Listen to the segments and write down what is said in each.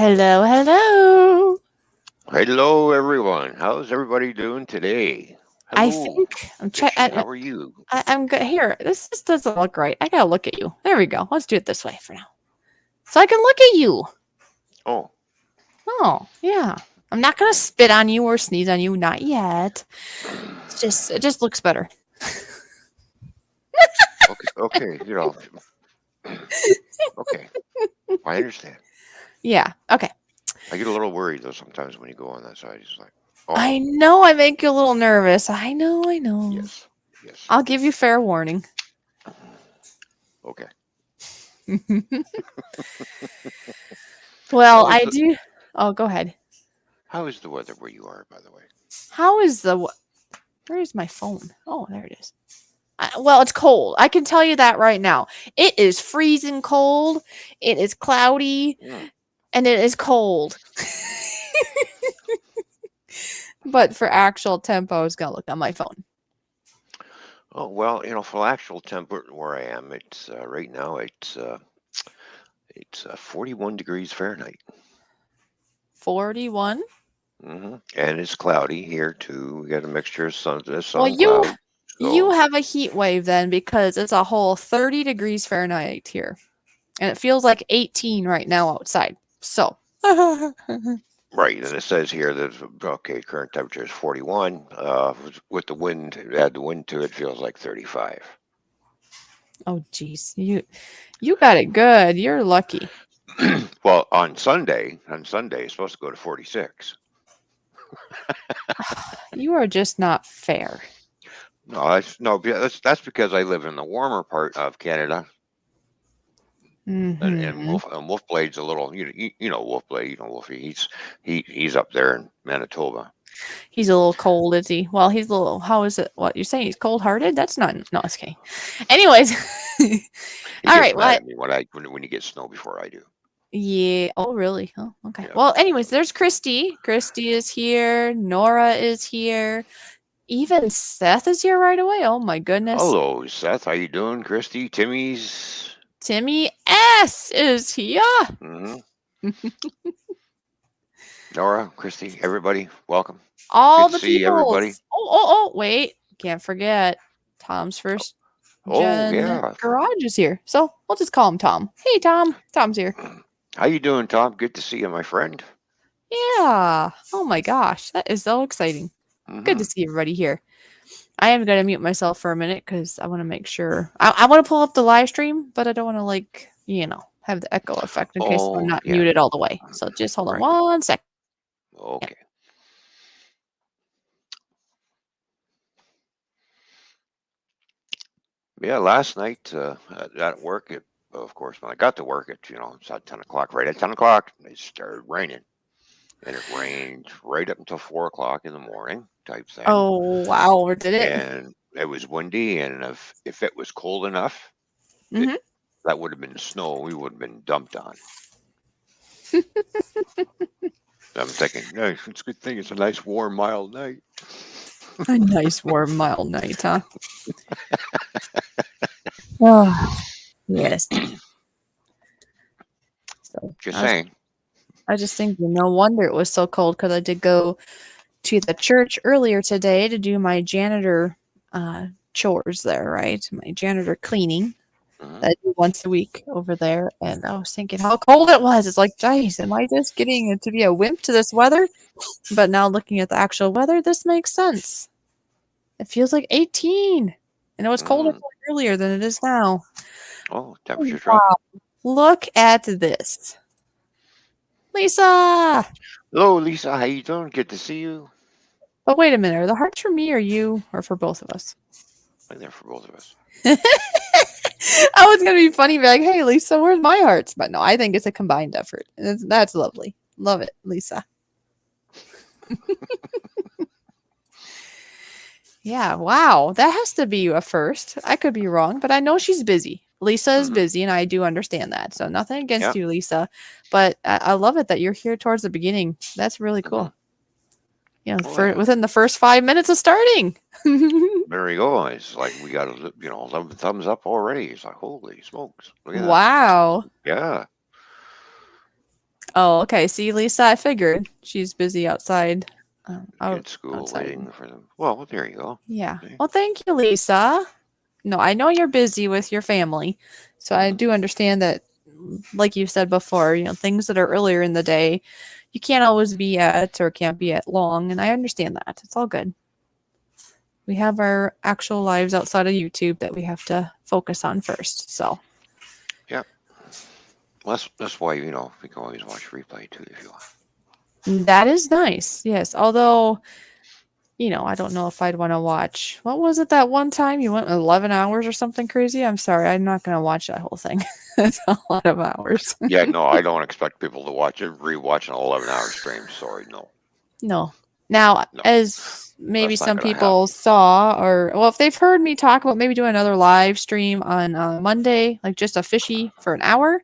Hello, hello. Hello, everyone. How's everybody doing today? I Hello, think I'm check. Fishy. How are you? I'm good. Here, this just doesn't look right. I gotta look at you. There we go. Let's do it this way for now, so I can look at you. Oh, Oh, yeah. I'm not gonna spit on you or sneeze on you. Not yet. It just looks better. okay, okay. Okay. I understand. Yeah. Okay. I get a little worried though sometimes when you go on that side. It's like, I oh, know I make you a little nervous. I know. I know. yes, yes. I'll give you fair warning. Okay. Well, How is I the do. Oh, go ahead. How is the weather where you are, by the way? How is the? Where's my phone? Oh, there it is. Well, it's cold. I can tell you that right now. It is freezing cold. It is cloudy Mm. and it is cold. But for actual tempo, I was gonna look on my phone. Oh well, for actual temperature where I am, it's right now. It's 41 degrees Fahrenheit. 41. And it's cloudy here too. We got a mixture of Well, sun you cloud. you So have a heat wave then because it's a whole 30 degrees Fahrenheit here. And it feels like 18 right now outside. So, right, and it says here that okay, current temperature is 41. With the wind, add the wind to it, feels like 35. oh geez. You got it good. You're lucky. Well, on Sunday, it's supposed to go to 46. You are just not fair. No, that's because I live in the warmer part of Canada, and Mhm. Wolf Blade's a little, Wolf Blade, Wolfie. He's up there in Manitoba. He's a little cold, is he? Well, he's a little. How is it? What you're saying? He's cold hearted? That's not. No, it's okay. Anyways, He all gets right. mad Well, at me when he gets snow before I do. yeah. Oh, really? Oh, okay. Yeah. Well, anyways, there's Christy. Christy is here. Nora is here. Even Seth is here right away. Oh my goodness. Hello, Seth. How you doing, Christy? Timmy's. Timmy S is here. hmm Nora, Christy, everybody, welcome. All Good to the see everybody. peoples. Oh. Wait. Can't forget. Tom's first Oh gen yeah. garage is here. So we'll just call him Tom. Hey, Tom. Tom's here. How you doing, Tom? Good to see you, my friend. Yeah. Oh my gosh, that is so exciting. Good hmm to see everybody here. I am going to mute myself for a minute because I want to make sure. I want to pull up the live stream, but I don't want to, have the echo effect in case I'm Oh not yeah. muted all the way. So just hold on Right. 1 second. Okay. Yeah. Last night at work, of course, when I got to work it's at 10 o'clock. Right at 10 o'clock, it started raining, and it rained right up until 4 o'clock in the morning, type thing. Oh, wow. Or did it? And it was windy, and if it was cold enough, it, Hmm. that would have been snow we would have been dumped on. I'm thinking, no, it's a good thing it's a nice, warm, mild night. A nice, warm, mild night, huh? Oh, yes. So Just saying. I was just thinking, no wonder it was so cold because I did go to the church earlier today to do my janitor chores there, right? My janitor cleaning Mhm. that I do once a week over there. And I was thinking how cold it was. It's like, geez, am I just getting to be a wimp to this weather? But now looking at the actual weather, this makes sense. It feels like 18. I know it's colder Mm. earlier than it is now. Oh, Oh, temperature's dropping. wow. Look at this. Lisa! Hello, Lisa. How you doing? Good to see you. But wait a minute, are the hearts for me or you or for both of us? I'm there for both of us. I was gonna be funny, be like, "Hey, Lisa, where's my hearts?" But no, I think it's a combined effort. That's lovely. Love it, Lisa. Yeah, wow, that has to be a first. I could be wrong, but I know she's busy. Lisa is hmm busy, and I do understand that. So nothing against Yeah. you, Lisa, but I love it that you're here towards the beginning. That's really hmm cool. You know, Oh, for yeah. within the first 5 minutes of starting. There you go. It's like we got 11 thumbs up already. It's like, holy smokes. Look at that. Wow. Yeah. Oh, okay. See, Lisa, I figured she's busy outside. At school Outside. waiting for them. Well, there you go. Yeah. See? Well, thank you, Lisa. No, I know you're busy with your family, so I do understand that. Like you said before, things that are earlier in the day, you can't always be at or can't be at long, and I understand that. It's all good. We have our actual lives outside of YouTube that we have to focus on first. So Yeah. Well, that's why we can always watch replay too if you want. that is nice. Yes. Although, I don't know if I'd want to watch. What was it that one time you went 11 hours or something crazy? I'm sorry. I'm not going to watch that whole thing. It's a lot of hours. Yeah, no, I don't expect people to rewatch an 11-hour stream. Sorry, no, No. Now, no, as maybe that's not some gonna people happen. saw, or well, if they've heard me talk about maybe doing another live stream on Monday, like just a fishy for an hour,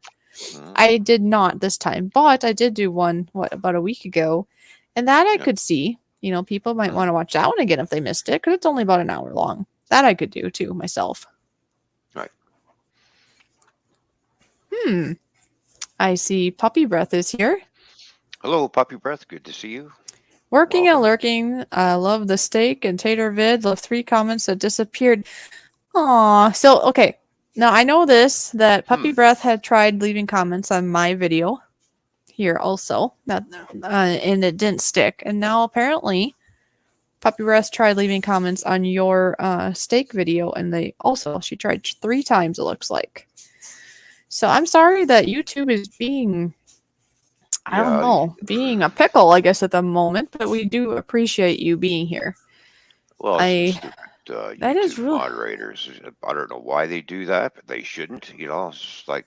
Hmm. I did not this time, but I did do one, about a week ago, and that I Yeah. could see. People might Hmm. want to watch that one again if they missed it, because it's only about an hour long. That I could do too myself. Right. I see Puppy Breath is here. Hello, Puppy Breath. Good to see you. Working and Welcome. lurking. I love the steak and tater vid. Love 3 comments that disappeared. Aw. So, okay. Now, I know this, that Puppy Hmm. Breath had tried leaving comments on my video here also, and it didn't stick. And now, apparently, Puppy Breath tried leaving comments on your steak video, and she tried 3 times, it looks like. So, I'm sorry that YouTube is being, I don't Yeah. know, being a pickle, I guess, at the moment, but we do appreciate you being here. Well, it's the I stupid That is YouTube really moderators. I don't know why they do that, but they shouldn't. It's like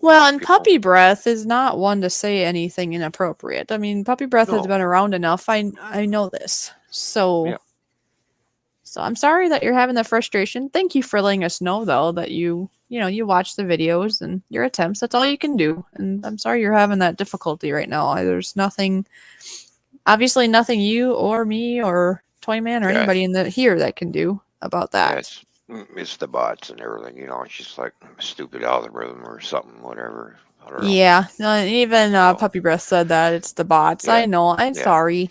well, and people. Puppy Breath is not one to say anything inappropriate. I mean, Puppy Breath has No. been around enough. I know this. Yeah. So I'm sorry that you're having that frustration. Thank you for letting us know though that you watch the videos and your attempts. That's all you can do. And I'm sorry you're having that difficulty right now. There's obviously nothing you or me or Toyman or Yeah. anybody in the here that can do about Yeah. that. It's the bots and everything. It's just like a stupid algorithm or something. Whatever. I don't know. Yeah, even So Puppy Breath said that it's the bots. yeah. I know. I'm Yeah. sorry,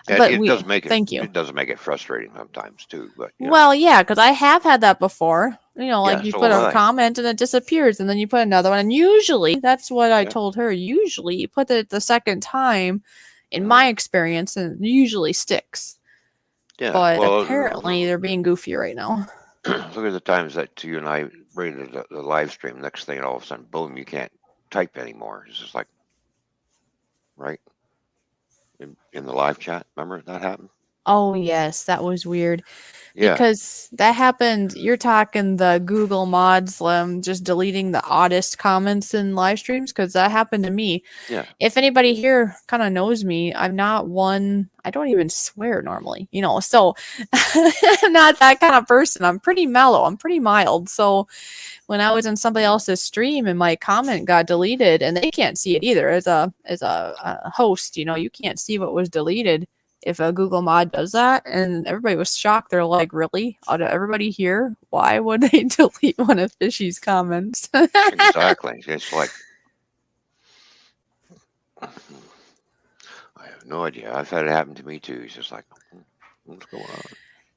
And but it does make it. thank you. It does make it frustrating sometimes too. But Well, yeah, because I have had that before. Like yeah. you So put have a I. comment and it disappears, and then you put another one, and usually that's what I Yeah. told her. Usually, you put it the second time, in Uh, my experience, and it usually sticks. yeah. But apparently, Well, they're being goofy right now. look at the times that you and I rated the live stream. Next thing, all of a sudden, boom! You can't type anymore. It's just like right in the live chat. Remember that happened? Oh yes, that was weird. Yeah. Because that happened, you're talking the Google mods, just deleting the oddest comments in live streams, because that happened to me. Yeah. If anybody here kind of knows me, I'm not one, I don't even swear normally, so I'm not that kind of person. I'm pretty mellow, I'm pretty mild. So when I was in somebody else's stream and my comment got deleted, and they can't see it either as a host, you can't see what was deleted if a Google mod does that, and everybody was shocked. They're like, "Really? Out of everybody here, why would they delete one of Fishy's comments?" Exactly. It's like I have no idea. I've had it happen to me too. It's just like, what's going on?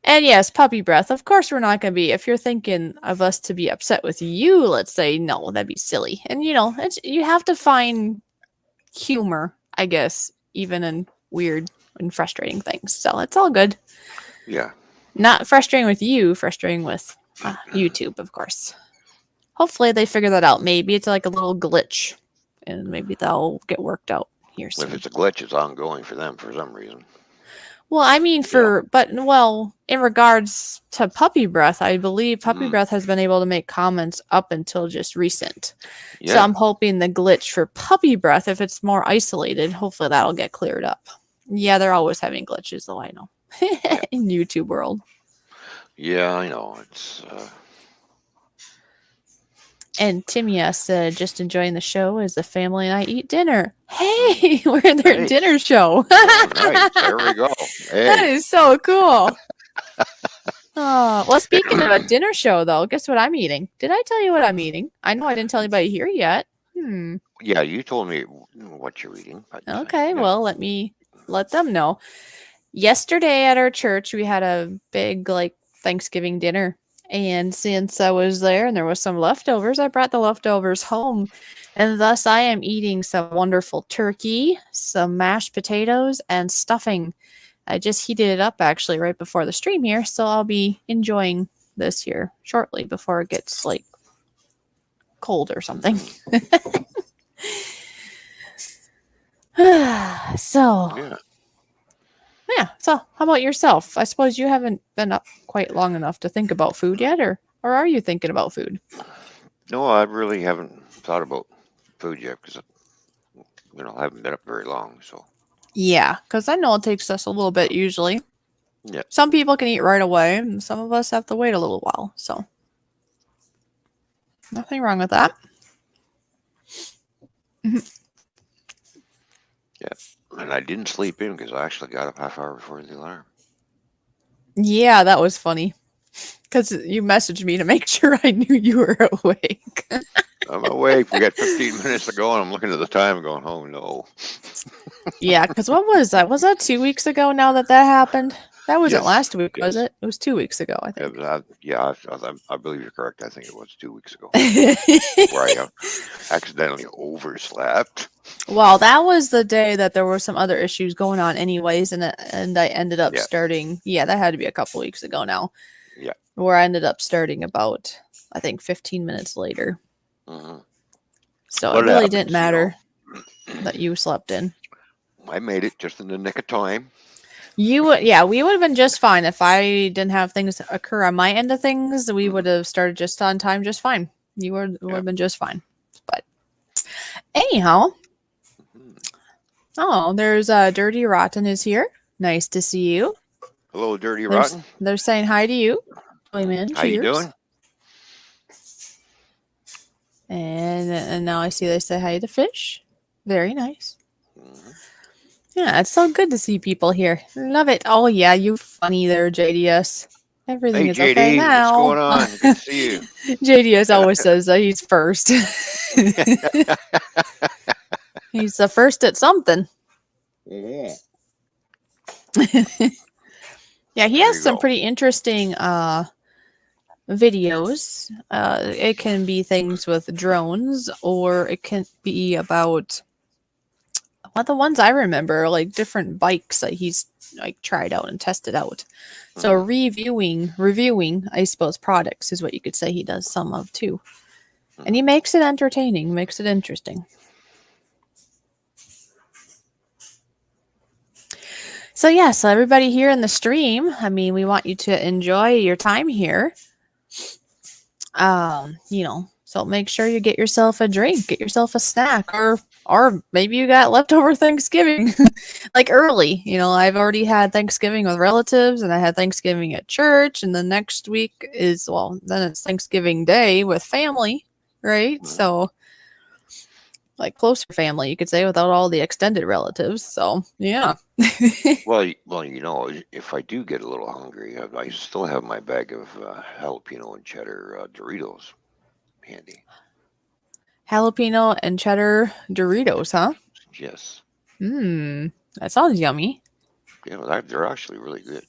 And yes, puppy breath. Of course, we're not going to be. If you're thinking of us to be upset with you, let's say no, that'd be silly. And you have to find humor, I guess, even in weird and frustrating things. So it's all good. Yeah. Not frustrating with you, frustrating with YouTube, of course. Hopefully they figure that out. Maybe it's like a little glitch, and maybe that'll get worked out here If soon. it's a glitch, it's ongoing for them for some reason. Well, I mean, Yeah. in regards to Puppy Breath, I believe Puppy Mm. Breath has been able to make comments up until just recent. So Yeah. I'm hoping the glitch for Puppy Breath, if it's more isolated, hopefully that'll get cleared up. Yeah, they're always having glitches, though, I know. Yeah. In YouTube world. Yeah. I know. It's. And Timia said, just enjoying the show as the family and I eat dinner. Hey, we're in their Nice. dinner show. Oh, nice. There we go. That Hey. is so cool. Oh, well, speaking of a dinner show, though, guess what I'm eating? Did I tell you what I'm eating? I know I didn't tell anybody here yet. Yeah, you told me what you're eating, but Okay, yeah. well, let me let them know. Yesterday at our church, we had a big like Thanksgiving dinner. And since I was there and there was some leftovers, I brought the leftovers home. And thus I am eating some wonderful turkey, some mashed potatoes, and stuffing. I just heated it up actually right before the stream here, so I'll be enjoying this here shortly before it gets like cold or something. Mm, So, yeah. yeah. So, how about yourself? I suppose you haven't been up quite long enough to think about food yet, or are you thinking about food? No, I really haven't thought about food yet because I haven't been up very long. So Yeah, because I know it takes us a little bit usually. yeah, Some people can eat right away, and some of us have to wait a little while. So, nothing wrong with that. yeah. And I didn't sleep in because I actually got up half hour before the alarm. Yeah, that was funny because you messaged me to make sure I knew you were awake. I'm awake. We got 15 minutes to go, and I'm looking at the time and going, "Oh no!" Yeah, because what was that? Was that 2 weeks ago now that happened? That wasn't Yes, last week, was yes. it? It was 2 weeks ago, I Yeah, think. I believe you're correct. I think it was 2 weeks ago where I accidentally overslept. Well, that was the day that there were some other issues going on, anyways, and I ended up Yeah, starting. Yeah, that had to be a couple weeks ago now, yeah. where I ended up starting about I think 15 minutes later. Hmm. So it But it really didn't happens, matter that you slept in. I made it just in the nick of time. You would, yeah, we would have been just fine if I didn't have things occur on my end of things. We Hmm. would have started just on time, just fine. You would Yeah. have been just fine. But anyhow, Hmm. oh, there's Dirty Rotten is here. Nice to see you. Hello, Dirty Rotten. They're saying hi to you. Toyman, How you cheers. doing? And now I see they say hi to Fish. Very nice. Hmm. Yeah, it's so good to see people here. Love it. Oh yeah, you funny there, JDS. Everything Hey, is okay JD, what's now. going on? Good to see you. JDS always says that he's first. He's the first at something. Yeah. Yeah, he There has you some go. pretty interesting videos. It can be things with drones, or it can be about well, the ones I remember, like different bikes that he's like tried out and tested out. So Hmm. reviewing, I suppose, products is what you could say he does some of too. And Hmm. he makes it entertaining, makes it interesting. So yeah, so everybody here in the stream, I mean, we want you to enjoy your time here. So make sure you get yourself a drink, get yourself a snack, or maybe you got leftover Thanksgiving like early. I've already had Thanksgiving with relatives and I had Thanksgiving at church, and the next week is, well, then it's Thanksgiving Day with family, right? Hmm. So like closer family, you could say, without all the extended relatives. So yeah. Well, if I do get a little hungry, I still have my bag of jalapeno and cheddar Doritos handy. Jalapeno and cheddar Doritos, huh? Yes. Hmm. That sounds yummy. They're actually really good.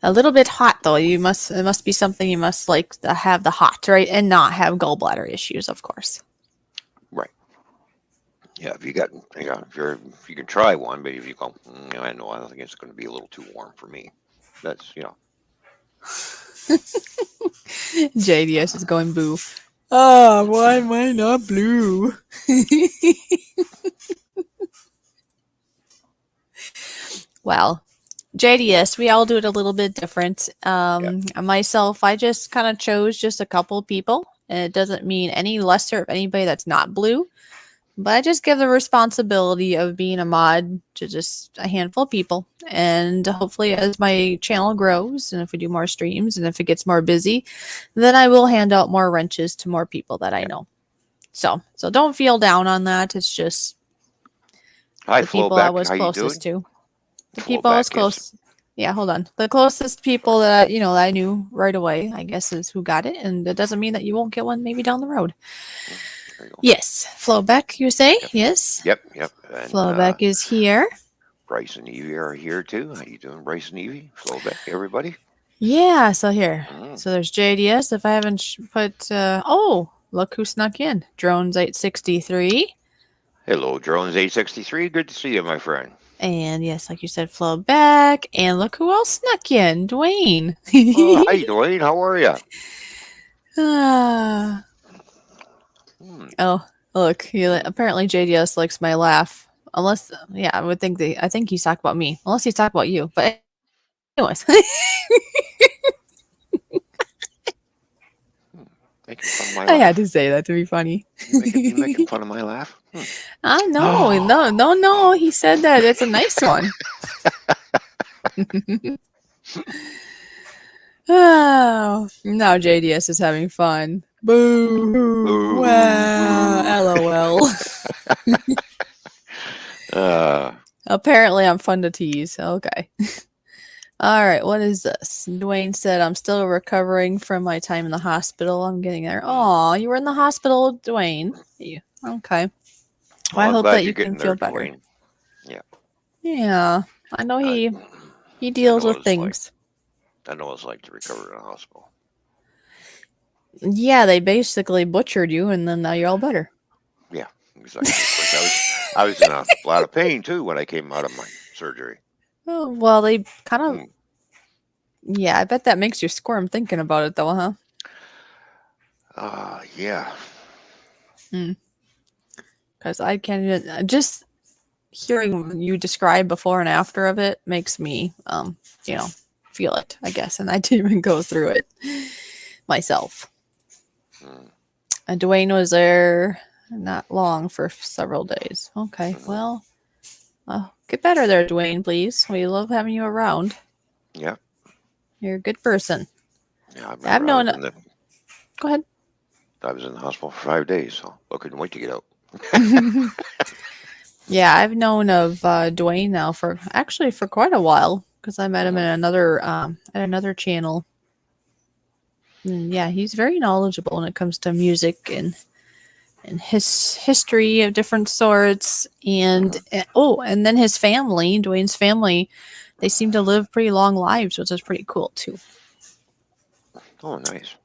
A little bit hot though. It must be something you must like to have the hot, right? And not have gallbladder issues, of course. Right. Yeah. If you can try one, but if you go, I know, I think it's going to be a little too warm for me. That's JDS is going boo. Ah, why am I not blue? Well, JDS, we all do it a little bit different. yeah. Myself, I just kind of chose just a couple people, and it doesn't mean any lesser of anybody that's not blue. But I just give the responsibility of being a mod to just a handful of people. And hopefully, as my channel grows, and if we do more streams, and if it gets more busy, then I will hand out more wrenches to more people that I Yeah. know. So don't feel down on that. It's just Hi, the people I Flowback. was How you closest doing? to. The people I was Flowback is close. Yeah, hold on. The closest people that that I knew right away, I guess, is who got it, and it doesn't mean that you won't get one maybe down the road. Mm, there you go. Yes, Flowbeck, you say? Yep, Yes, yep. And Flowbeck is here. Bryce and Evie are here too. How you doing, Bryce and Evie? Flowback, everybody. Yeah, so here. Mm. So there's JDS. If I haven't put, oh, look who snuck in. Drones 863. Hello, Drones 863. Good to see you, my friend. And yes, like you said, Flowbeck. And look who else snuck in. Dwayne. Oh, hi, Dwayne. How are you? Ah. Hmm. Oh, look. Hmm. Apparently JDS likes my laugh. Unless, yeah, I think he's talking about me. Unless he's talking about you. But anyways. Hmm. Making fun of my I had laugh. to say that to be funny. You making fun of my laugh? Hmm. I know. No, no, no. He said that. It's a nice one. Oh, now JDS is having fun. Boo! Boo, Wow! boo. LOL. Uh, Apparently, I'm fun to tease. Okay. All right. What is this? Dwayne said, "I'm still recovering from my time in the hospital. I'm getting there." Oh, you were in the hospital, Dwayne. Okay. Well, well, I I'm hope glad that you're you can getting feel there, better. Dwayne. Yeah, Yeah, I know I, he I deals know what with it's like. things. I know what it's like to recover in a hospital. Yeah, they basically butchered you, and then now you're all better. Yeah, exactly. Of course, I was in a lot of pain too when I came out of my surgery. Oh, well, they kind of. Hmm. Yeah, I bet that makes you squirm thinking about it, though, huh? Yeah. Because I can't even. Just hearing you describe before and after of it makes me, you know, feel it, I guess. And I didn't even go through it myself. Hmm. And Dwayne was there not long for several days. Okay, Hmm. well, get better there, Dwayne, please. We love having you around. Yeah. You're a good person. Yeah. I I've remember known. Go ahead. I was in the hospital for 5 days, so I couldn't wait to get out. Yeah, I've known of Dwayne now for quite a while because I met him in Hmm. another at another channel. And yeah, he's very knowledgeable when it comes to music and his history of different sorts. And Hmm. oh, and then his family, Dwayne's family, they seem to live pretty long lives, which is pretty cool too. Oh, nice.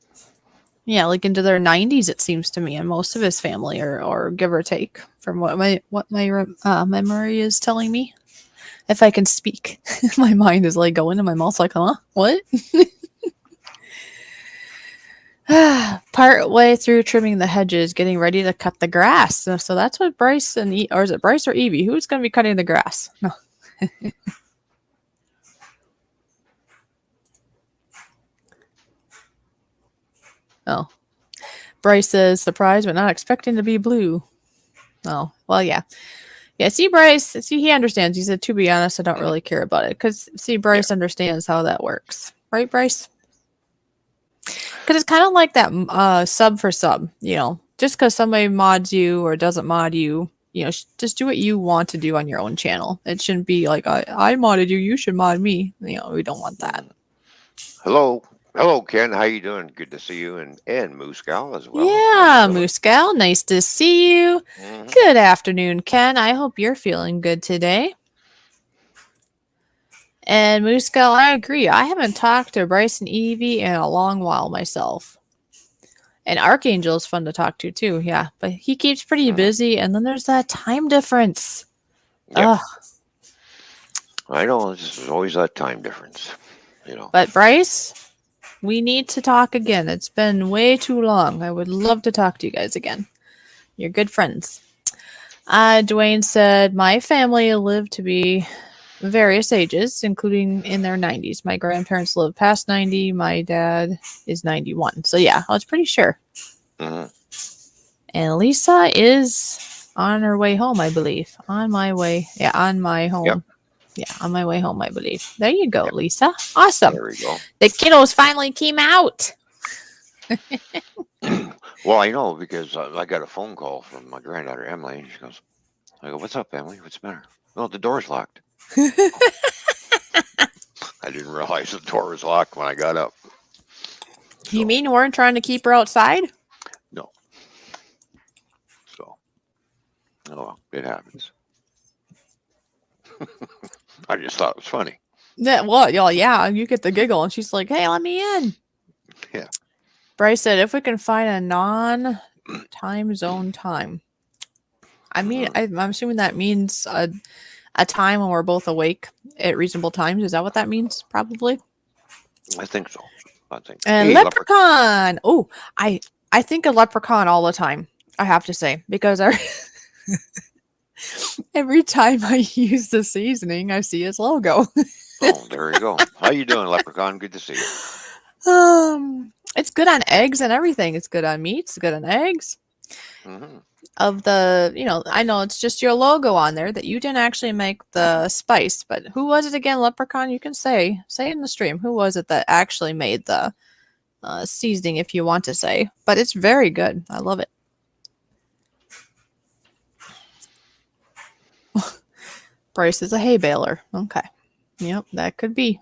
Yeah, like into their 90s, it seems to me, and most of his family, or give or take, from what my memory is telling me. If I can speak, my mind is like going, and my mouth's like, huh? What? Part way through trimming the hedges, getting ready to cut the grass. So that's what Bryce or is it Bryce or Evie? Who's going to be cutting the grass? No. Oh, Bryce says surprised but not expecting to be blue. Oh, well, yeah. Yeah, see, Bryce, see, he understands. He said, to be honest, I don't Hmm. really care about it. Because, see, Yeah. Bryce understands how that works. Right, Bryce? Because it's kind of like that sub for sub, Just because somebody mods you or doesn't mod you, just do what you want to do on your own channel. It shouldn't be like, I modded you, you should mod me. We don't want that. Hmm. Hello. Hello, Ken. How you doing? Good to see you, and Moose Gal as well. How you Yeah, doing? Moose Gal, nice to see you. Hmm. Good afternoon, Ken. I hope you're feeling good today. And Moose Gal, I agree. I haven't talked to Bryce and Evie in a long while myself. And Archangel is fun to talk to too, yeah. But he keeps pretty Hmm. busy, and then there's that time difference. Yep. Ugh. I know. There's always that time difference. You know. But Bryce, we need to talk again. It's been way too long. I would love to talk to you guys again. You're good friends. Dwayne said, my family lived to be various ages, including in their 90s. My grandparents lived past 90. My dad is 91. So, yeah, I was pretty sure. Hmm. And Lisa is on her way home, I believe. On my way. Yeah, on my Yep. home. Yeah, on my way home, I believe. There you go, Yep. Lisa. Awesome. There we go. The kiddos finally came out. Well, I know because I got a phone call from my granddaughter Emily, and she goes, "I go, what's up, Emily? What's the matter? Oh, the door's locked." I didn't realize the door was locked when I got up. You So mean you weren't trying to keep her outside? no. So oh well, it happens. I just thought it was funny. Yeah, well, y'all, yeah, you get the giggle, and she's like, "Hey, let me in." Yeah. Bryce said, "If we can find a non-time zone time." I mean, Mhm. I'm assuming that means a time when we're both awake at reasonable times. Is that what that means? Probably. I think so. I think. And Hey, leopard. leprechaun. Oh, I think of leprechaun all the time. I have to say because every time I use the seasoning, I see his logo. Oh, there you go. How you doing, leprechaun? Good to see you. It's good on eggs and everything. It's good on meats. It's good on eggs. Hmm. Of the, I know it's just your logo on there that you didn't actually make the spice, but who was it again, leprechaun? You can say in the stream who was it that actually made the seasoning if you want to say, but it's very good. I love it. Bryce is a hay baler. Okay. Yep, that could be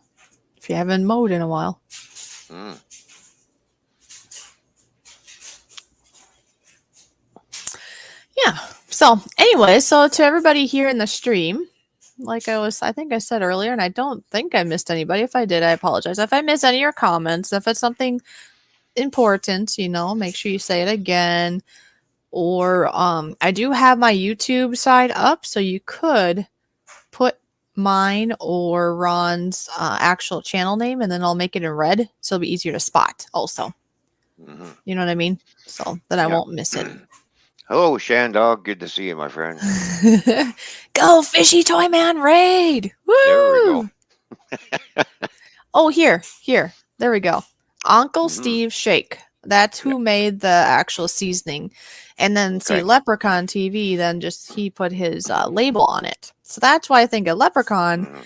if you haven't mowed in a while. Mm. Yeah. So, anyway, so to everybody here in the stream, like I think I said earlier, and I don't think I missed anybody. If I did, I apologize. If I miss any of your comments, if it's something important, make sure you say it again. Or I do have my YouTube side up, so you could put mine or Ron's actual channel name, and then I'll make it in red, so it'll be easier to spot. Also, Hmm. you know what I mean? So that I Yeah. won't miss it. Hello, Shandog. Good to see you, my friend. Go Fishy Toyman raid! There we go. Woo! Oh, here. There we go. Uncle Hmm. Steve Shake. That's Yeah. who made the actual seasoning. And then see Okay. Leprechaun TV, then just he put his label on it. So that's why I think a Leprechaun, Hmm.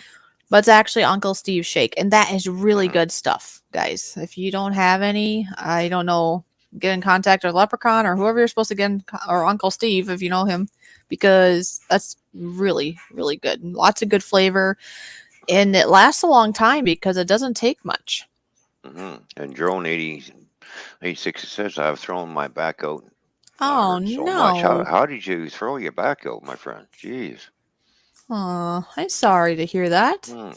but it's actually Uncle Steve Shake. And that is really Hmm. good stuff, guys. If you don't have any, I don't know, get in contact with Leprechaun or whoever you're supposed to get in, or Uncle Steve if you know him, because that's really, really good. Lots of good flavor. And it lasts a long time because it doesn't take much. Hmm. And Drone 86 says I've thrown my back out. Oh Hurt so much. How no. how did you throw your back out, my friend? Jeez. Oh, I'm sorry to hear that. Hmm.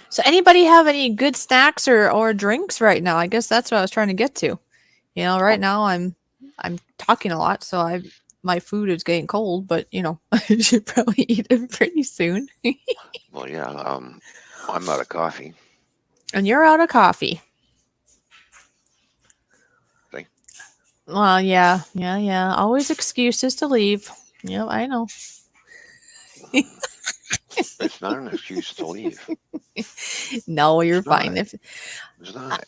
So anybody have any good snacks or drinks right now? I guess that's what I was trying to get to. Right Oh, now I'm talking a lot, so my food is getting cold, but I should probably eat it pretty soon. well, yeah. I'm out of coffee. And you're out of coffee. See? Well, yeah. Always excuses to leave. Yep, I know. It's not an excuse to leave. No, you're It's fine. not. If It's not.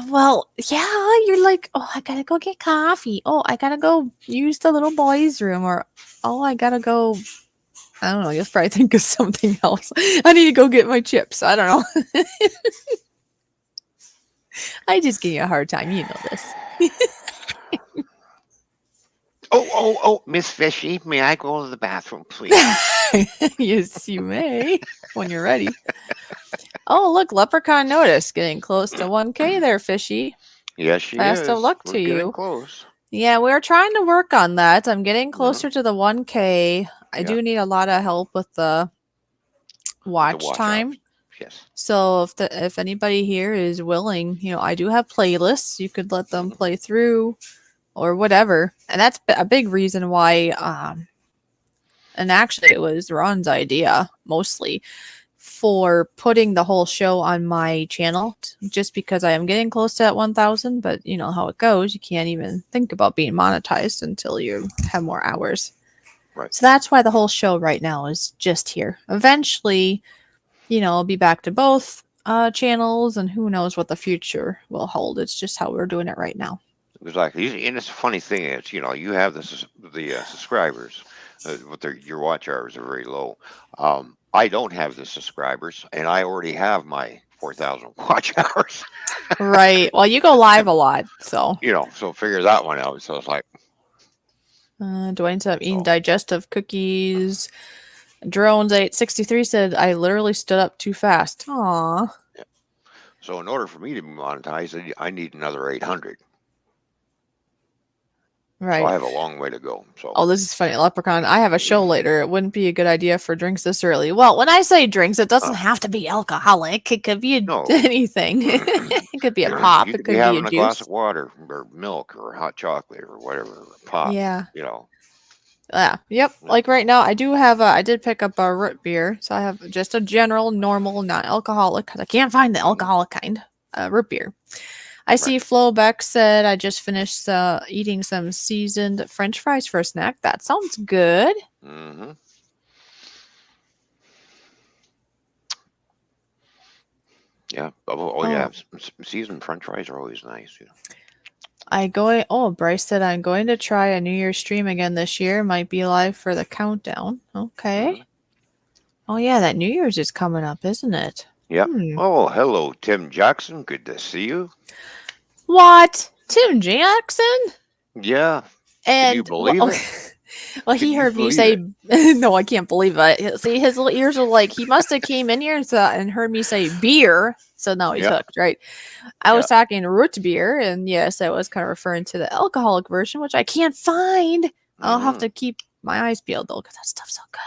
Well, yeah, you're like, oh, I gotta go get coffee. Oh, I gotta go use the little boys' room, or oh, I gotta go. I don't know. You'll probably think of something else. I need to go get my chips. I don't know. I just give you a hard time. You know this. Oh, Miss Fishy, may I go to the bathroom, please? Yes, you may when you're ready. Oh, look, Leprechaun notice getting close to 1K there, Fishy. Yes, she Best of is. luck We're to getting you. close. Yeah, we're trying to work on that. I'm getting Hmm. closer to the 1K. I Yeah, do need a lot of help with the with the watch watch hours. time. Yes. So if anybody here is willing, I do have playlists. You could let them Hmm. play through or whatever. And that's a big reason why and actually it was Ron's idea mostly for putting the whole show on my channel just because I am getting close to that 1000, but you know how it goes. You can't even think about being monetized until you have more hours. Right. So that's why the whole show right now is just here. Eventually, I'll be back to both channels, and who knows what the future will hold. It's just how we're doing it right now. Exactly. And it's a funny thing is, you have the subscribers, but your watch hours are very low. I don't have the subscribers, and I already have my 4,000 watch hours. Right. Well, you go live a lot, so So figure that one out. So it's like, Dwayne said I'm eating so digestive cookies. Drones 863 said, I literally stood up too fast. Aw. Yeah. So in order for me to be monetized, I need another 800. So I Right. have a long way to go. So Oh, this is funny. Leprechaun, I have a show later. It wouldn't be a good idea for drinks this early. Well, when I say drinks, it doesn't uh, have to be alcoholic. It could be no, anything. It could be a pop. you It could be could be a having a glass juice. of water or milk or hot chocolate or whatever, or pop. Yeah. You know. Yeah. Yep. Yeah. Like right now, I do have I did pick up a root beer. So I have just a general, normal, not alcoholic, because I can't find the Mhm. alcoholic kind, root beer. I Right. see Flo Beck said, I just finished eating some seasoned French fries for a snack. That sounds good. Hmm. Yeah. Oh yeah. Oh, Seasoned French fries are always nice. You know. Bryce said, I'm going to try a New Year's stream again this year. Might be live for the countdown. Hmm. Okay. Oh, yeah, that New Year's is coming up, isn't it? Yep. Hmm. Oh, hello, Tim Jackson. Good to see you. What? Tim Jackson? Yeah. Can you And, well, believe okay. it? Well, Can he you heard me believe say, it? no, I can't believe it. See, his little ears are like, he must have came in here and heard me say beer. So now he's Yeah. hooked, right? I Yeah. was talking root beer, and yes, I was kind of referring to the alcoholic version, which I can't find. I'll have Hmm. to keep my eyes peeled though, because that stuff's so good.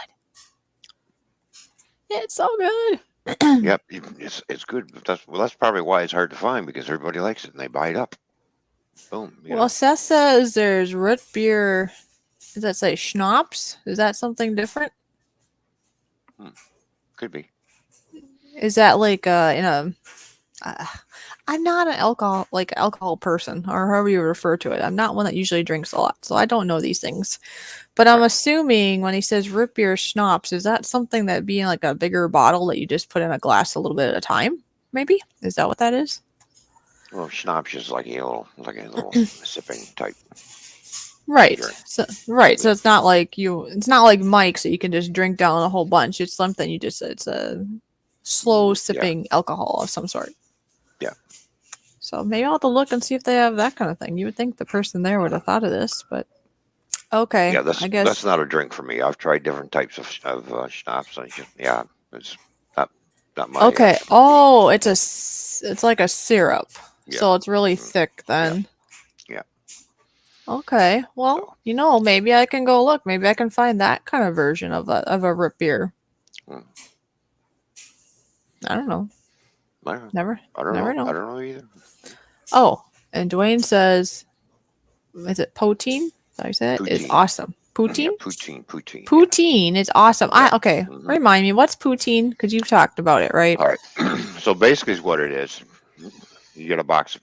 It's so good. Yep. It's good. But that's probably why it's hard to find because everybody likes it and they buy it up. Boom. You Well, know. Seth says there's root beer. Does that say schnapps? Is that something different? Hmm. Could be. Is that like in a uh, I'm not an alcohol person, or however you refer to it. I'm not one that usually drinks a lot, so I don't know these things. But I'm Right. assuming when he says root beer schnapps, is that something that being like a bigger bottle that you just put in a glass a little bit at a time? Maybe is that what that is? Well, schnapps is like a little sipping type Right. drink. So right. So Yeah. it's not like It's not like Mike's that you can just drink down a whole bunch. It's something you just. It's a slow Yeah. sipping alcohol of some sort. Yeah. So maybe I'll have to look and see if they have that kind of thing. You would think the person there would have thought of this, but okay, Yeah. I That's guess. not a drink for me. I've tried different types of schnapps. And it's just yeah, it's not not my Okay. cup of tea. Oh, it's like a syrup, Yeah. so it's really Mm, thick yeah. then. Yeah. Okay. So Well, maybe I can go look. Maybe I can find that kind of version of a root beer. mm, I don't know. I don't know. Never, I don't never know. I know. don't know either. Oh, and Dwayne says, is it poutine? That I said it is Poutine. awesome. Poutine. Yeah. Poutine. Poutine. Yeah. Poutine is awesome. Yeah. I okay. Hmm. Remind me, what's poutine? Because you've talked about it, right? All right. So basically, is what it is. You get a box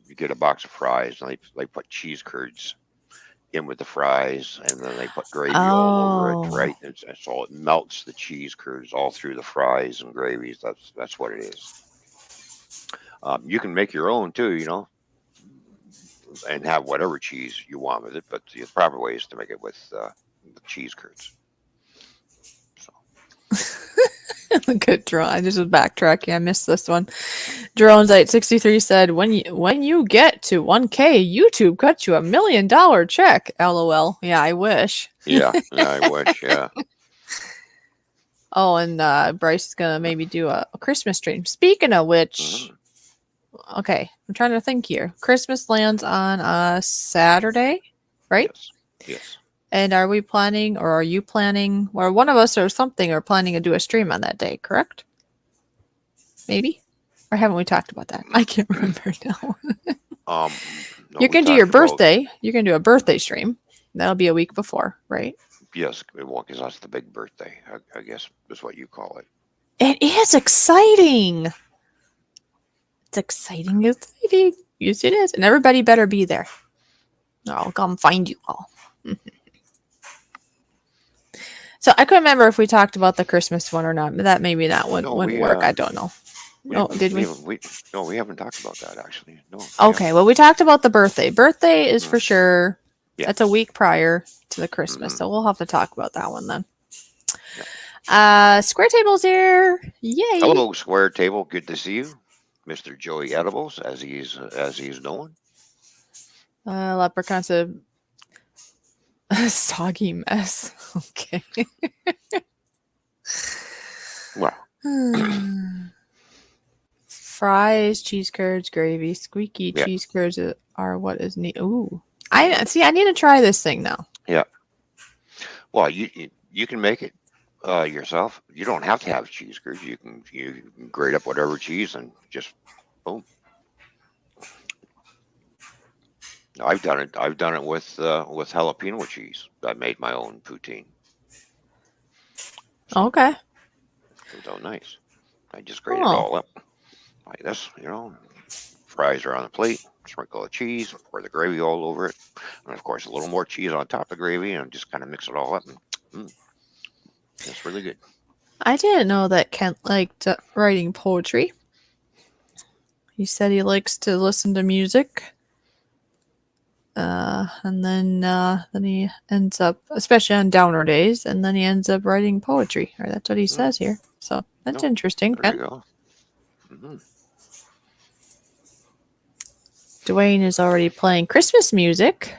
of fries, and they put cheese curds in with the fries, and then they put gravy all over it, Oh. right? And so it melts the cheese curds all through the fries and gravies. That's what it is. You can make your own too, and have whatever cheese you want with it. But the proper way is to make it with the cheese curds. So Good draw. I just was backtracking. I missed this one. Drones 863 said, when you get to 1K, YouTube cuts you $1 million check. LOL. Yeah, I wish. yeah, I wish, yeah. Oh, and Bryce is gonna maybe do a Christmas stream. Speaking of which, Hmm. okay, I'm trying to think here. Christmas lands on a Saturday, right? Yes, yes. And are you planning, or one of us or something are planning to do a stream on that day, correct? Maybe? Or haven't we talked about that? I can't remember now. No, You we can do your talked about birthday. You can do a birthday stream. That'll be a week before, right? yes, well, because that's the big birthday, I guess is what you call it. It is exciting. It's exciting, exciting. Yes, it is. And everybody better be there. I'll come find you all. So I couldn't remember if we talked about the Christmas one or not. That maybe that No, wouldn't work. I don't know. Oh, did we? we no, we haven't talked about that actually. No, we Okay, haven't. well, we talked about the birthday. Birthday is Mm, for sure. yeah. That's a week prior to the Christmas, Hmm. so we'll have to talk about that one then. Yeah. Square tables here. Yay. Hello, Square Table. Good to see you, Mr. Joey Edibles, as he's known. Leprechaun said, soggy mess. Okay. Well, Fries, cheese curds, gravy, squeaky yeah, cheese curds are what is neat. Ooh, I see. I need to try this thing now. yeah. Well, you can make it yourself. You don't have to have cheese curds. You can grate up whatever cheese and just boom. I've done it. I've done it with jalapeno cheese. I made my own poutine, so Okay. it comes out nice. I just grate it Oh, all up like this. Fries are on the plate. Sprinkle the cheese, pour the gravy all over it, and of course a little more cheese on top of the gravy, and just kind of mix it all up. And it's really good. I didn't know that Kent liked writing poetry. He said he likes to listen to music. And then he ends up, especially on downer days, and then he ends up writing poetry. Or that's what he Mm, says here. So that's no, interesting, there you Kent. go. Hmm. Dwayne is already playing Christmas music.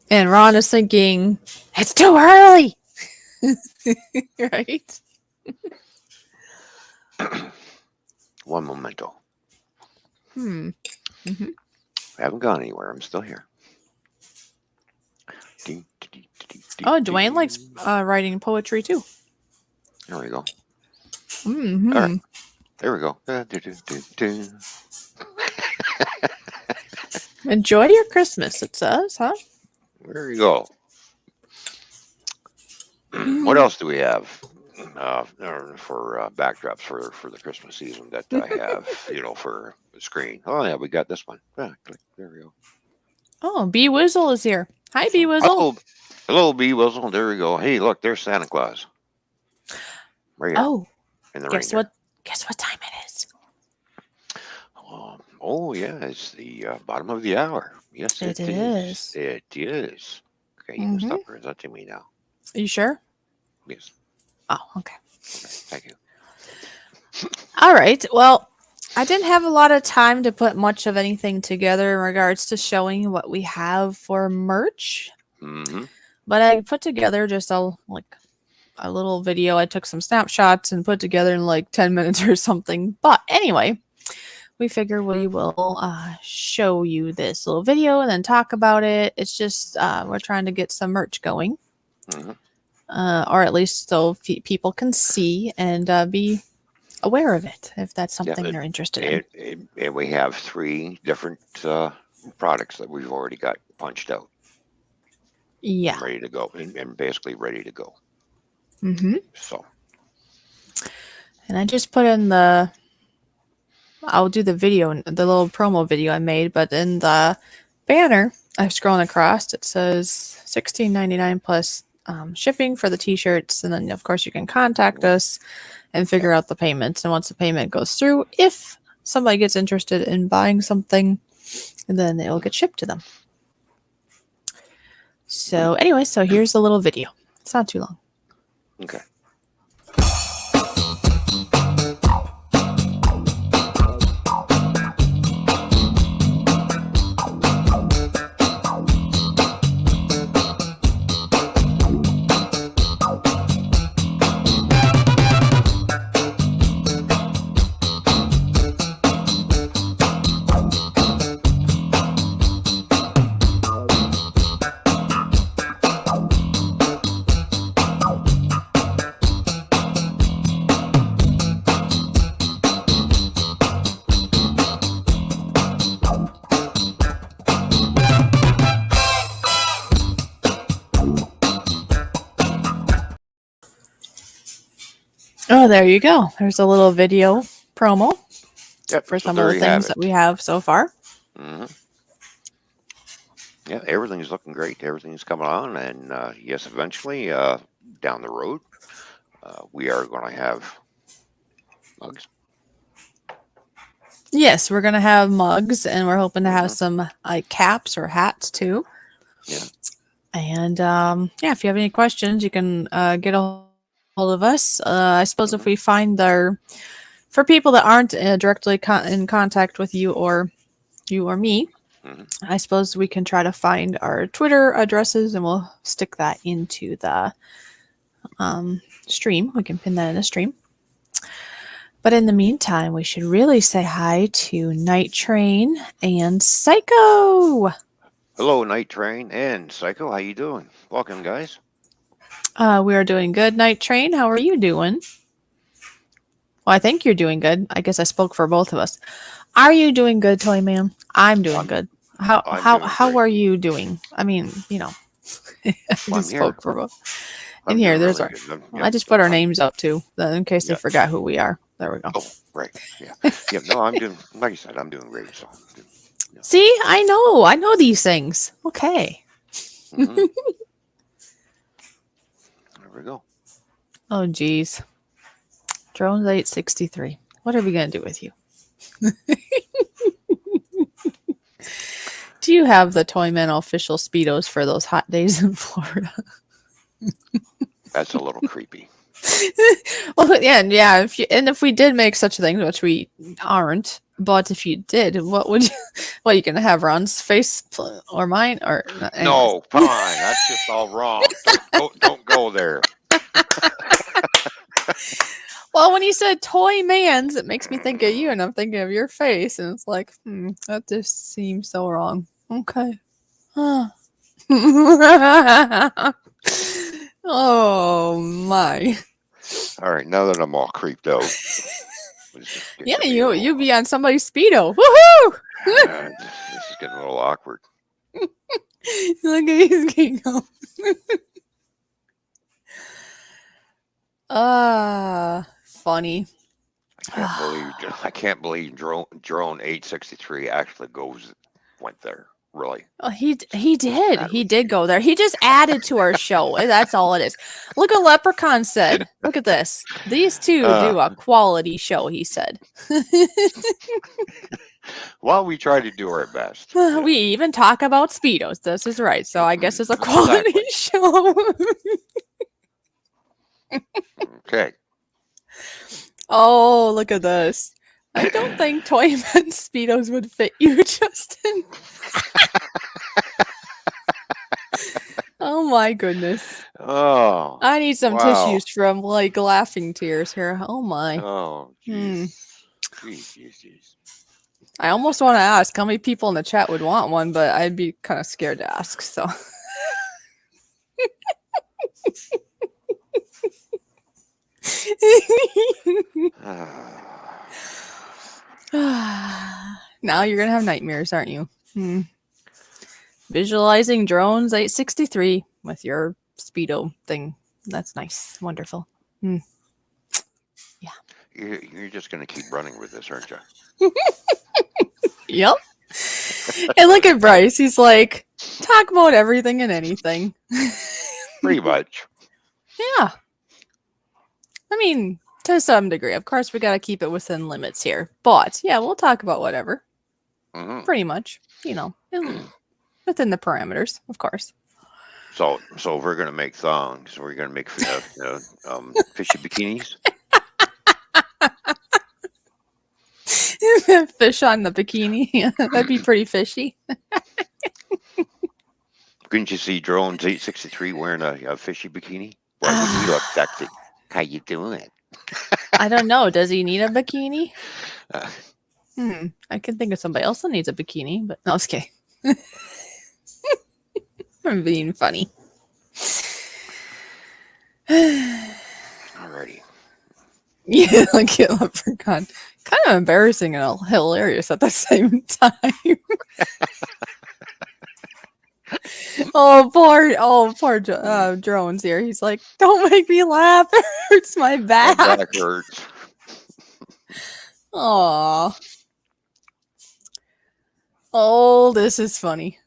And Ron is thinking, it's too early. Right? One memento. Hmm. Mm-hmm. I haven't gone anywhere. I'm still here. Oh, Dwayne likes writing poetry too. There we go. All right, Mm-hmm. there we go. Enjoy your Christmas, it says, huh? There you go. What else do we have for backdrops for the Christmas season that I have, for the screen? Oh yeah, we got this one. Click. There we go. Oh, B Wizzle is here. Hi, B So, Wizzle. hello, B Wilson. There we go. Hey, look, there's Santa Claus right here Oh, in the guess reindeer. what? Guess what time it is? Oh yeah, it's the bottom of the hour. Yes, It it is. is. It is. Okay, you can Mm-hmm. stop presenting me now. Are you sure? Yes. Oh, okay. Okay. Thank you. All right. Well, I didn't have a lot of time to put much of anything together in regards to showing what we have for merch, Mm-hmm. but I put together just a little video. I took some snapshots and put together in like 10 minutes or something. But anyway, we figure we will show you this little video and then talk about it. It's just we're trying to get some merch going, Mm-hmm. or at least so people can see and be aware of it if that's Yeah, something they're interested in. and we have three different products that we've already got punched out Yeah. and ready to go, and basically ready to go. Mm-hmm. So, And I just put in the. I'll do the video, the little promo video I made, but in the banner I'm scrolling across, it says $16.99 plus shipping for the t-shirts, and then of course you can contact us and yeah. figure out the payments. And once the payment goes through, if somebody gets interested in buying something, then it will get shipped to them. So anyway, so here's the little video. It's not too long. Okay. Oh, there you go. There's a little video promo Yep. for So some of there the you have things that it. we have so far. Mm-hmm. Yeah, everything's looking great. Everything's coming on, and yes, eventually down the road, we are going to have mugs. Yes, we're gonna have mugs, and we're hoping to have Mm-hmm. some like caps or hats too. Yeah. And yeah, if you have any questions, you can get a hold of us. I suppose if Mm-hmm. we find our for people that aren't directly in contact with you or me, Hmm. I suppose we can try to find our Twitter addresses and we'll stick that into the stream. We can pin that in the stream. But in the meantime, we should really say hi to Night Train and Psycho. Hello, Night Train and Psycho. How you doing? Welcome, guys. We are doing good. Night Train, how are you doing? Well, I think you're doing good. I guess I spoke for both of us. Are you doing good, Toyman? I'm doing I'm good. How I'm how doing how great. are you doing? I mean, I Well, I'm just here. spoke for both. In I'm here, doing there's really our. good. I Yep. just put our I'm names up too, in case they yeah. forgot who we are. There we go. Oh, right. Yeah. Yeah. No, I'm doing. Like I said, I'm doing great. So, yeah. See, I know these things. Okay. Hmm. There we go. Oh, geez. Drones 863. What are we gonna do with you? Do you have the Toyman official speedos for those hot days in Florida? That's a little creepy. Well, yeah. If we did make such a thing, which we aren't, but if you did, what would you? What are you gonna have Ron's face or mine or anyways? No, come on. That's just all wrong. Don't go there. Well, when you said toy mans, it makes me think of you, and I'm thinking of your face, and it's like, that just seems so wrong. Okay. Huh. Oh my. All right. Now that I'm all creeped out, let's just get Yeah, to be a you little. be on somebody's speedo. Woohoo! This is getting a little awkward. Look at his giggle. Funny. I can't believe drone 863 actually went there. Really, Oh, he did. that He was did go there. He just added to our show. That's all it is. Look what Leprechaun said. Look at this. These two uh, do a quality show, he said. well, we try to do our best. We even talk about Speedos. This is right. So I guess it's a quality Exactly. show. Okay. Oh, look at this. I don't think Toyman Speedos would fit you, Justin. Oh my goodness. Oh, I need some wow. tissues from like laughing tears here. Oh my. Oh, Hmm. jeez. Jeez. I almost want to ask how many people in the chat would want one, but I'd be kind of scared to ask. So now you're gonna have nightmares, aren't you? Visualizing drones 863 with your speedo thing. That's nice. Wonderful. Yeah. You're just going to keep running with this, aren't you? Yep. And look at Bryce. He's like, talk about everything and anything. Pretty much. Yeah. I mean, to some degree. Of course, we got to keep it within limits here. But yeah, we'll talk about whatever. Hmm. Pretty much. Within the parameters, of course. So we're going to make thongs. We're going to make fishy bikinis. Fish on the bikini. That'd be pretty fishy. Couldn't you see drones 863 wearing a fishy bikini? Why wouldn't he look sexy? How you doing? I don't know. Does he need a bikini? Uh, I can think of somebody else that needs a bikini, but no, I was kidding. I'm being funny. Alrighty. Yeah, like a leprechaun. Kind of embarrassing and hilarious at the same time. poor Drones here. He's like, don't make me laugh. It hurts my back. My back hurts. Aw. Oh, this is funny.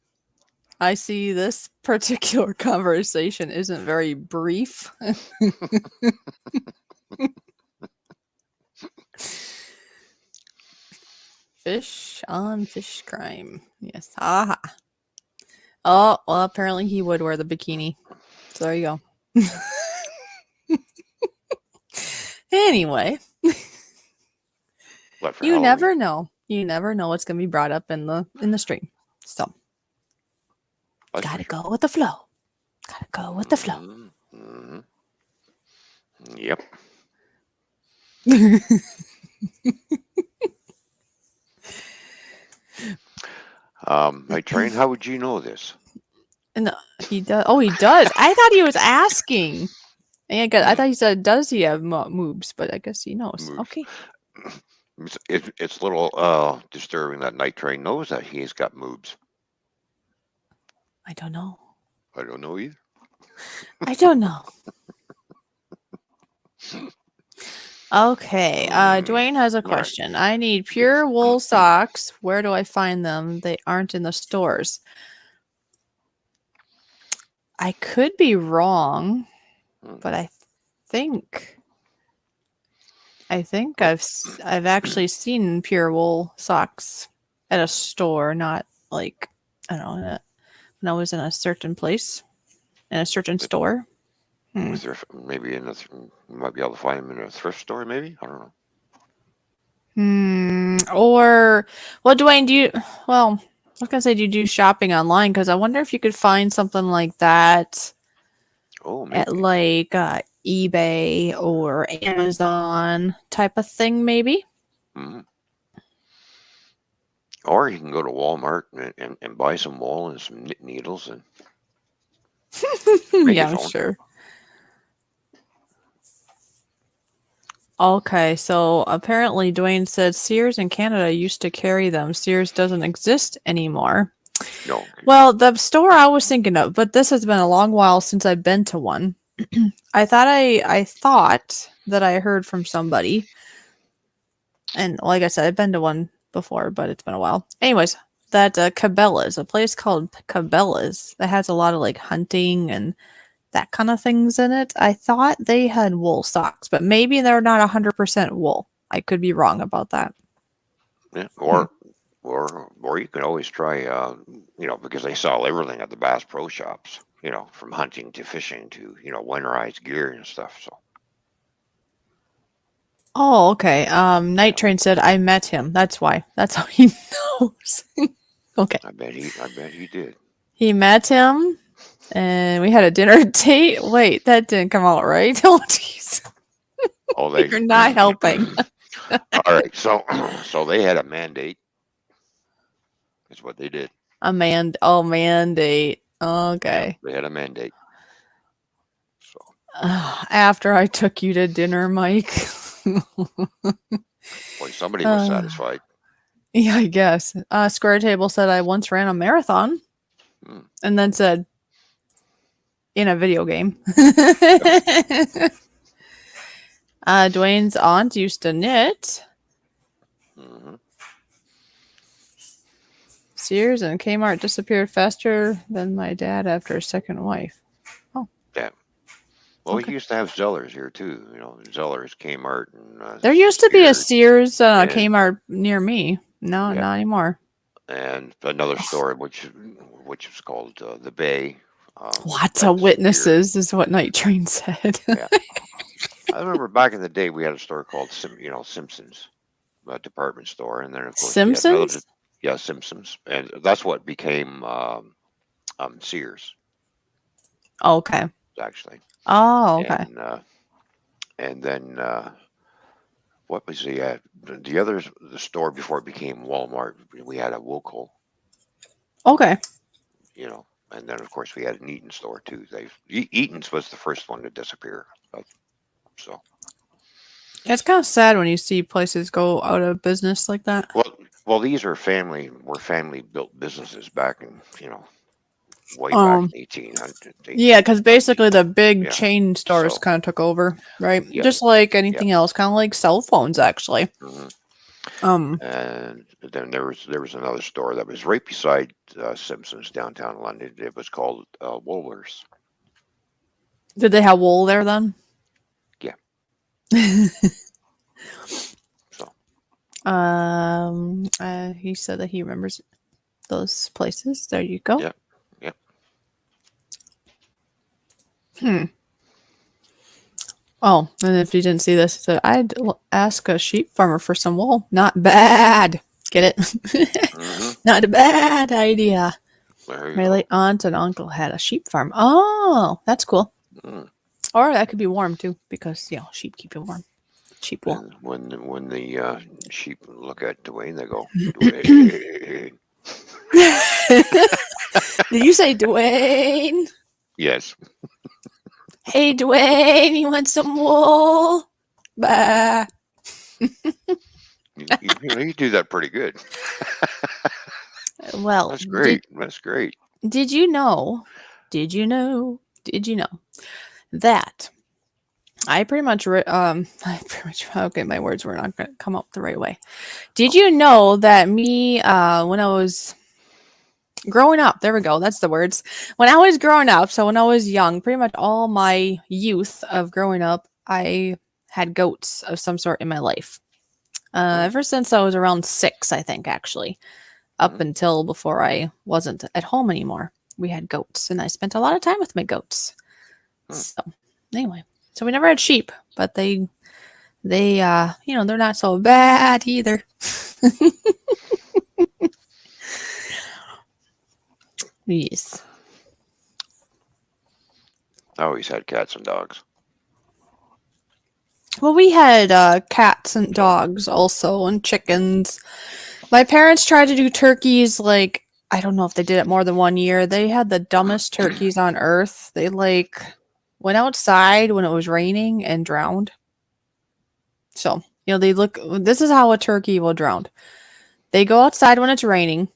I see this particular conversation isn't very brief. Fish on fish crime. Yes. Aha. Oh, well, apparently he would wear the bikini. So there you go. Anyway. You Halloween? never know. You never know what's going to be brought up in the stream. So, That's gotta for sure. go with the flow. Gotta go with the flow. Mm-hmm. Yep. Night Train, how would you know this? And he does. Oh, he does. I thought he was asking. Yeah, I thought he said, "Does he have moves?" But I guess he knows. Moves. Okay. It's a little disturbing that Night Train knows that he's got moves. I don't know. I don't know either. I don't know. Okay. Dwayne has a All right. question. I need pure wool socks. Where do I find them? They aren't in the stores. I could be wrong, but I think I've actually seen pure wool socks at a store, not like I don't know when I was in a certain place in a certain store. Was there maybe you might be able to find them in a thrift store? Maybe I don't know. Or well, Dwayne, do you? Well, I was gonna say, do you do shopping online? Because I wonder if you could find something like that Oh, at maybe. like eBay or Amazon type of thing, maybe. Mm-hmm. Or you can go to Walmart and buy some wool and some knit needles and make Yeah, his I'm own. sure. Okay, so apparently Dwayne said Sears in Canada used to carry them. Sears doesn't exist anymore. No. Well, the store I was thinking of, but this has been a long while since I've been to one. I thought that I heard from somebody, and like I said, I've been to one before, but it's been a while. Anyways, that Cabela's, a place called Cabela's, that has a lot of like hunting and that kind of things in it. I thought they had wool socks, but maybe they're not 100% wool. I could be wrong about that. Yeah. Hmm. Or you can always try, because they sell everything at the Bass Pro Shops. From hunting to fishing to winterized gear and stuff. So Oh, okay. Night yeah, Train said I met him. That's why. That's how he knows. Okay. I bet he did. He met him and we had a dinner date. Wait, that didn't come out right. Oh, jeez. Oh, they. You're not helping. All right. So they had a mandate. Is what they did. Mandate. Yeah, Okay. they had a mandate. So After I took you to dinner, Mike. boy, somebody was uh, satisfied. yeah, I guess. Square Table said I once ran a marathon Hmm. and then said in a video game. Dwayne's aunt used to knit. Mm-hmm. Sears and Kmart disappeared faster than my dad after his second wife. Oh, Yeah. Well, we okay. used to have Zellers here too. Zellers, Kmart, and There used to be a Sears, Sears and Kmart near me. No, yeah, not anymore. and another store which is called the Bay. Lots That of disappeared. witnesses is what Night Train said. Yeah, I remember back in the day we had a store called Simpsons, a department store, and then of course we had another, Simpsons? yeah, Simpsons, and that's what became Sears Okay. actually, Oh, okay. and then what was the others, the store before it became Walmart? We had a Woco, Okay. and then of course we had an Eaton store too. Eaton's was the first one to disappear. So It's kind of sad when you see places go out of business like that. well, these were family built businesses back in way back Um, in 1800, yeah, because 1820. basically the big Yeah. chain stores So kind of took over, right? yeah, Just like yeah. anything else, kind of like cell phones, actually. hmm Um, And then there was another store that was right beside Simpsons downtown London. It was called Woolworths. did they have wool there then? Yeah. So He said that he remembers those places. There you go. yeah, yeah. Oh, and if you didn't see this, it said I'd ask a sheep farmer for some wool. Not bad. Get it? hmm Not a bad idea. There you My go. late aunt and uncle had a sheep farm. Oh, that's cool. Mm. Or that could be warm too, because sheep keep you warm. Sheep wool. And when the sheep look at Dwayne, they go, Dwayne. Did you say Dwayne? Yes. Hey Dwayne, you want some wool? Bah. You do that pretty good. Well, That's great. That's great. did you know? Did you know? Did you know that I pretty much okay, my words were not going to come out the right way. Did you know that me when I was growing up, there we go, that's the words. When I was growing up, so when I was young, pretty much all my youth of growing up, I had goats of some sort in my life. Ever since I was around 6, I think, actually, up until before I wasn't at home anymore. We had goats, and I spent a lot of time with my goats. So, anyway, so we never had sheep, but they're not so bad either. Yes. I always had cats and dogs. Well, we had cats and dogs also, and chickens. My parents tried to do turkeys, like, I don't know if they did it more than 1 year. They had the dumbest turkeys on earth. They, like, went outside when it was raining and drowned. So, this is how a turkey will drown. They go outside when it's raining,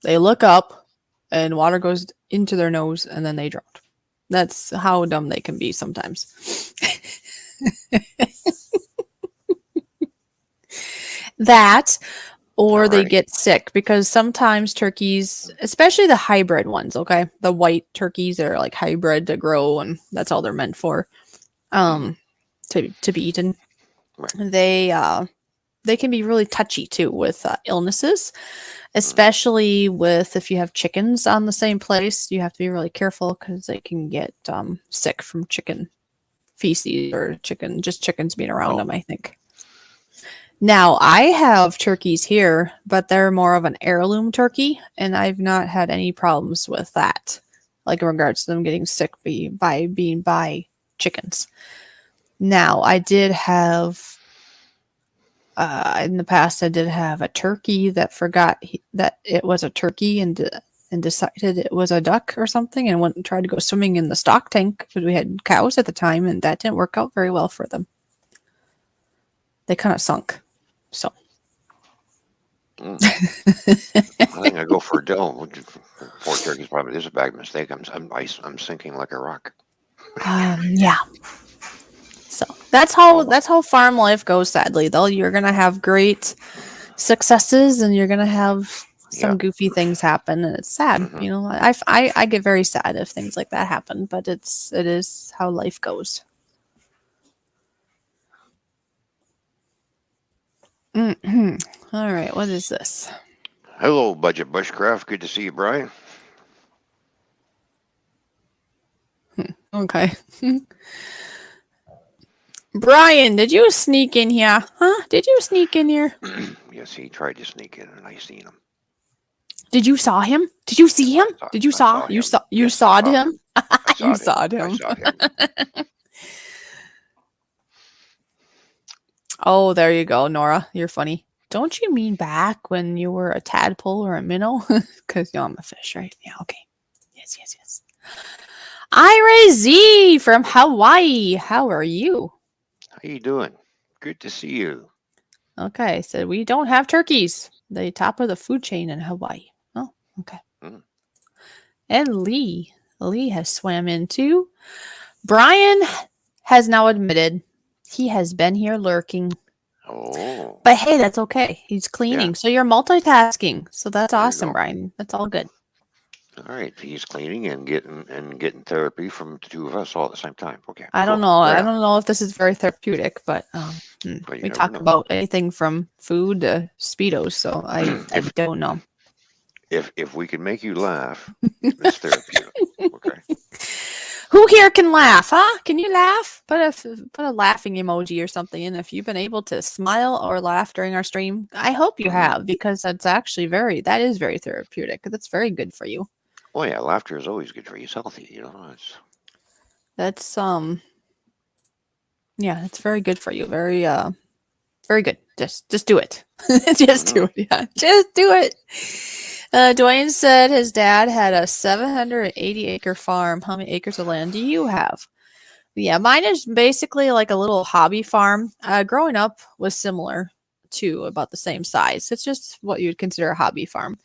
they look up, and water goes into their nose, and then they drown. That's how dumb they can be sometimes. That, or they get sick, because sometimes turkeys, especially the hybrid ones, okay, the white turkeys that are like hybrid to grow, and that's all they're meant for, to be eaten. They can be really touchy too with illnesses, especially with if you have chickens on the same place. You have to be really careful because they can get sick from chicken feces or chickens being around them, I think. Now, I have turkeys here, but they're more of an heirloom turkey, and I've not had any problems with that, like in regards to them getting sick by being by chickens. Now, I did have, in the past, I did have a turkey that forgot that it was a turkey and decided it was a duck or something, and went and tried to go swimming in the stock tank because we had cows at the time, and that didn't work out very well for them. They kind of sunk. So. I think I go for a doe. Poor turkey's probably this is a bad mistake. I'm sinking like a rock. Yeah. So that's how farm life goes. Sadly, though, you're gonna have great successes, and you're gonna have some goofy things happen, and it's sad. I get very sad if things like that happen, but it is how life goes. All right, what is this? Hello, Budget Bushcraft. Good to see you, Brian. Okay. Brian, did you sneak in here? Huh? Did you sneak in here? Yes, he tried to sneak in, and I seen him. Did you saw him? Did you see him? Did you saw? You saw? You sawed him? You sawed him. I saw him. Oh, there you go, Nora. You're funny. Don't you mean back when you were a tadpole or a minnow? Because I'm a fish, right? Yeah, okay. Yes. Ira Z from Hawaii. How are you? How you doing? Good to see you. Okay, so we don't have turkeys. The top of the food chain in Hawaii. Oh, okay. And Lee has swam in too. Brian has now admitted he has been here lurking. Oh. But hey, that's okay. He's cleaning. So you're multitasking. So that's awesome, Brian. That's all good. All right. He's cleaning and getting therapy from the two of us all at the same time. Okay. I don't know. Right, I don't know if this is very therapeutic, but we talk about anything from food to Speedos, so I don't know. If we can make you laugh, it's therapeutic. Okay. Who here can laugh, huh? Can you laugh? Put a laughing emoji or something in if you've been able to smile or laugh during our stream. I hope you Mhm. have because that is very therapeutic. That's very good for you. Oh yeah, laughter is always good for you. It's healthy, It's That's yeah, it's very good for you. Very good. Just do it. Just hmm do it. Yeah. Just do it. Dwayne said his dad had a 780-acre farm. How many acres of land do you have? Yeah, mine is basically like a little hobby farm. Growing up was similar to about the same size. It's just what you'd consider a hobby farm, hmm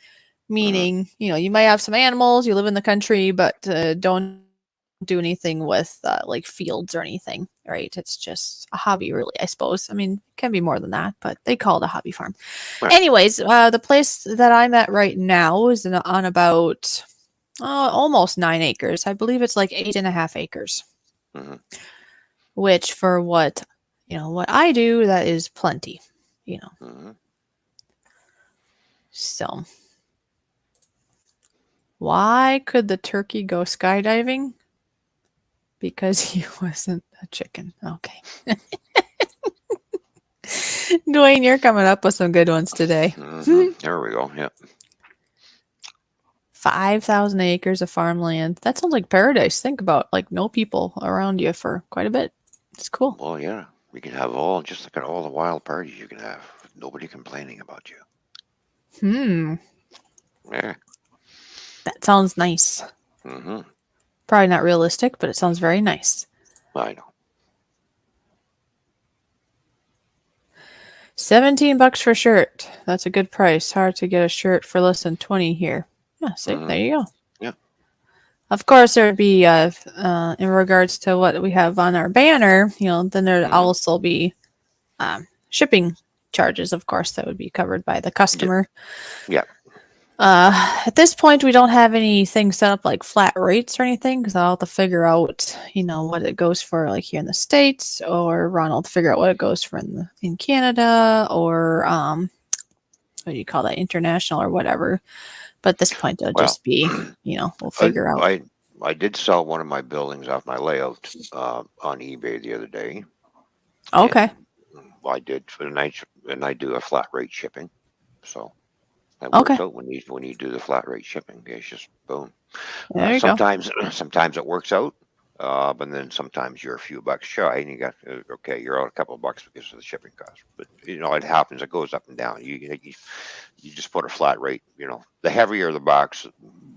meaning you might have some animals. You live in the country, but don't do anything with like fields or anything, right? It's just a hobby, really. I suppose. I mean, it can be more than that, but they call it a hobby farm. Right. Anyways, the place that I'm at right now is on about almost 9 acres. I believe it's like 8.5 acres, hmm which for what I do, that is plenty, you know. hmm So why could the turkey go skydiving? Because he wasn't a chicken. Okay. Dwayne, you're coming up with some good ones today. There we go. Yep. 5,000 acres of farmland. That sounds like paradise. Think about like no people around you for quite a bit. It's cool. Well, yeah. We can have just look at all the wild parties you can have. Nobody complaining about you. Hmm. Yeah. That sounds nice. hmm Probably not realistic, but it sounds very nice. I know. 17 bucks for shirt. That's a good price. Hard to get a shirt for less than 20 here. Yeah, see, hmm there you go. Yeah. Of course, there'd be in regards to what we have on our banner. Then there'd hmm also be shipping charges. Of course, that would be covered by the Yeah. customer. Yeah. At this point, we don't have anything set up like flat rates or anything because I'll have to figure out, what it goes for like here in the States, or Ron will figure out what it goes for in Canada, or what do you call that, international or whatever. But at this point, it'll Well, just be, we'll I, figure out. I I did sell one of my buildings off my layout on eBay the other day, Okay. and I did for the night, and I do a flat rate shipping, so that works Okay. out when you do the flat rate shipping. It's just boom. There you go. Sometimes sometimes it works out, but then sometimes you're a few bucks shy, and you got okay, you're out a couple of bucks because of the shipping cost. But it happens. It goes up and down. You just put a flat rate. The heavier the box,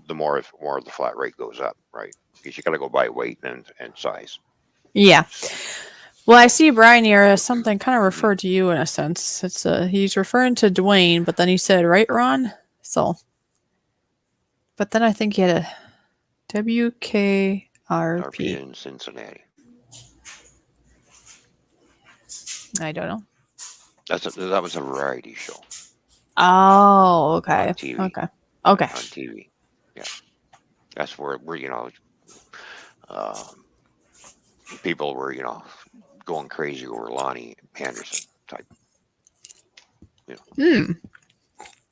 the more the flat rate goes up, right? Because you got to go by weight and size. Yeah. So Well, I see Brian here as something kind of referred to you in a sense. He's referring to Dwayne, but then he said, right, Ron? So, but then I think he had a RP WKRP. in Cincinnati. I don't know. That was a variety show Oh, on okay. TV. Okay. Okay. On TV. Yeah, that's where um, people were going crazy over Lonnie Anderson type. You know, Hmm.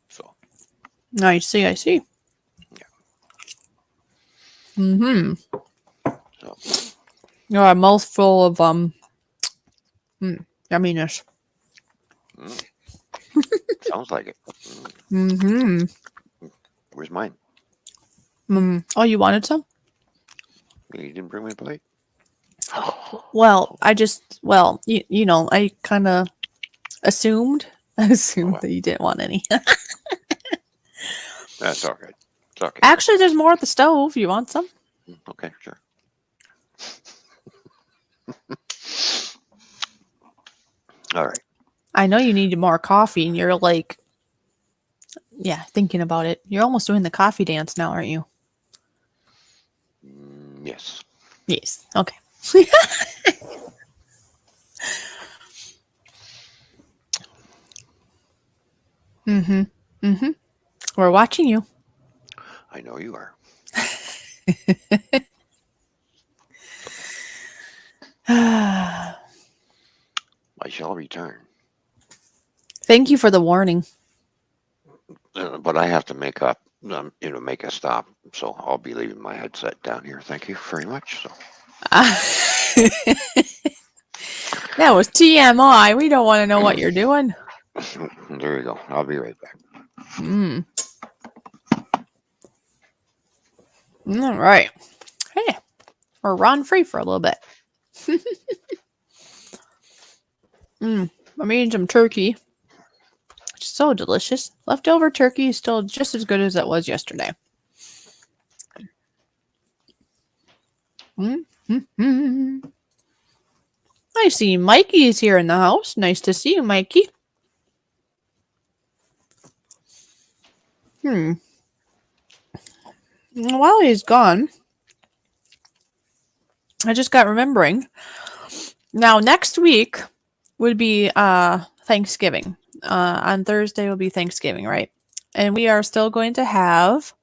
so I see. I see. yeah. Mm-hmm. So You're a mouthful of yumminess. mm, sounds like it. Mm, Mm-hmm. where's mine? Oh, you wanted some? You didn't bring me a plate. Well, I kind of assumed Oh assumed well, that you didn't want any. that's all right. It's okay. Actually, there's more at the stove. You want some? Okay, sure. All right. I know you need more coffee, and you're like, yeah, thinking about it. You're almost doing the coffee dance now, aren't you? Yes. Yes. Okay. Mm-hmm. Mm-hmm. We're watching you. I know you are. I shall return. Thank you for the warning. but I have to make up, make a stop. So I'll be leaving my headset down here. Thank you very much. So That was TMI. We don't want to know what you're doing. there you go. I'll be right back. Mm. All right. Hey, we're run free for a little bit. I'm eating some turkey. It's so delicious. Leftover turkey is still just as good as it was yesterday. Mm-hmm. I see Mikey's here in the house. Nice to see you, Mikey. While he's gone, I just got remembering. Now, next week would be Thanksgiving. On Thursday will be Thanksgiving, right? And we are still going to have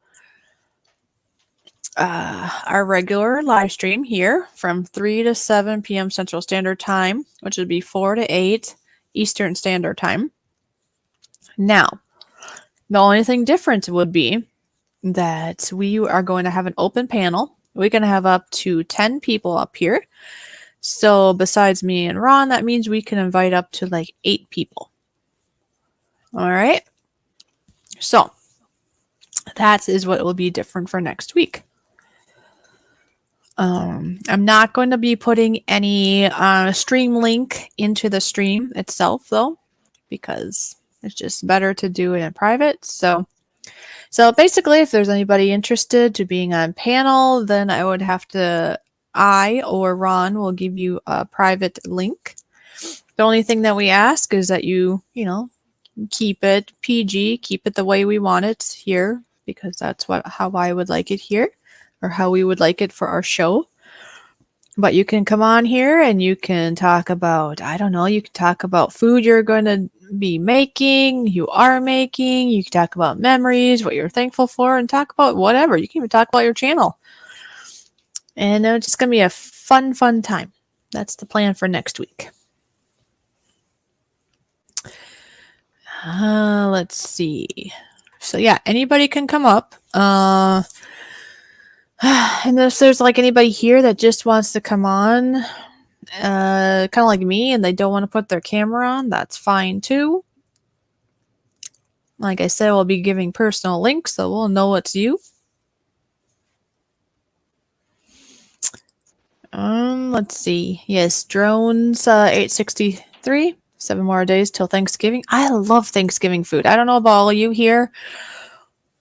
our regular live stream here from 3 to 7 p.m. Central Standard Time, which would be 4 to 8 Eastern Standard Time. Now, the only thing different would be that we are going to have an open panel. We're going to have up to 10 people up here. So besides me and Ron, that means we can invite up to like 8 people. All right. So that is what will be different for next week. I'm not going to be putting any stream link into the stream itself, though, because it's just better to do it in private. So basically, if there's anybody interested to being on panel, then I would have to, I or Ron will give you a private link. The only thing that we ask is that you keep it PG, keep it the way we want it here, because that's how I would like it here, or how we would like it for our show. But you can come on here and you can talk about, I don't know, you can talk about food you're going to be making, you are making, you can talk about memories, what you're thankful for, and talk about whatever. You can even talk about your channel. And it's just going to be a fun time. That's the plan for next week. Let's see. So yeah, anybody can come up. And if there's like anybody here that just wants to come on, kind of like me, and they don't want to put their camera on, that's fine too. Like I said, we'll be giving personal links, so we'll know it's you. Let's see. Yes, drones 863. 7 more days till Thanksgiving. I love Thanksgiving food. I don't know about all of you here,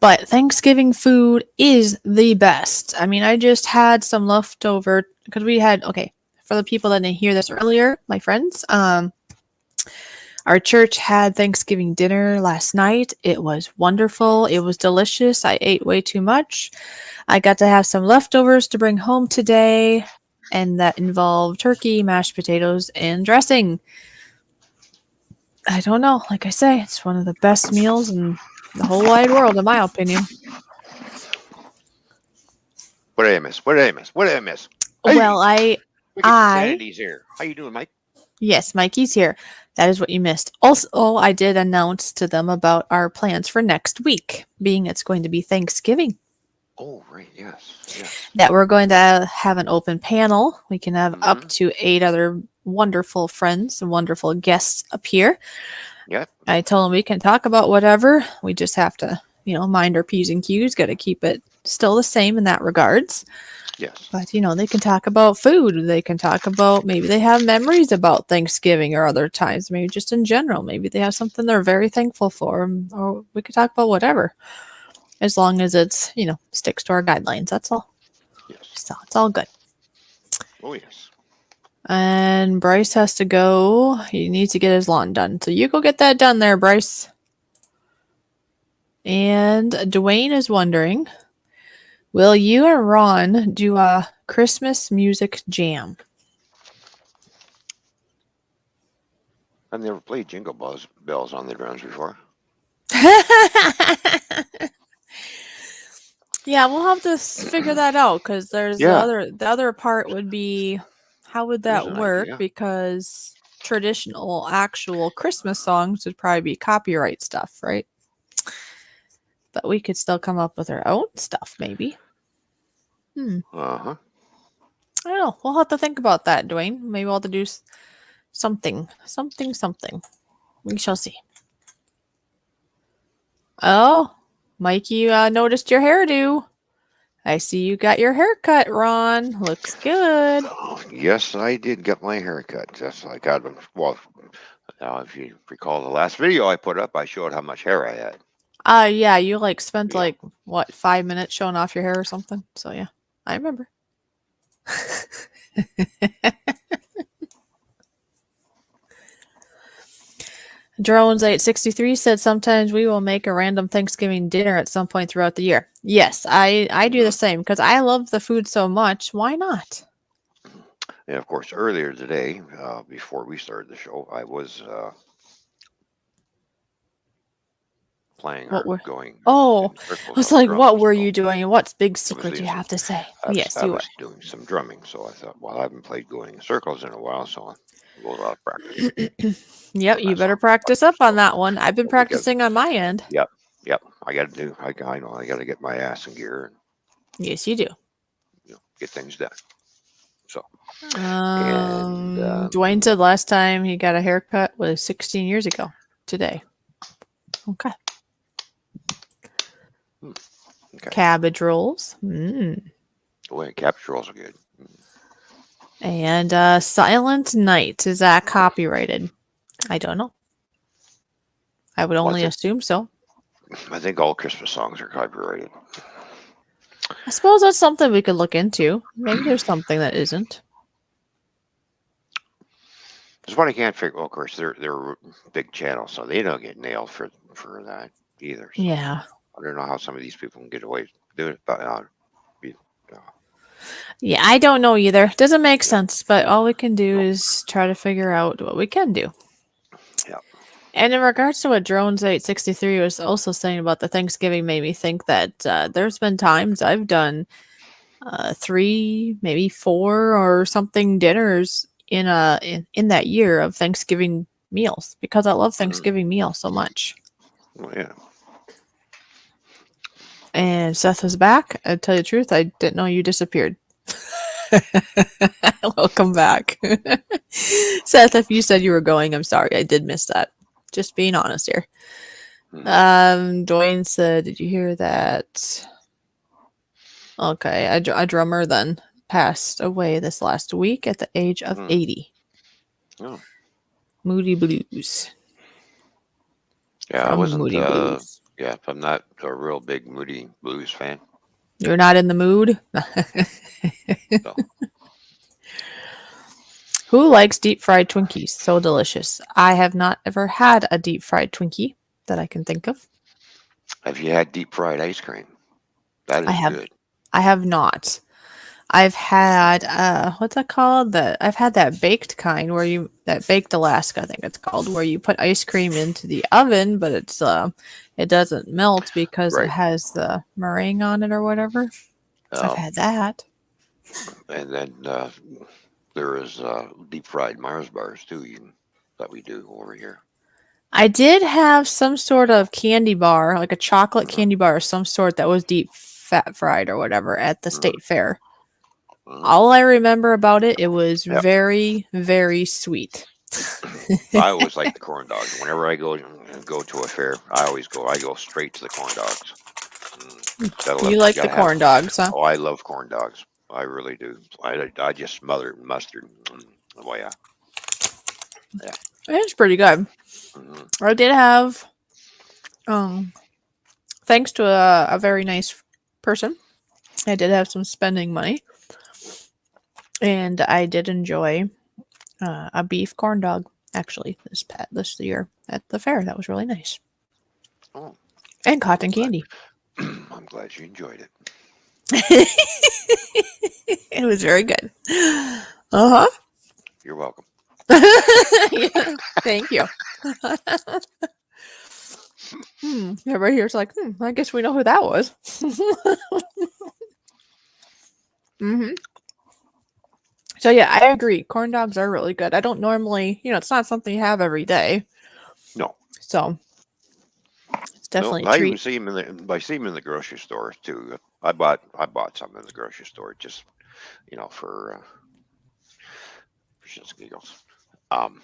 but Thanksgiving food is the best. I mean, I just had some leftover because we had, okay, for the people that didn't hear this earlier, my friends, our church had Thanksgiving dinner last night. It was wonderful. It was delicious. I ate way too much. I got to have some leftovers to bring home today, and that involved turkey, mashed potatoes, and dressing. I don't know. Like I say, it's one of the best meals in the whole wide world, in my opinion. What did I miss? What did I miss? What did I miss? Hey, Well, Sandy's here. How you doing, Mike? Yes, Mikey's here. That is what you missed. Also, I did announce to them about our plans for next week, being it's going to be Thanksgiving. Oh, right. Yes. That we're going to have an open panel. We can have up to 8 other wonderful friends and wonderful guests up here. Yep. I told them we can talk about whatever. We just have to, mind our P's and Q's. Got to keep it still the same in that regards. Yes. But, they can talk about food. They can talk about, maybe they have memories about Thanksgiving or other times, maybe just in general. Maybe they have something they're very thankful for, or we could talk about whatever. As long as it's, sticks to our guidelines. That's all. Yes. So it's all good. Oh, yes. And Bryce has to go. He needs to get his lawn done. So you go get that done there, Bryce. And Dwayne is wondering, will you and Ron do a Christmas music jam? I've never played Jingle Bells on the drums before. Yeah, we'll have to figure that out, because there's the other part would be, how would that work? Idea. Because traditional actual Christmas songs would probably be copyright stuff, right? but we could still come up with our own stuff, maybe. Uh-huh. I don't know. We'll have to think about that, Dwayne. Maybe we'll have to do something. We shall see. Oh, Mikey, you noticed your hairdo. I see you got your hair cut, Ron. Looks good. Yes, I did get my hair cut. Yes, I got them. Well, now if you recall the last video I put up, I showed how much hair I had. Yeah, you like spent Yeah. like what 5 minutes showing off your hair or something. So yeah, I remember. Drones863 said sometimes we will make a random Thanksgiving dinner at some point throughout the year. Yes, I do the same because I love the food so much. Why not? And of course, earlier today, before we started the show, I was playing What or were? going Oh, in I circles was on the like, what drums. were So you doing? What's big I was secret doing you some. have to say? I Yes, you were. was doing some drumming, so I thought, well, I haven't played going in circles in a while, so we'll practice Yep, on you that better song. practice up on So that one. I've been because practicing on my end. yep, yep, I got to do. I know I got to get my ass in gear and Yes, you do. get things done. So and Dwayne said last time he got a haircut was 16 years ago today. Okay. okay, Cabbage rolls. boy, capture rolls are good. And Silent Night. Is that copyrighted? I don't know. I would Well, only assume so. I think all Christmas songs are copyrighted. I suppose that's something we could look into. Maybe there's something that isn't. That's what I can't figure. Well, of course, they're big channels, so they don't get nailed for that either. So Yeah. I don't know how some of these people can get away doing it, but Yeah, I don't know either. Doesn't make yeah, sense, but all we can do no, is try to figure out what we can do. yeah, And in regards to what Drones863 was also saying about the Thanksgiving, made me think that there's been times I've done 3, maybe 4 or something dinners in that year of Thanksgiving meals because I love Thanksgiving meals so much. well, yeah. And Seth is back. I tell you the truth, I didn't know you disappeared. Welcome back. Seth, if you said you were going, I'm sorry. I did miss that. Just being honest here. Dwayne said, did you hear that? Okay, a drummer then passed away this last week at the age of 80. Oh. Moody Blues. Yeah, I From wasn't. Moody Blues. Yeah, I'm not a real big Moody Blues fan. You're not in the mood? So Who likes deep fried Twinkies? So delicious. I have not ever had a deep fried Twinkie that I can think of. have you had deep fried ice cream? That I is have good. I have not. I've had what's that called? I've had that baked kind where you that baked Alaska, I think it's called, where you put ice cream into the oven, but it doesn't melt because it Right. has the meringue on it or whatever. I've had that. And then there is deep fried Mars bars too. That we do over here. I did have some sort of candy bar, like a chocolate candy bar of some sort that was deep fat fried or whatever at the state fair. All I remember about it, it was Yep. very, very sweet. I always like the corn dogs. Whenever I go to a fair, I go straight to the corn dogs. You like the corn dogs, huh? Oh, I love corn dogs. I really do. I just smother it in mustard. Oh yeah. Yeah. It's pretty good. I did have, thanks to a very nice person, I did have some spending money, and I did enjoy a beef corn dog actually this year at the fair. That was really nice. Oh, And cotton candy. I'm glad you enjoyed it. It was very good. Uh-huh. You're welcome. Yeah, thank you. Everybody here's like, I guess we know who that was. So yeah, I agree. Corn dogs are really good. I don't normally, it's not something you have every day. No. So It's No, definitely a I even treat. see them I see them in the grocery store too. I bought some in the grocery store just for shits and giggles. Um,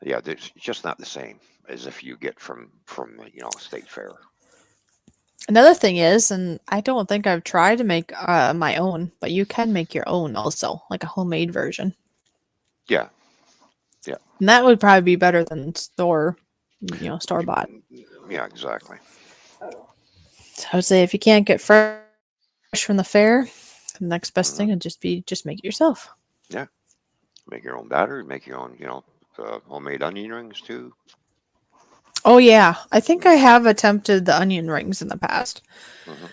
yeah, it's just not the same as if you get from state fair. Another thing is, and I don't think I've tried to make my own, but you can make your own also, like a homemade version. Yeah, yeah, And that would probably be better than store bought. yeah, exactly. So I would say if you can't get fresh from the fair, the next best thing would Hmm. just make it yourself. Yeah, make your own batter, make your own, homemade onion rings too. Oh yeah, I think I Hmm. have attempted the onion rings in the past. Hmm.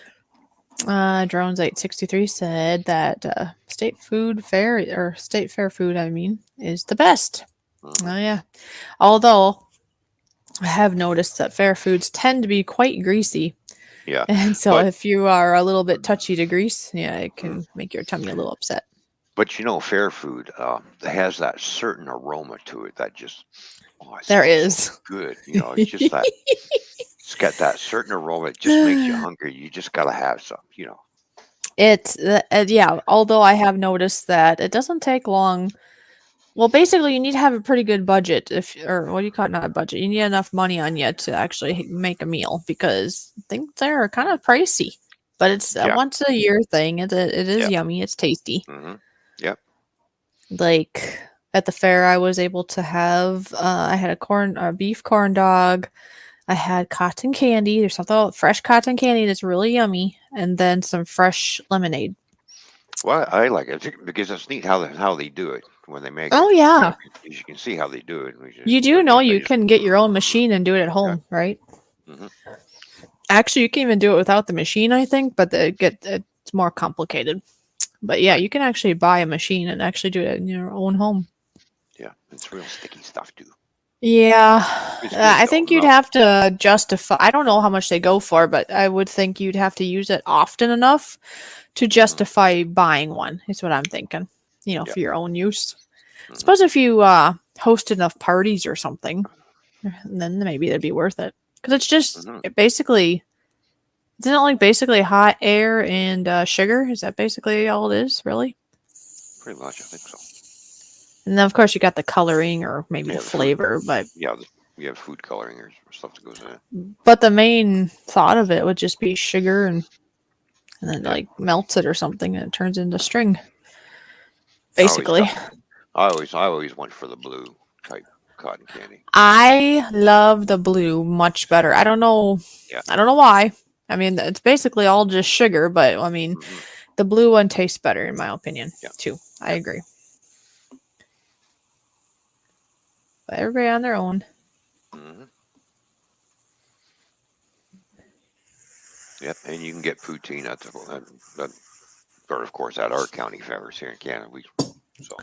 Drones 863 said that state fair food, I mean, is the best. Hmm. Oh yeah. Although I have noticed that fair foods tend to be quite greasy. Yeah, And so but if you are a little bit touchy to grease, yeah, it mm, can make your tummy a little upset. fair food has that certain aroma to it that just it There smells so is. good. It's just that it's got that certain aroma. It just makes you hungry. You just gotta have some. Yeah, although I have noticed that it doesn't take long. Well, basically, you need to have a pretty good budget, if or what do you call it? Not a budget. You need enough money on you to actually make a meal because things there are kind of pricey. But it's a Yeah, once a year thing. It is yeah, yummy. It's tasty. hmm, yep. Like at the fair, I was able to have. I had a beef corn dog. I had cotton candy. There's something fresh cotton candy that's really yummy, and then some fresh lemonade. Well, I like it because it's neat how they do it when they make Oh it. yeah, You can see how they do it. you do But know they you just can get your own machine and do it at yeah. home, right? Hmm. Actually, you can even do it without the machine, I think, but it's more complicated. But yeah, Right. you can actually buy a machine and actually do it in your own home. Yeah, it's real sticky stuff too. Yeah, It's good I though. think you'd have to justify. I don't know how much they go for, but I would think you'd have to use it often enough to Hmm. justify buying one. Is what I'm thinking. Yeah. For your own use. I Hmm. suppose if you host enough parties or something, then maybe it'd be worth it. Because it's just Hmm. basically isn't it like basically hot air and sugar? Is that basically all it is, really? Pretty much, I think so. And then of course you got the coloring or maybe the Yeah, the food. flavor, but Yeah, we have food coloring or stuff that goes in it. the main thought of it would just be sugar and then Yeah. like melts it or something and it turns into string, I always basically. got. I always went for the blue type cotton candy. I love the blue much better. I don't know. Yeah. I don't know why. I mean, it's basically all just sugar, but I mean, Hmm. the blue one tastes better in my opinion, Yeah. too. I Yeah. agree. But everybody on their own. Hmm. Yep. And you can get poutine or of course at our county fairs here in Canada. So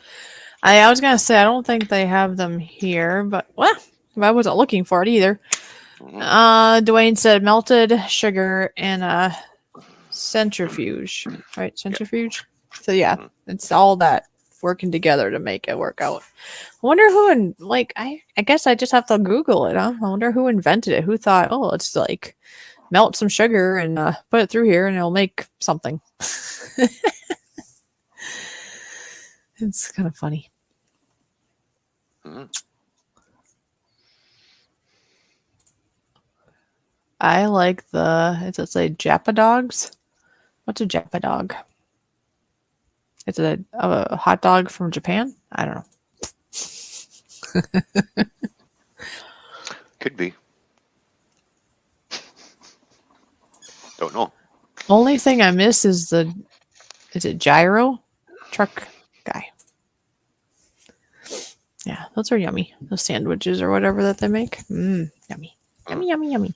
I was gonna say I don't think they have them here, but well, I wasn't looking for it either. hmm, Dwayne said melted sugar and a centrifuge, right? yeah. Centrifuge. So yeah, Hmm. it's all that working together to make it work out. I wonder who I guess I just have to Google it. Huh? I wonder who invented it. Who thought, oh, let's like melt some sugar and put it through here and it'll make something. It's kind of funny. Hmm. I like does it say Japa dogs? What's a Japa dog? Is it a hot dog from Japan? I don't know. Could be. Don't know. Only thing I miss is is it gyro truck guy? Yeah, those are yummy. Those sandwiches or whatever that they make. Yummy, Hmm. yummy, yummy, yummy.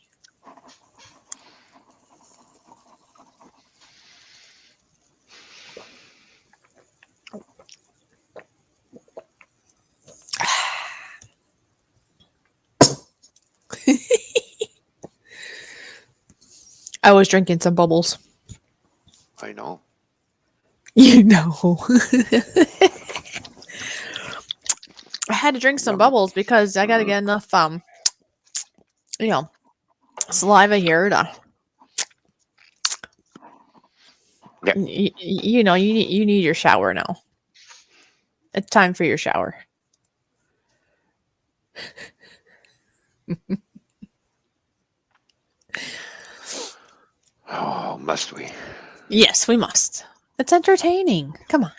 I was drinking some bubbles. I know. You know, I had to drink some Yummy. bubbles because I got to Hmm. get enough you know saliva here. Yeah. You know, you need your shower now. It's time for your shower. Oh, must we? Yes, we must. It's entertaining. Come on.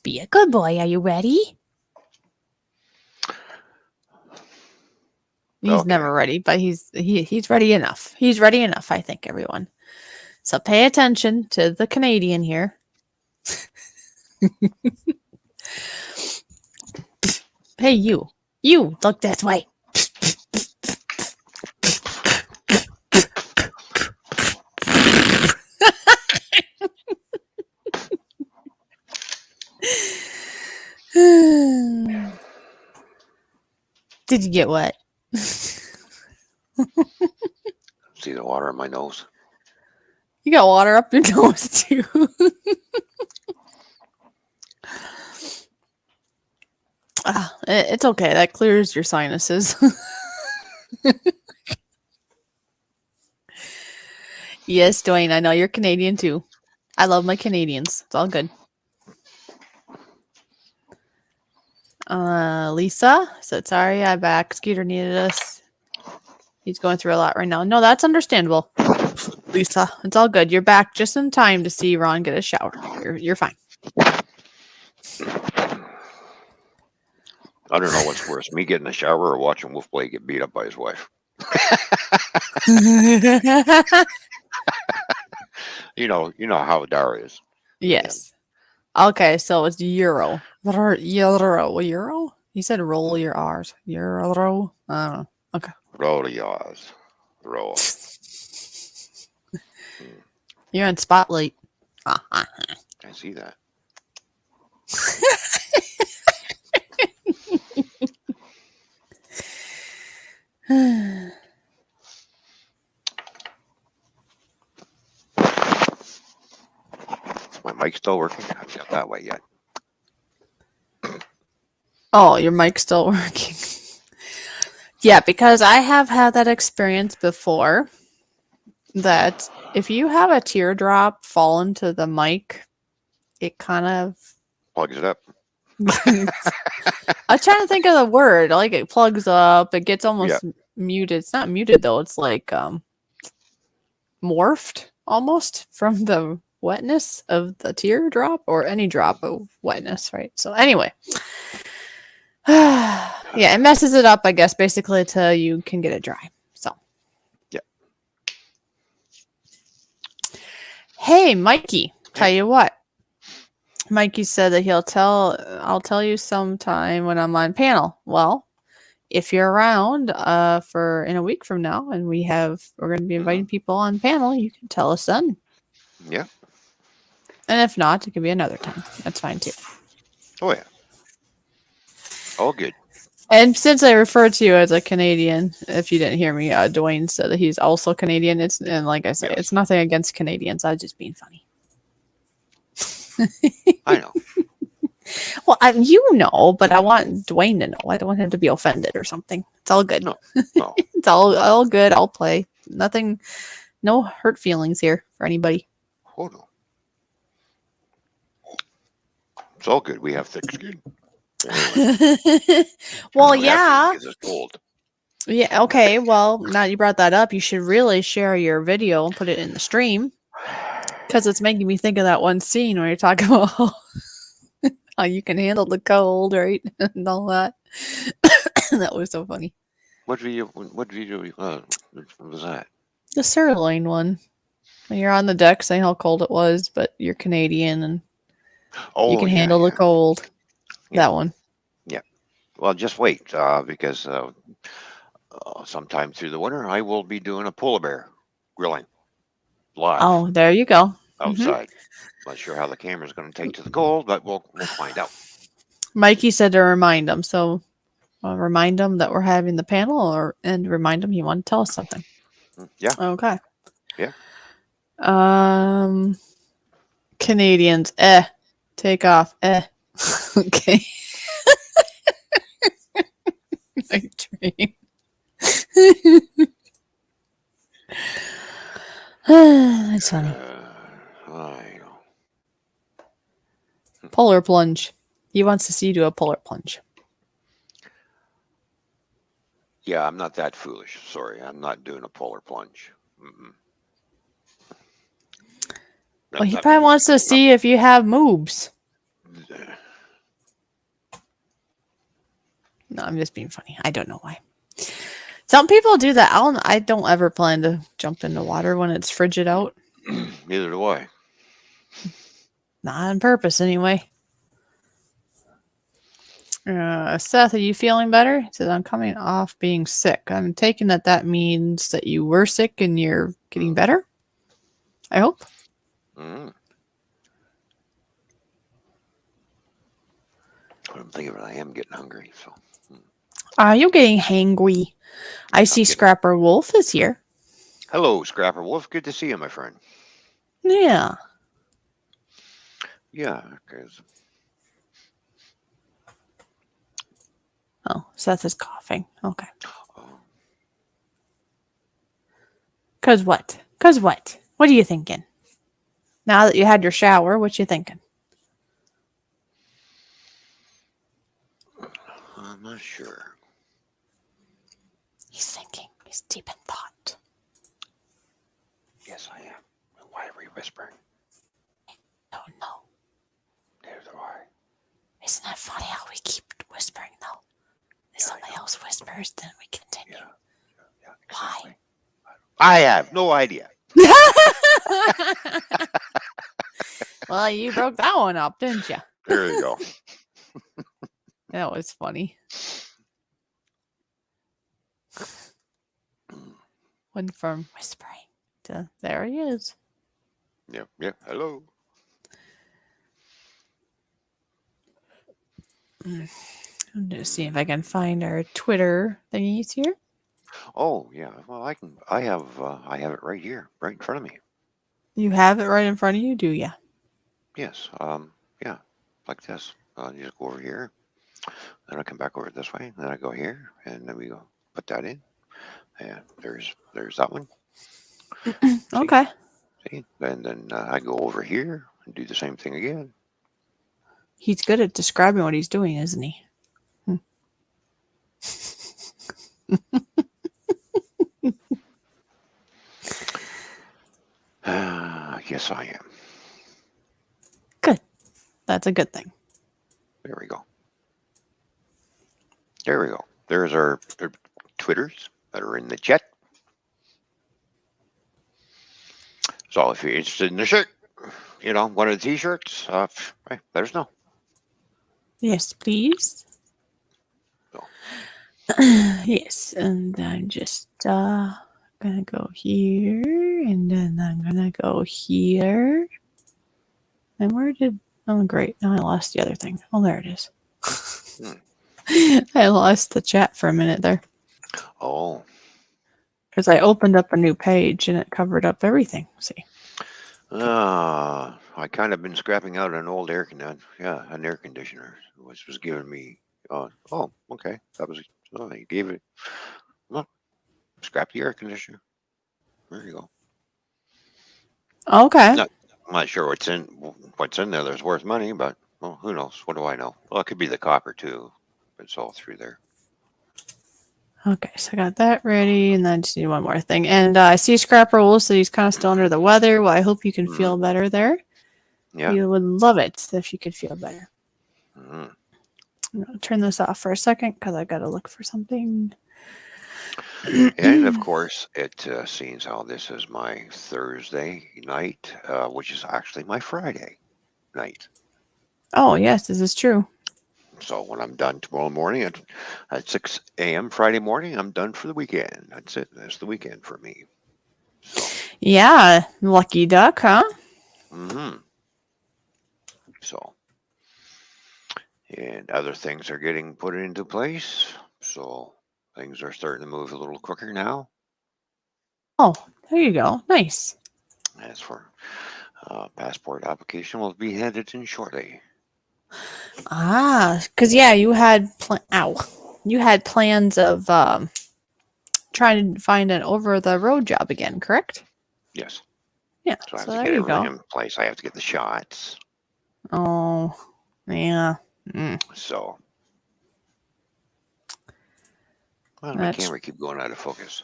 Be a good boy. Are you ready? He's Okay. never ready, but he's ready enough. He's ready enough, I think, everyone. So pay attention to the Canadian here. Hey, you. You, look this way. Did you get wet? See the water in my nose? You got water up your nose, too. It's okay. That clears your sinuses. Yes, Dwayne, I know you're Canadian, too. I love my Canadians. It's all good. Lisa said, sorry, I back. Skeeter needed us. He's going through a lot right now. No, that's understandable. Lisa, it's all good. You're back just in time to see Ron get a shower. You're fine. I don't know what's worse, me getting a shower or watching Wolfblade get beat up by his wife. You know how Dara is. Yes. Okay, so it's Euro. Euro? You said roll your R's. Euro? I don't know. Okay. Roll the yaws. Roll. You're in spotlight. I see that. Is my mic still working? I haven't got that way yet. Oh, your mic's still working. Yeah, because I have had that experience before that if you have a teardrop fall into the mic, it kind of Plugs it up. I'm trying to think of the word. Like it plugs up, it gets almost muted. It's not muted though, it's like morphed almost from the wetness of the teardrop or any drop of wetness, right? So anyway. Yeah, it messes it up, I guess, basically till you can get it dry. So yeah. Hey, Mikey, tell you what. Mikey said that I'll tell you sometime when I'm on panel. Well, if you're around for in a week from now and we're going to be inviting people on panel, you can tell us then. Yeah. And if not, it could be another time. That's fine too. Oh yeah. All good. And since I referred to you as a Canadian, if you didn't hear me, Dwayne said that he's also Canadian. And like I said, it's nothing against Canadians. I was just being funny. I know. Well, you know, but I want Dwayne to know. I don't want him to be offended or something. It's all good. No. It's all good. I'll play. Nothing, no hurt feelings here for anybody. Hold on. It's all good. We have thick skin. Anyway. Well, yeah. Because it's cold. Yeah, okay. Well, now you brought that up, you should really share your video and put it in the stream. Because it's making me think of that one scene where you're talking about how you can handle the cold, right? And all that. That was so funny. What video was that? The sirloin one. When you're on the deck saying how cold it was, but you're Canadian and you can handle the cold. Yeah. That one. Yeah. Well, just wait, because sometime through the winter, I will be doing a polar bear grilling live. Oh, there you go. Outside. Not sure how the camera's going to take to the cold, but we'll find out. Mikey said to remind him, so remind him that we're having the panel, and remind him you want to tell us something. Yeah. Okay. Yeah. Canadians, take off, Okay. Night train. That's funny. I know. Polar plunge. He wants to see you do a polar plunge. Yeah, I'm not that foolish. Sorry, I'm not doing a polar plunge. Mm-mm. Well, he I probably mean, wants to see if you have moves. No, I'm just being funny. I don't know why. Some people do that. I don't ever plan to jump into water when it's frigid out. neither do I. Not on purpose, anyway. Seth, are you feeling better? He says, I'm coming off being sick. I'm taking that means that you were sick and you're getting better. I hope. Mm. I'm thinking I am getting hungry. So. Are you getting hangry? I see Scrapper Wolf is here. Hello, Scrapper Wolf. Good to see you, my friend. Yeah. Yeah, because. Oh, Seth is coughing. Okay. Oh, Cause what? Cause what? What are you thinking? Now that you had your shower, what you thinking? I'm not sure. He's thinking. He's deep in thought. Yes, I am. Why are we whispering? Oh no. Neither do I. Isn't that funny how we keep whispering though? If somebody else whispers, then we continue. Yeah, exactly. Why? I have no idea. Well, you broke that one up, didn't you? There you go. That was funny. Went from whispering to there he is. Yeah. Hello. I'm just seeing if I can find our Twitter thingies here. Oh, yeah. Well, I can. I have it right here, right in front of me. You have it right in front of you, do you? Yes. Yeah. Like this. You just go over here. Then I come back over this way. Then I go here, and then we go put that in. And there's that one. Okay. See. And then I go over here and do the same thing again. He's good at describing what he's doing, isn't he? Yes, I am. Good. That's a good thing. There we go. There we go. There's our Twitters that are in the chat. So if you're interested in the shirt, one of the t-shirts, right, let us know. Yes, please. So. Yes, and I'm just gonna go here, and then I'm gonna go here. And where did? Oh, great! Now I lost the other thing. Oh, there it is. I lost the chat for a minute there. Oh. Because I opened up a new page and it covered up everything. See. I kind of been scrapping out an old air conditioner, which was giving me. Okay. That was. Oh, you gave it. Well, scrap the air conditioner. There you go. Okay. I'm not sure what's in there that's worth money, but well, who knows? What do I know? Well, it could be the copper too. It's all through there. Okay, so I got that ready, and then I just need one more thing. And I see Scrapper Wolf, so he's kind of still under the weather. Well, I hope you can feel better there. Yeah. You would love it if you could feel better. Mm-hmm. I'm going to turn this off for a second because I got to look for something. And of course, it seems how this is my Thursday night, which is actually my Friday night. Oh, yes, this is true. So when I'm done tomorrow morning at 6 a.m. Friday morning, I'm done for the weekend. That's it. That's the weekend for me. So. Yeah, lucky duck, huh? Mm-hmm. So. And other things are getting put into place. So things are starting to move a little quicker now. Oh, there you go. Nice. As for passport application will be headed in shortly. Ah, because, yeah, you had... Ow. you had plans of trying to find an over the road job again, correct? Yes. Yeah. So I have So to there get you everything go. in place. I have to get the shots. Oh, yeah. So why does my That's camera keep going out of focus?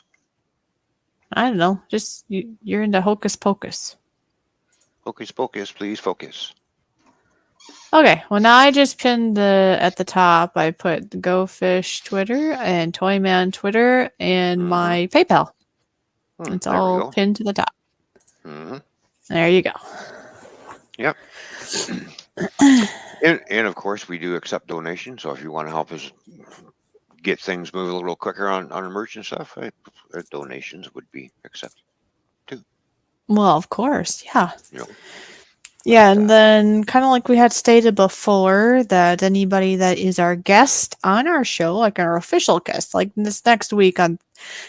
I don't know. Just you're into hocus pocus. Focus, focus, please focus. Okay, well now I just pinned at the top. I put the GoFish Twitter and Toyman Twitter and Mm-hmm. my PayPal. It's There we all go. pinned to the top. Mm-hmm. There you go. Yep. and of course, we do accept donations. So if you want to help us get things moving a little quicker on merch and stuff, donations would be accepted too. Well, of course, yeah. You know, Yeah, but and then kind of like we had stated before, that anybody that is our guest on our show, like our official guest, like this next week on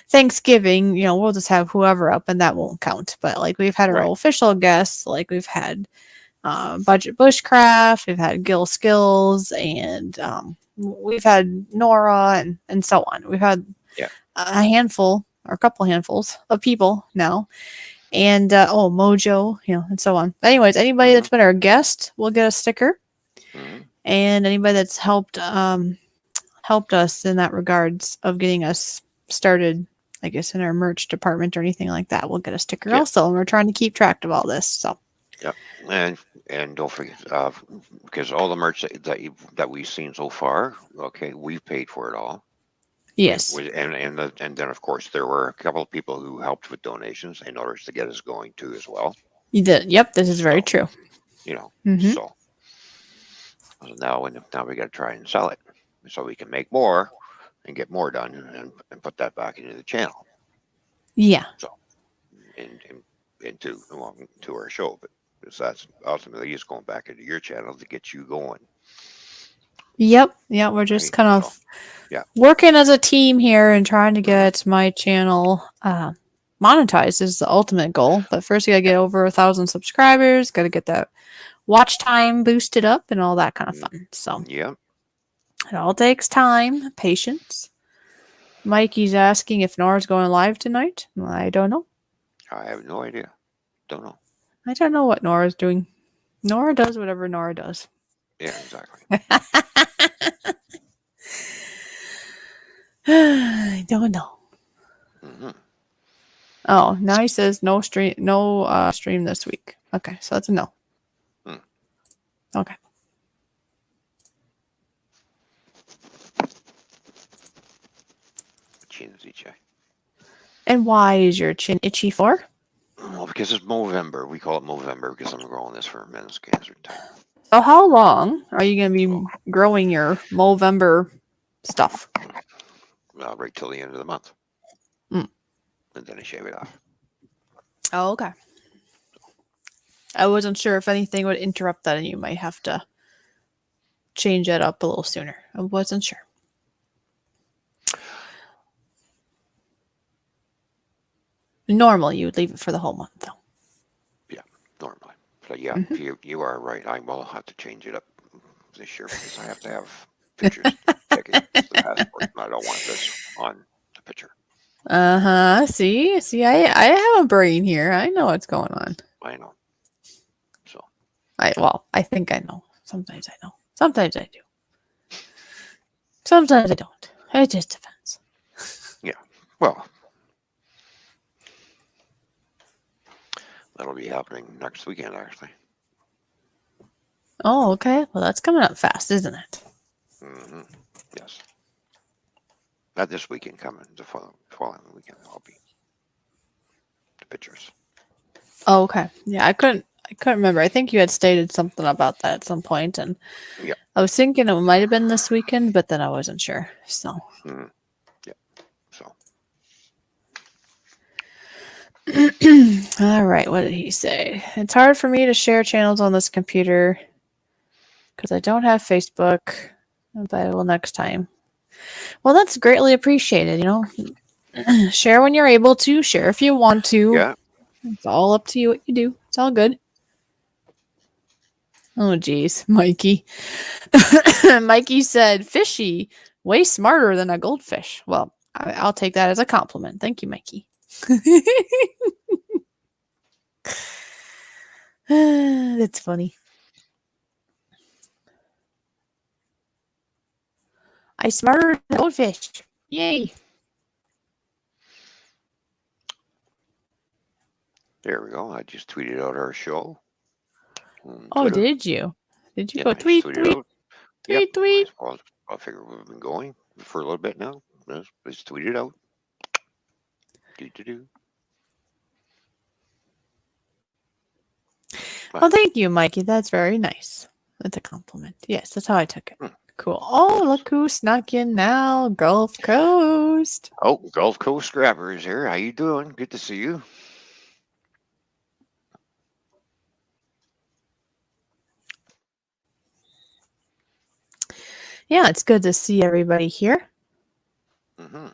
Thanksgiving, we'll just have whoever up and that won't count. But like we've had our right, official guests, like we've had Budget Bushcraft, we've had Gil Skills, and we've had Nora and so on. We've had yeah, a handful or a couple handfuls of people now. And Mojo, and so on. Anyways, anybody mm-hmm, that's been our guest will get a sticker, mm-hmm, and anybody that's helped us in that regards of getting us started, I guess, in our merch department or anything like that, will get a sticker yeah, also. And we're trying to keep track of all this. So yeah, and don't forget, because all the merch that we've seen so far, okay, we've paid for it all. yes, And then of course there were a couple of people who helped with donations in order to get us going too as well. you did. Yep, this is very So true. you know, Mm-hmm. so now we got to try and sell it so we can make more and get more done and put that back into the channel. Yeah. So and into well, to our show, but because that's ultimately is going back into your channel to get you going, Yep. Yeah, we're just right? kind So of yeah, working as a team here and trying to mm-hmm, get my channel monetized is the ultimate goal. But first, you gotta yeah, get over 1,000 subscribers. Got to get that watch time boosted up and all that kind of fun. So yeah. it all takes time, patience. Mikey's asking if Nora's going live tonight. I don't know. I have no idea. Don't know. I don't know what Nora's doing. Nora does whatever Nora does. Yeah, exactly. I don't know. Mm-hmm. Oh, now he says no stream this week. Okay, so that's a no. Hmm. Okay. Chin is itchy. And why is your chin itchy for? Well, because it's Movember. We call it Movember because I'm growing this for men's cancer time. So how long are you going to So, be growing your Movember stuff? right till the end of the month. Mm. And then I shave it off. Oh, okay. I wasn't sure if anything would interrupt that and you might have to change that up a little sooner. I wasn't sure. Normally, you would leave it for the whole month, though. Yeah, normally. So yeah, Mm-hmm. you are right. I will have to change it up this year because I have to have pictures taken as the passport. And I don't want this on the picture. Uh-huh. See, I have a brain here. I know what's going on. I know. So I think I know. Sometimes I know. Sometimes I do. Sometimes I don't. It just depends. yeah, well, that'll be happening next weekend actually. Oh, okay. Well, that's coming up fast, isn't it? Mm-hmm. Yes. Not this weekend coming. The following weekend I'll be the pictures. Oh, okay. Yeah, I couldn't remember. I think you had stated something about that at some point, and Yeah. I was thinking it might have been this weekend, but then I wasn't sure. So, Mm-hmm. Yeah. So all right. What did he say? It's hard for me to share channels on this computer because I don't have Facebook, but I will next time. Well, that's greatly appreciated. Share when you're able to. Share if you want to. yeah. It's all up to you what you do. It's all good. Oh, geez, Mikey. Mikey said, "Fishy, Way smarter than a goldfish. Well, I'll take that as a compliment. Thank you, Mikey. That's funny. I smarter than a goldfish. Yay. There we go. I just tweeted out our show. Oh, did you? Did you Yeah, go I just tweet, tweeted tweet, out. Yep. tweet, tweet? I figure we've been going for a little bit now. Let's tweet it out. Do. Well, thank you, Mikey. That's very nice. That's a compliment. Yes, that's how I took it. Cool. Oh, look who snuck in now. Gulf Coast. Oh, Gulf Coast Scrapper is here. How you doing? Good to see you. Yeah, it's good to see everybody here. Mm-hmm.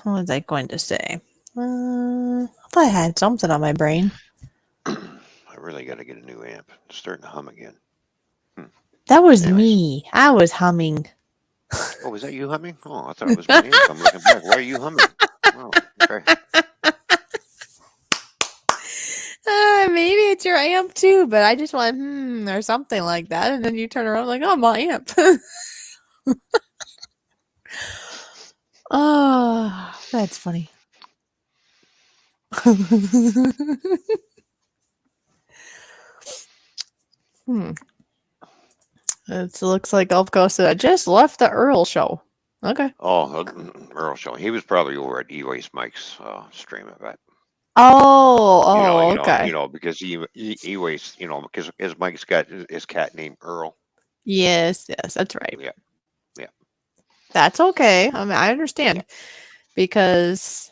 What was I going to say? I thought I had something on my brain. I really got to get a new amp. It's starting to hum again. That was me. I was humming. Oh, was that you humming? Oh, I thought it was my amp. I'm looking back. Why are you humming? Oh, okay. Maybe it's your amp too, but I just went, or something like that. And then you turn around like, oh, my amp. Oh, that's funny. It looks like Gulf Coast I just left the Earl show. Okay. Oh, Earl show. He was probably over at E-Waste Mike's stream, I bet. Okay. Because E-Waste, because his Mike's got his cat named Earl. Yes, that's right. Yeah. That's okay. I mean, I understand because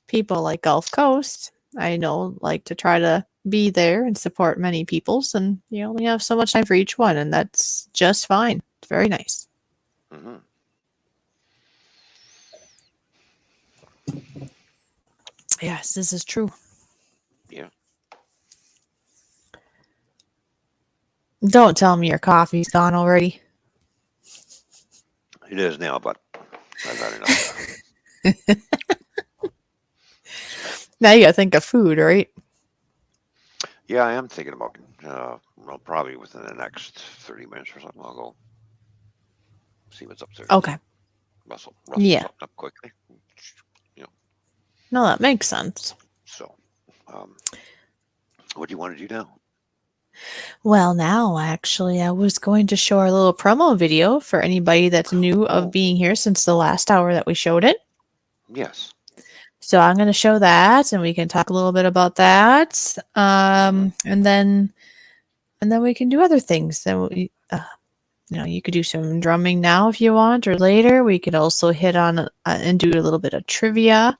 people like Gulf Coast, I know, like to try to be there and support many peoples, and you only have so much time for each one, and that's just fine. It's very nice. Mm-hmm. Yes, this is true. Yeah. Don't tell me your coffee's gone already. It is now, but I've had enough. Now you gotta think of food, right? Yeah, I am thinking about, probably within the next 30 minutes or something, I'll go see what's upstairs. Okay. Rustle Yeah. something up quickly. No, that makes sense. So, what do you want to do now? Well, now, actually, I was going to show our little promo video for anybody that's new of being here since the last hour that we showed it. Yes. So I'm going to show that, and we can talk a little bit about that, and then we can do other things. Then we, you could do some drumming now if you want, or later. We could also hit on and do a little bit of trivia.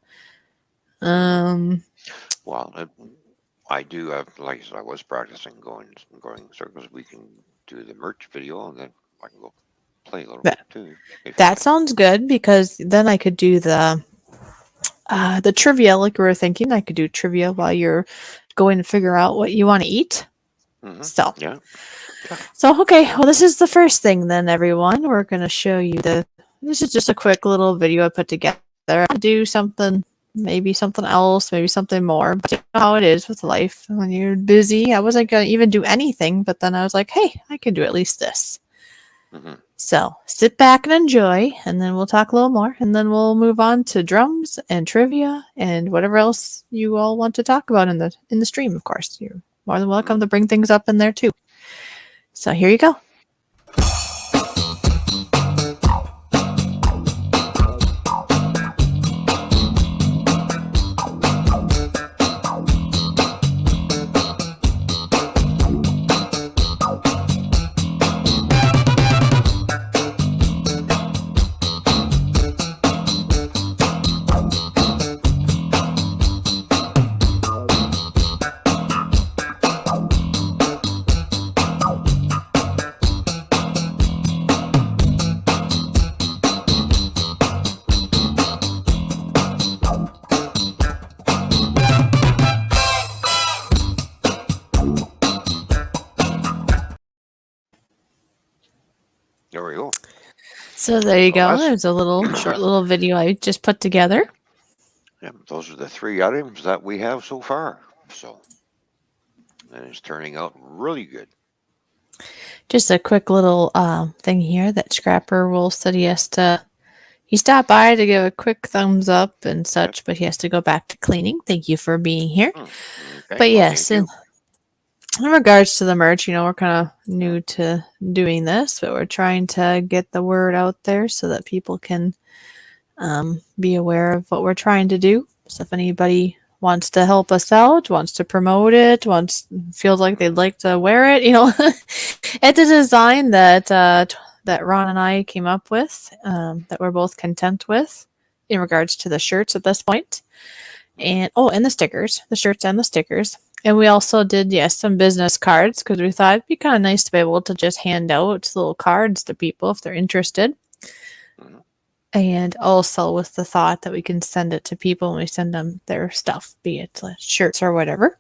Well, I do have, like I was practicing going circles. We can do the merch video, and then I can go play a little bit too. That sounds good, because then I could do the trivia like we were thinking. I could do trivia while you're going to figure out what you want to eat. So, yeah. So, okay. Well, this is the first thing then, everyone. We're going to show you this is just a quick little video I put together. I'll do something, maybe something else, maybe something more. But you know how it is with life. When you're busy, I wasn't going to even do anything, but then I was like, hey, I can do at least this. So sit back and enjoy, and then we'll talk a little more, and then we'll move on to drums and trivia and whatever else you all want to talk about in the stream. Of course, you're more than welcome to bring things up in there too. So here you go. So there you So go. that's There's a little short little video I just put together. yeah, those are the three items that we have so far. So and it's turning out really good. Just a quick little thing here that Scrapper Wolf said he has to. He stopped by to give a quick thumbs up and Yep. such, but he has to go back to cleaning. Thank you for being here. Mm, okay. But Well, yes, thank you. in regards to the merch, we're kind of Mm, new to doing this, but we're trying to get the word out there so that people can be aware of what we're trying to do. So if anybody wants to help us out, wants to promote it, wants feels like they'd like to wear it, it's a design that that Ron and I came up with that we're both content with in regards to the shirts at this point. mm, And the stickers, the shirts and the stickers. And we also did, yes, some business cards because we thought it'd be kind of nice to be able to just hand out little cards to people if they're interested. mm, And also with the thought that we can send it to people when we send them their stuff, be it shirts or whatever.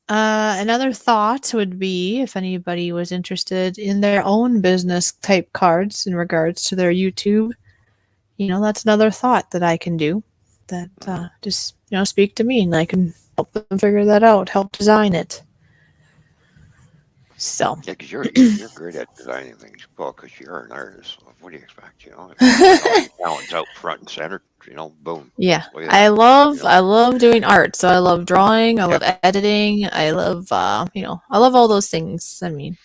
Another thought would be if anybody was interested in their own business type cards in regards to their YouTube, that's another thought that I can do. That mm. just speak to me and I can help them figure that out, help design it. So Yeah, because you're great at designing things. Well, because you're an artist. So what do you expect? If you lay all your talents out front and center, boom, yeah, look at I that. love I love doing art. So I love drawing, I love Yep. editing, I love I love all those things. I mean,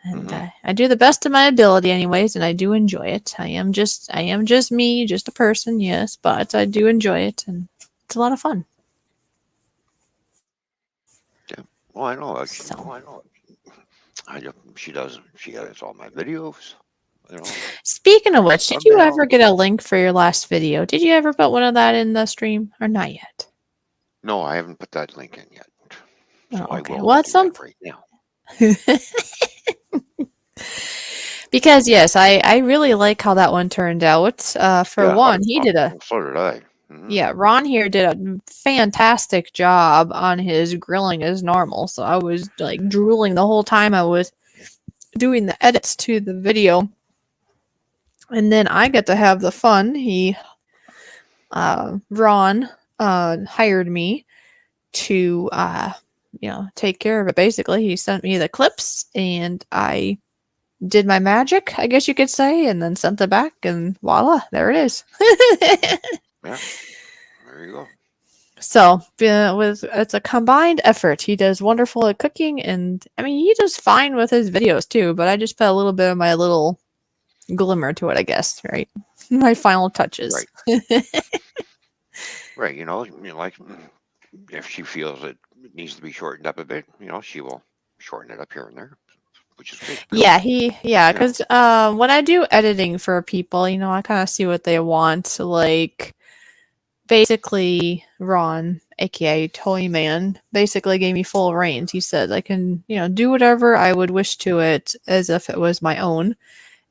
and Mm-hmm. I do the best of my ability anyways, and I do enjoy it. I am just me, just a person, yes, but I do enjoy it and it's a lot of fun. Yeah. Well, I know. So She does. She edits all my videos. speaking of Creates which, did you ever thumbnails. get a link for your last video? Did you ever put one of that in the stream or not yet? No, I haven't put that link in yet. Oh, So I okay. will Well, it's do that some right now. because yes, I really like how that one turned out. For Yeah. one, he did a So did I. Mm-hmm. yeah, Ron here did a fantastic job on his grilling as normal. So I was like drooling the whole time I was doing the edits to the video. And then I get to have the fun. Ron, hired me to, take care of it. Basically, he sent me the clips, and I did my magic, I guess you could say, and then sent it back, and voila, there it is. Yeah. There you go. So, with it's a combined effort. He does wonderful at cooking, and I mean, he does fine with his videos too. But I just put a little bit of my little glimmer to it, I guess. Right, my final touches. Right. Right. Like if she feels it needs to be shortened up a bit, she will shorten it up here and there, which is good. Cool. Yeah, You know. because when I do editing for people, I kind of see what they want. Like, basically, Ron, aka Toyman, basically gave me full reins. He said I can, do whatever I would wish to it as if it was my own,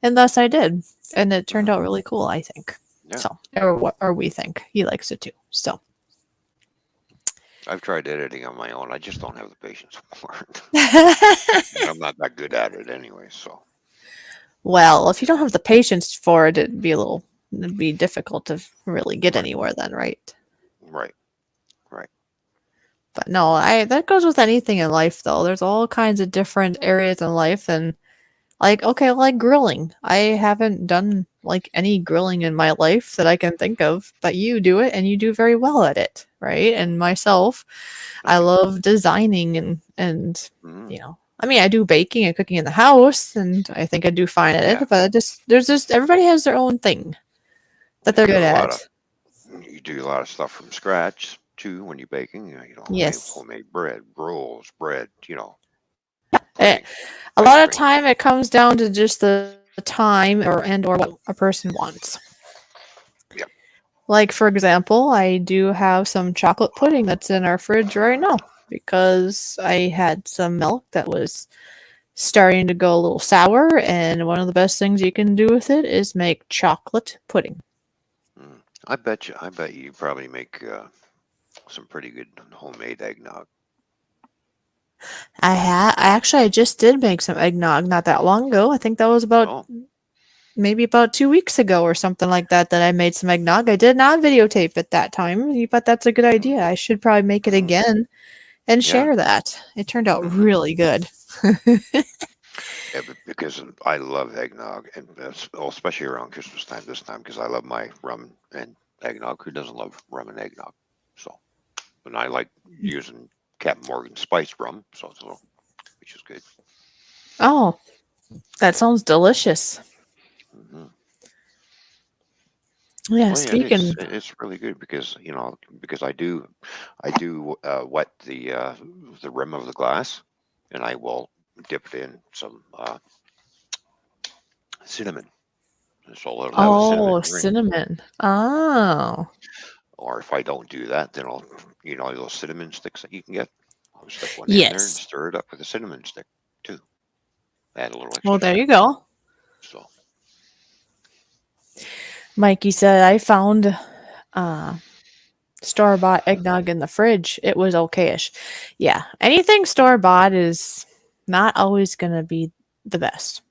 and thus I did, and it turned Hmm. out really cool. I think Yeah. so, or we think he likes it too. So. I've tried editing on my own. I just don't have the patience for it. And I'm not that good at it anyway. So Well, if you don't have the patience for it, it'd be difficult to really get right, anywhere then, right? right, right. But no, I that goes with anything in life though. There's all kinds of different areas in life and like okay, like grilling. I haven't done like any grilling in my life that I can think of, but you do it and you do very well at it, right? And myself, I Thank you. love designing and Hmm. I mean, I do baking and cooking in the house, and I think I do fine at Yeah. it. But there's just everybody has their own thing that You they're do good a lot at. of you do a lot of stuff from scratch too when you're baking. Homemade Yes. homemade bread, rolls, bread. Eh, Pudding, a ice lot of cream. time it comes down to just the time or what a person wants. Yep. Like for example, I do have some chocolate pudding that's in our fridge right now because I had some milk that was starting to go a little sour, and one of the best things you can do with it is make chocolate pudding. Mm. I bet you. I bet you probably make some pretty good homemade eggnog. I just did make some eggnog not that long ago. I think that was about Oh. maybe about 2 weeks ago or something like that that I made some eggnog. I did not videotape it that time, but that's a good idea. I should probably make it Hmm. again and Yeah. share that. It turned out Hmm. really good. Yeah, because I love eggnog, and well, especially around Christmas time this time, because I love my rum and eggnog. Who doesn't love rum and eggnog? So, and I like using Captain Morgan spiced rum, so it's a little, which is good. Oh, that sounds delicious. Hmm. Yeah, Well, yeah, it is. speaking. It's really good because because I do wet the rim of the glass, and I will dip it in some cinnamon, so it'll have a cinnamon Oh, ring. cinnamon. Oh. Or if I don't do that, then I'll, those cinnamon sticks that you can get. I'll stick one in there and Yes. stir it up with a cinnamon stick too. Add a little Well, extra there you zest. go. So, Mikey said I found uh store-bought eggnog in the fridge. It was okayish. Yeah, anything store-bought is not always going to be the best.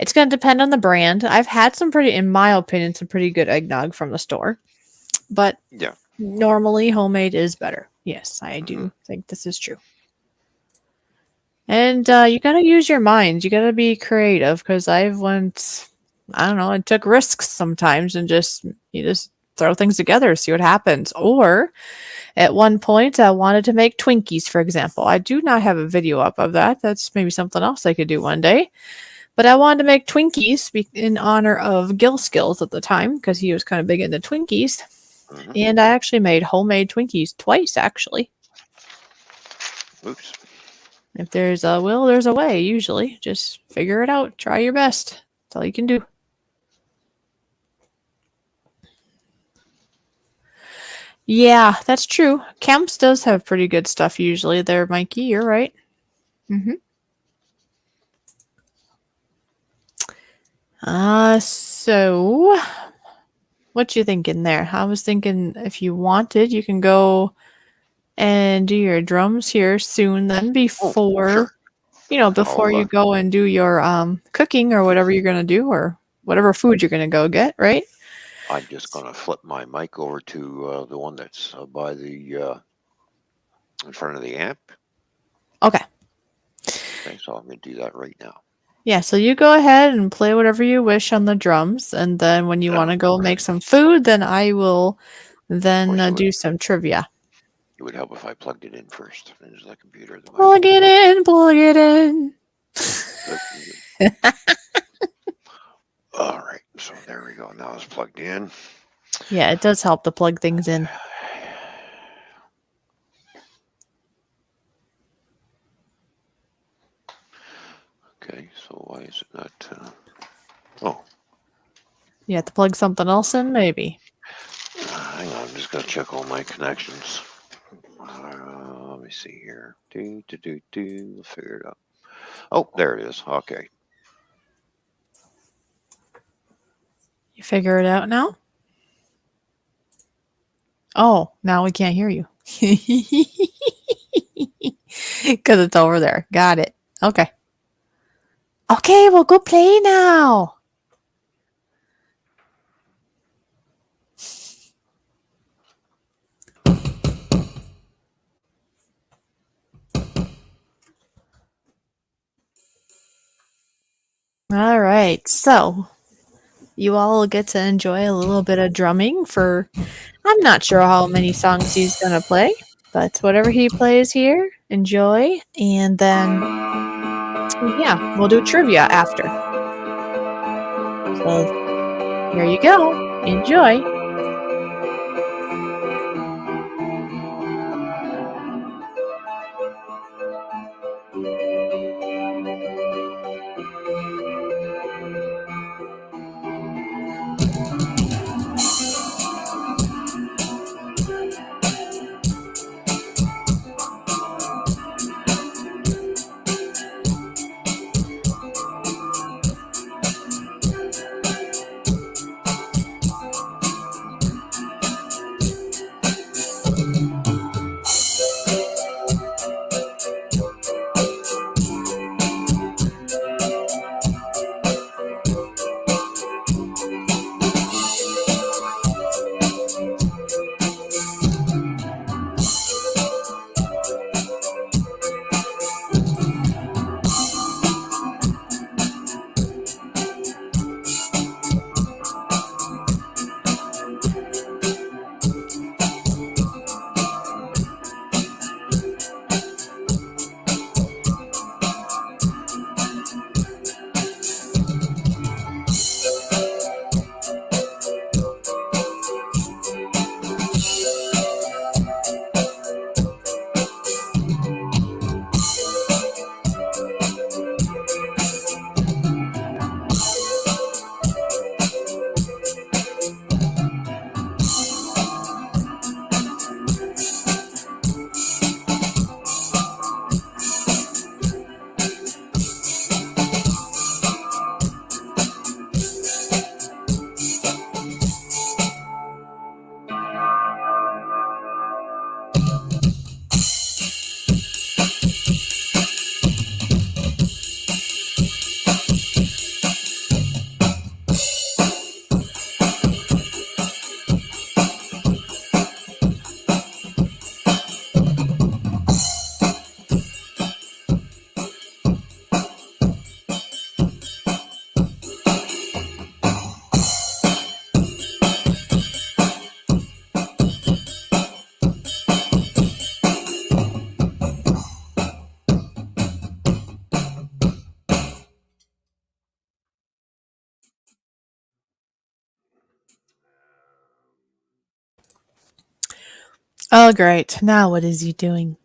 It's going to depend on the brand. I've had some pretty, in my opinion, some pretty good eggnog from the store, but yeah. normally homemade is better. Yes, I Hmm. do think this is true. And you got to use your mind. You got to be creative because I've went, I don't know, and took risks sometimes and you just throw things together, see what happens. Or at one point, I wanted to make Twinkies, for example. I do not have a video up of that. That's maybe something else I could do one day. But I wanted to make Twinkies in honor of Gil Skills at the time because he was kind of big into Twinkies. Hmm. And I actually made homemade Twinkies twice, actually. Oops. If there's a will, there's a way, usually. Just figure it out. Try your best. That's all you can do. Yeah, that's true. Kemp's does have pretty good stuff usually there, Mikey. You're right. Mm-hmm. So what you thinking there? I was thinking if you wanted, you can go and do your drums here soon then Oh, before, sure. before I'll. you go and do your cooking or whatever you're going to do or whatever food you're going to go get, right? I'm just gonna flip my mic over to the one that's by the in front of the amp. Okay. Okay, so I'm gonna do that right now. Yeah, so you go ahead and play whatever you wish on the drums and then when you want to go make some food, then I will Of then course, do some trivia. it would help if I plugged it in first into the computer, the mic. Plug it in, plug it in. Good, good. All right, so there we go. Now it's plugged in. Yeah, it does help to plug things in. Okay, so why is it not? Oh, You have to plug something else in, maybe. hang on. I'm just gonna check all my connections. Let me see here. We'll figure it out. Oh, there it is. Okay. You figure it out now? Oh, now we can't hear you. Because it's over there. Got it. Okay. Okay, well, go play now. All right. So, you all get to enjoy a little bit of drumming for, I'm not sure how many songs he's going to play, but whatever he plays here, enjoy. And then, yeah, we'll do trivia after. So, here you go. Enjoy. Oh, great. Now what is he doing?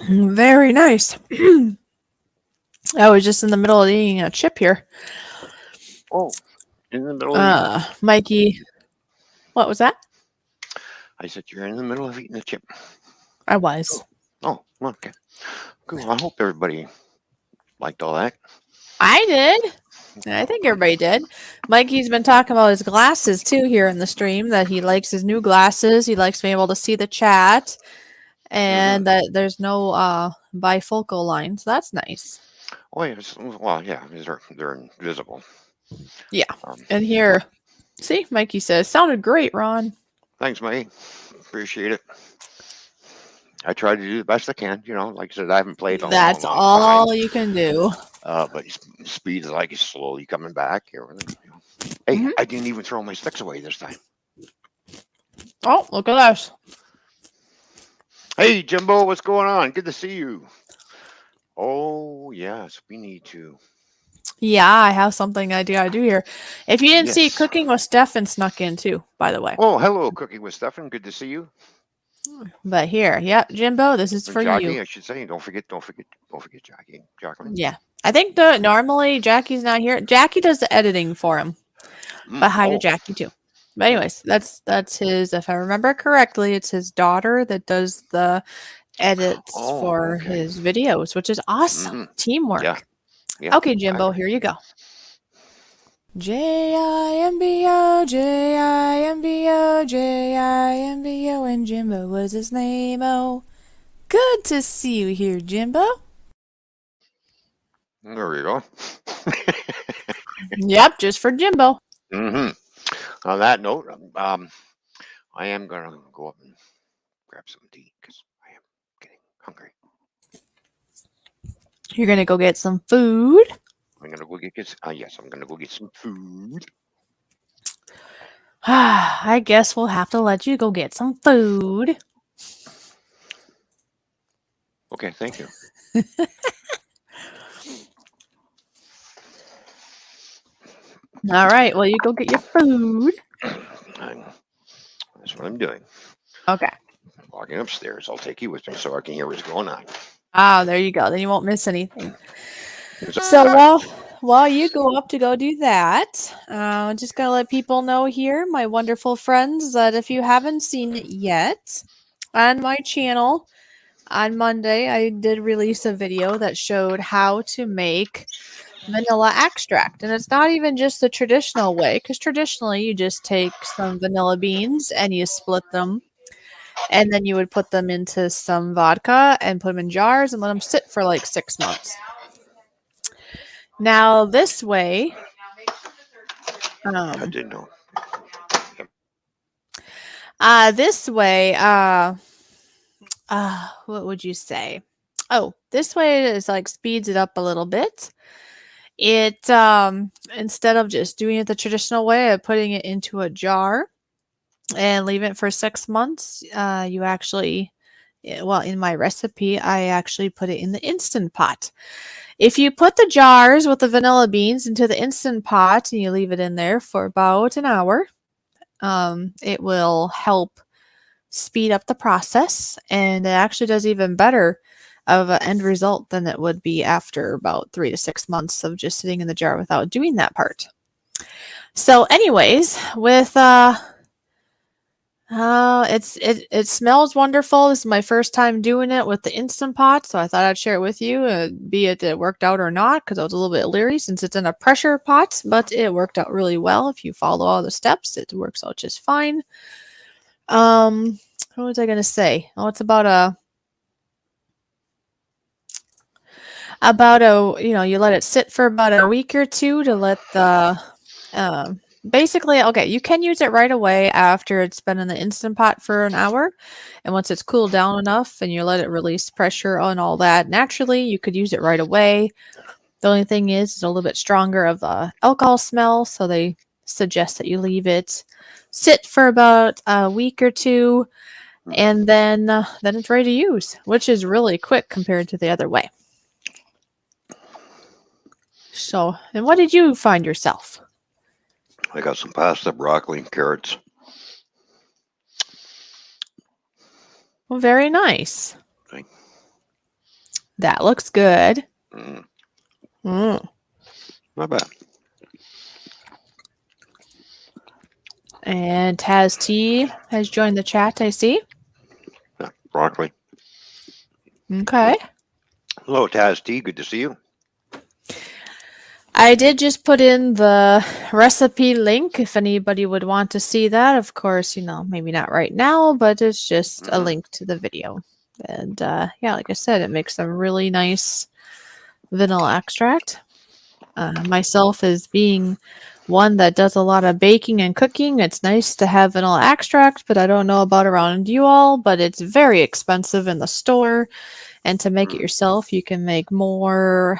Very nice. I was just in the middle of eating a chip here. Oh, in the middle of eating. Mikey, what was that? I said you're in the middle of eating a chip. I was. Oh, okay. Cool. I hope everybody liked all that. I did. I think everybody did. Mikey's been talking about his glasses too here in the stream, that he likes his new glasses. He likes being able to see the chat and that there's no bifocal lines. That's nice. Oh, yeah. Well, yeah. They're invisible. Yeah. And here, see, Mikey says, sounded great, Ron. Thanks, Mike. Appreciate it. I try to do the best I can. Like I said, I haven't played in a long, That's long time. all you can do. But speed is like slowly coming back. Hey, I didn't even throw my sticks away this time. Oh, look at us. Hey, Jimbo, what's going on? Good to see you. Oh, yes, we need to. Yeah, I have something I gotta do here. If you didn't see, Cooking with Stefan snuck in too, by the way. Oh, hello, Cooking with Stefan. Good to see you. But here, yep, Jimbo, this is for Jackie, you. I should say. Don't forget Jackie. Jacqueline. Yeah. I think normally Jackie's not here. Jackie does the editing for him. But hi to Jackie too. But anyways, that's his, if I remember correctly, it's his daughter that does the edits for his videos, which is awesome. Teamwork. Yeah. Okay, Jimbo, here you go. Jimbo, Jimbo, and Jimbo was his name. Oh, good to see you here, Jimbo. There we go. Yep, just for Jimbo. On that note, I am gonna go up and grab something to eat because I am getting hungry. You're gonna go get some food. I'm gonna go get yes, I'm gonna go get some food. I guess we'll have to let you go get some food. Okay, thank you. All right, well, you go get your food. That's what I'm doing. Okay. I'm walking upstairs. I'll take you with me so I can hear what's going on. Ah, there you go. Then you won't miss anything. So while you go up to go do that, I'm just going to let people know here, my wonderful friends, that if you haven't seen it yet, on my channel on Monday, I did release a video that showed how to make vanilla extract. And it's not even just the traditional way, because traditionally you just take some vanilla beans and you split them. And then you would put them into some vodka and put them in jars and let them sit for like 6 months. Now this way, I didn't know. What would you say? Oh, this way is like speeds it up a little bit. It instead of just doing it the traditional way of putting it into a jar and leave it for 6 months, you actually, well, in my recipe, I actually put it in the Instant Pot. If you put the jars with the vanilla beans into the Instant Pot and you leave it in there for about an hour, it will help speed up the process, and it actually does even better of an end result than it would be after about 3 to 6 months of just sitting in the jar without doing that part. So anyways, with it smells wonderful. This is my first time doing it with the Instant Pot, so I thought I'd share it with you, be it worked out or not, because I was a little bit leery since it's in a pressure pot, but it worked out really well. If you follow all the steps, it works out just fine. What was I gonna say? Oh, it's about a you let it sit for about a week or two to let the basically, okay, you can use it right away after it's been in the Instant Pot for an hour. And once it's cooled down enough and you let it release pressure and all that, naturally, you could use it right away. The only thing is it's a little bit stronger of the alcohol smell, so they suggest that you leave it sit for about a week or two, and then it's ready to use, which is really quick compared to the other way. So, and what did you find yourself? I got some pasta, broccoli, carrots. Well, very nice. Okay. That looks good. Not bad. And Taz T has joined the chat, I see. Yeah, broccoli. Okay. Hello, Taz T. Good to see you. I did just put in the recipe link if anybody would want to see that. Of course, maybe not right now, but it's just a Mm-hmm. link to the video. And yeah, like I said, it makes a really nice vanilla extract. Myself as being one that does a lot of baking and cooking, it's nice to have vanilla extract, but I don't know about around you all, but it's very expensive in the store. And to make it Mm. yourself, you can make more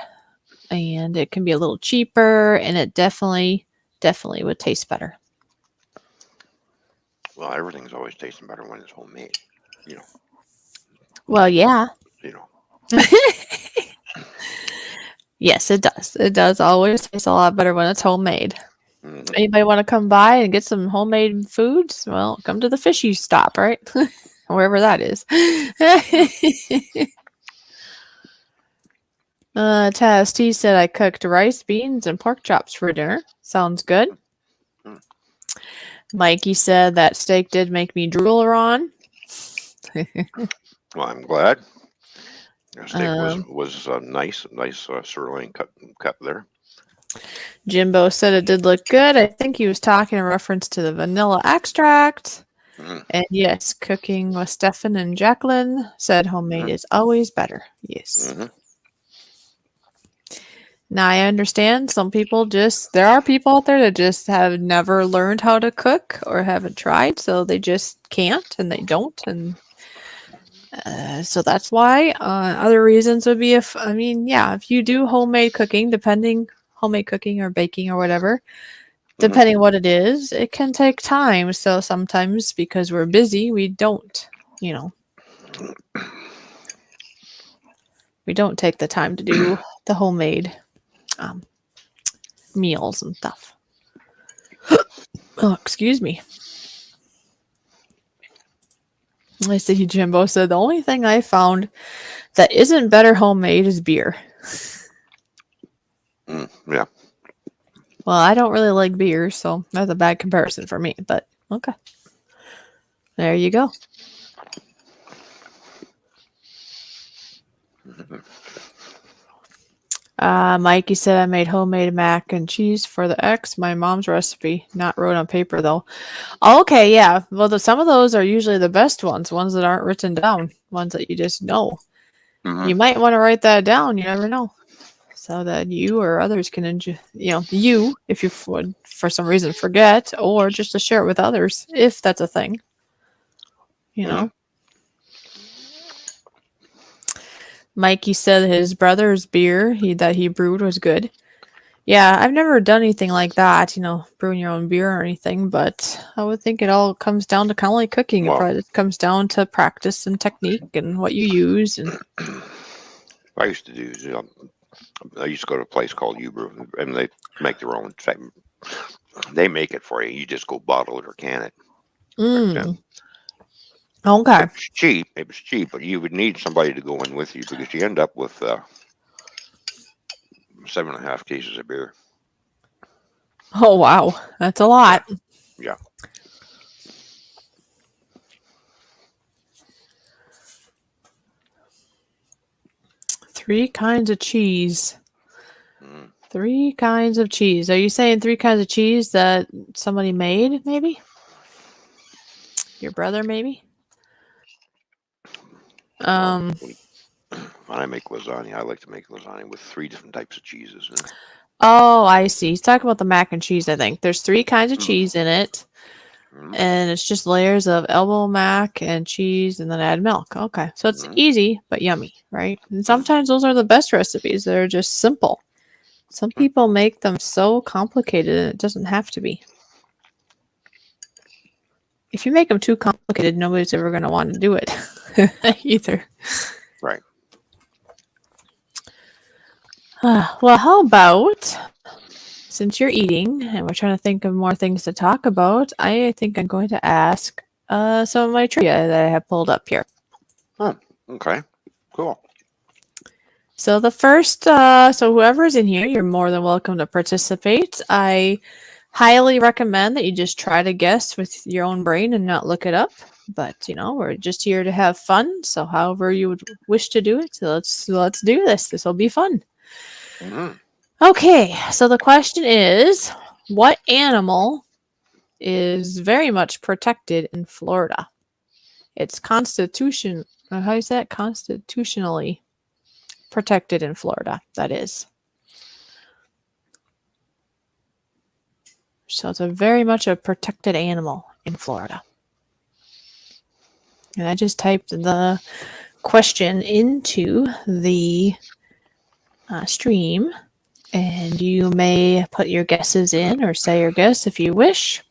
and it can be a little cheaper and it definitely would taste better. Well, everything's always tasting better when it's homemade. You know. Well, yeah. You know. Yes, it does. It does always taste a lot better when it's homemade. Mm-hmm. Anybody want to come by and get some homemade foods? Well, come to the fishy stop, right? Wherever that is. Taz T said I cooked rice, beans, and pork chops for dinner. Sounds good. Mm. Mikey said that steak did make me drool, Ron. Well, I'm glad. The steak Um, was nice sirloin cut there. Jimbo said it did look good. I think he was talking in reference to the vanilla extract. Mm-hmm. And yes, cooking with Stefan and Jacqueline said homemade Mm-hmm. is always better. Yes. Mm-hmm. Now I understand some people there are people out there that just have never learned how to cook or haven't tried, so they just can't and they don't. And so that's why. Other reasons would be if you do homemade cooking or baking or whatever, Mm-hmm. depending what it is, it can take time. So sometimes because we're busy, you know, we don't take the time to do the homemade um, meals and stuff. Oh, excuse me. I see Jimbo said the only thing I found that isn't better homemade is beer. Yeah. Well, I don't really like beer, so that's a bad comparison for me, but okay. There you go. Mm-hmm. Mikey said I made homemade mac and cheese for the ex, my mom's recipe, not wrote on paper though. Okay, yeah. Well, some of those are usually the best ones that aren't written down, ones that you just know. Mm-hmm. You might want to write that down. You never know, so that you or others can enjoy. You if you would for some reason forget, or just to share it with others if that's a thing. You Mm-hmm. know. Mikey said his brother's beer that he brewed was good. Yeah, I've never done anything like that, brewing your own beer or anything, but I would think it all comes down to kind of like cooking. It Well, probably comes down to practice and technique and what you use. And I used to do. I used to go to a place called Ubrew, and they make their own. They make it for you. You just go bottle it or can it. And Okay. it was cheap. It was cheap, but you would need somebody to go in with you because you end up with 7.5 cases of beer. Oh, wow. That's a Yeah, lot. yeah. 3 kinds of cheese. Mm. 3 kinds of cheese. Are you saying 3 kinds of cheese that somebody made, maybe? Your brother, maybe? Well, Um. when I make lasagna, I like to make lasagna with 3 different types of cheeses. Oh, I see. He's talking about the mac and cheese, I think. There's 3 kinds of Mm. cheese in it. Mm. And it's just layers of elbow mac and cheese and then add milk. Okay. So it's Mm. easy but yummy, right? And Mm. sometimes those are the best recipes. They're just simple. Some people make them so complicated and it doesn't have to be. If you make them too complicated, nobody's ever going to want to do it either. Right. Well, how about since you're eating and we're trying to think of more things to talk about, I think I'm going to ask some of my trivia that I have pulled up here. Oh, okay. Cool. So the first, so whoever's in here, you're more than welcome to participate. I highly recommend that you just try to guess with your own brain and not look it up. But we're just here to have fun. So however you would wish to do it, so let's do this. This will be fun. Mm-hmm. Okay, so the question is, what animal is very much protected in Florida? It's how is that? Constitutionally protected in Florida, that is. So it's a very much a protected animal in Florida. And I just typed the question into the stream, and you may put your guesses in or say your guess if you wish.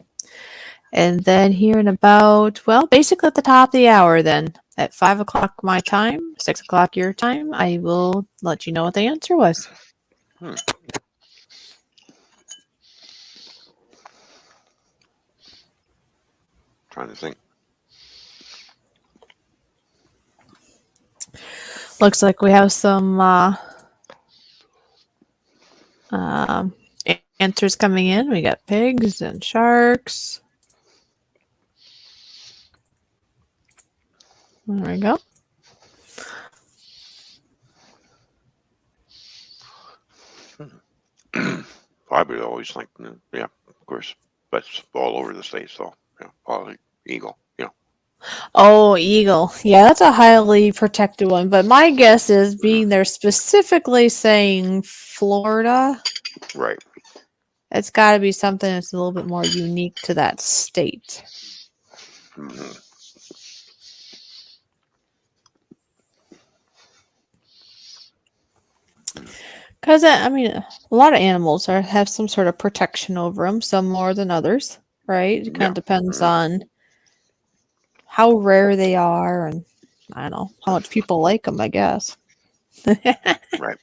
And then here in about, well, basically at the top of the hour then, at 5 o'clock my time, 6 o'clock your time, I will let you know what the answer was. Hmm. Trying to think. Looks like we have some um, answers coming in. We got pigs and sharks. There we go. I would always think, yeah, of course, that's all over the state, so yeah, probably eagle. Yeah. Oh, eagle. Yeah, that's a highly protected one. But my guess is being they're specifically saying Florida, Right. it's got to be something that's a little bit more unique to that state. Mm-hmm. Because, I mean, a lot of animals have some sort of protection over them, some more than others, right? It kind Yeah. of depends on how rare they are and, I don't know, how much people like them, I guess. Right.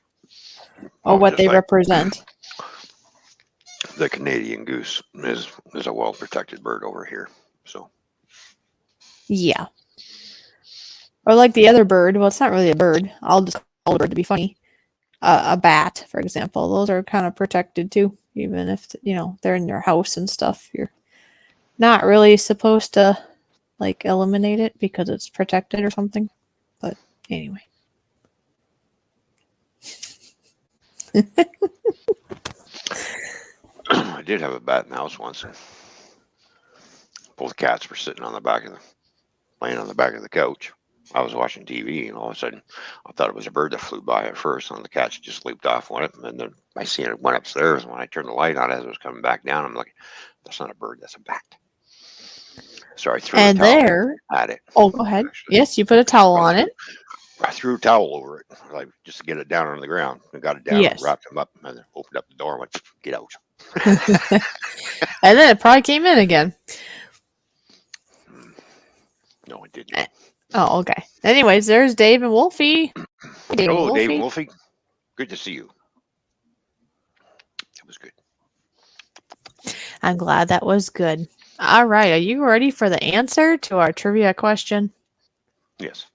Or Well, what just they like represent. the Canadian goose is a well protected bird over here. So Yeah. Or like the other bird. Well, it's not really a bird. I'll just call it a bird to be funny. A bat, for example. Those are kind of protected too, even if they're in your house and stuff. You're not really supposed to like eliminate it because it's protected or something. But anyway. I did have a bat in the house once, and both cats were sitting laying on the back of the couch. I was watching TV, and all of a sudden, I thought it was a bird that flew by at first, and the cats just leaped off on it. And then I seen it went upstairs, and when I turned the light on as it was coming back down, I'm like, "That's not a bird, that's a bat." So I threw a And towel there. at it. Oh, go ahead. Actually, Yes, you put a towel I on threw it. I threw a towel over it, like just to get it down on the ground. I got it down, Yes. wrapped him up, and then opened up the door and went, "Get out." And then it probably came in again. No, it didn't. Oh, okay. Anyways, there's Dave and Wolfie. Dave and Oh, Dave and Wolfie. Wolfie, good to see you. It was good. I'm glad that was good. All right. Are you ready for the answer to our trivia question? Yes.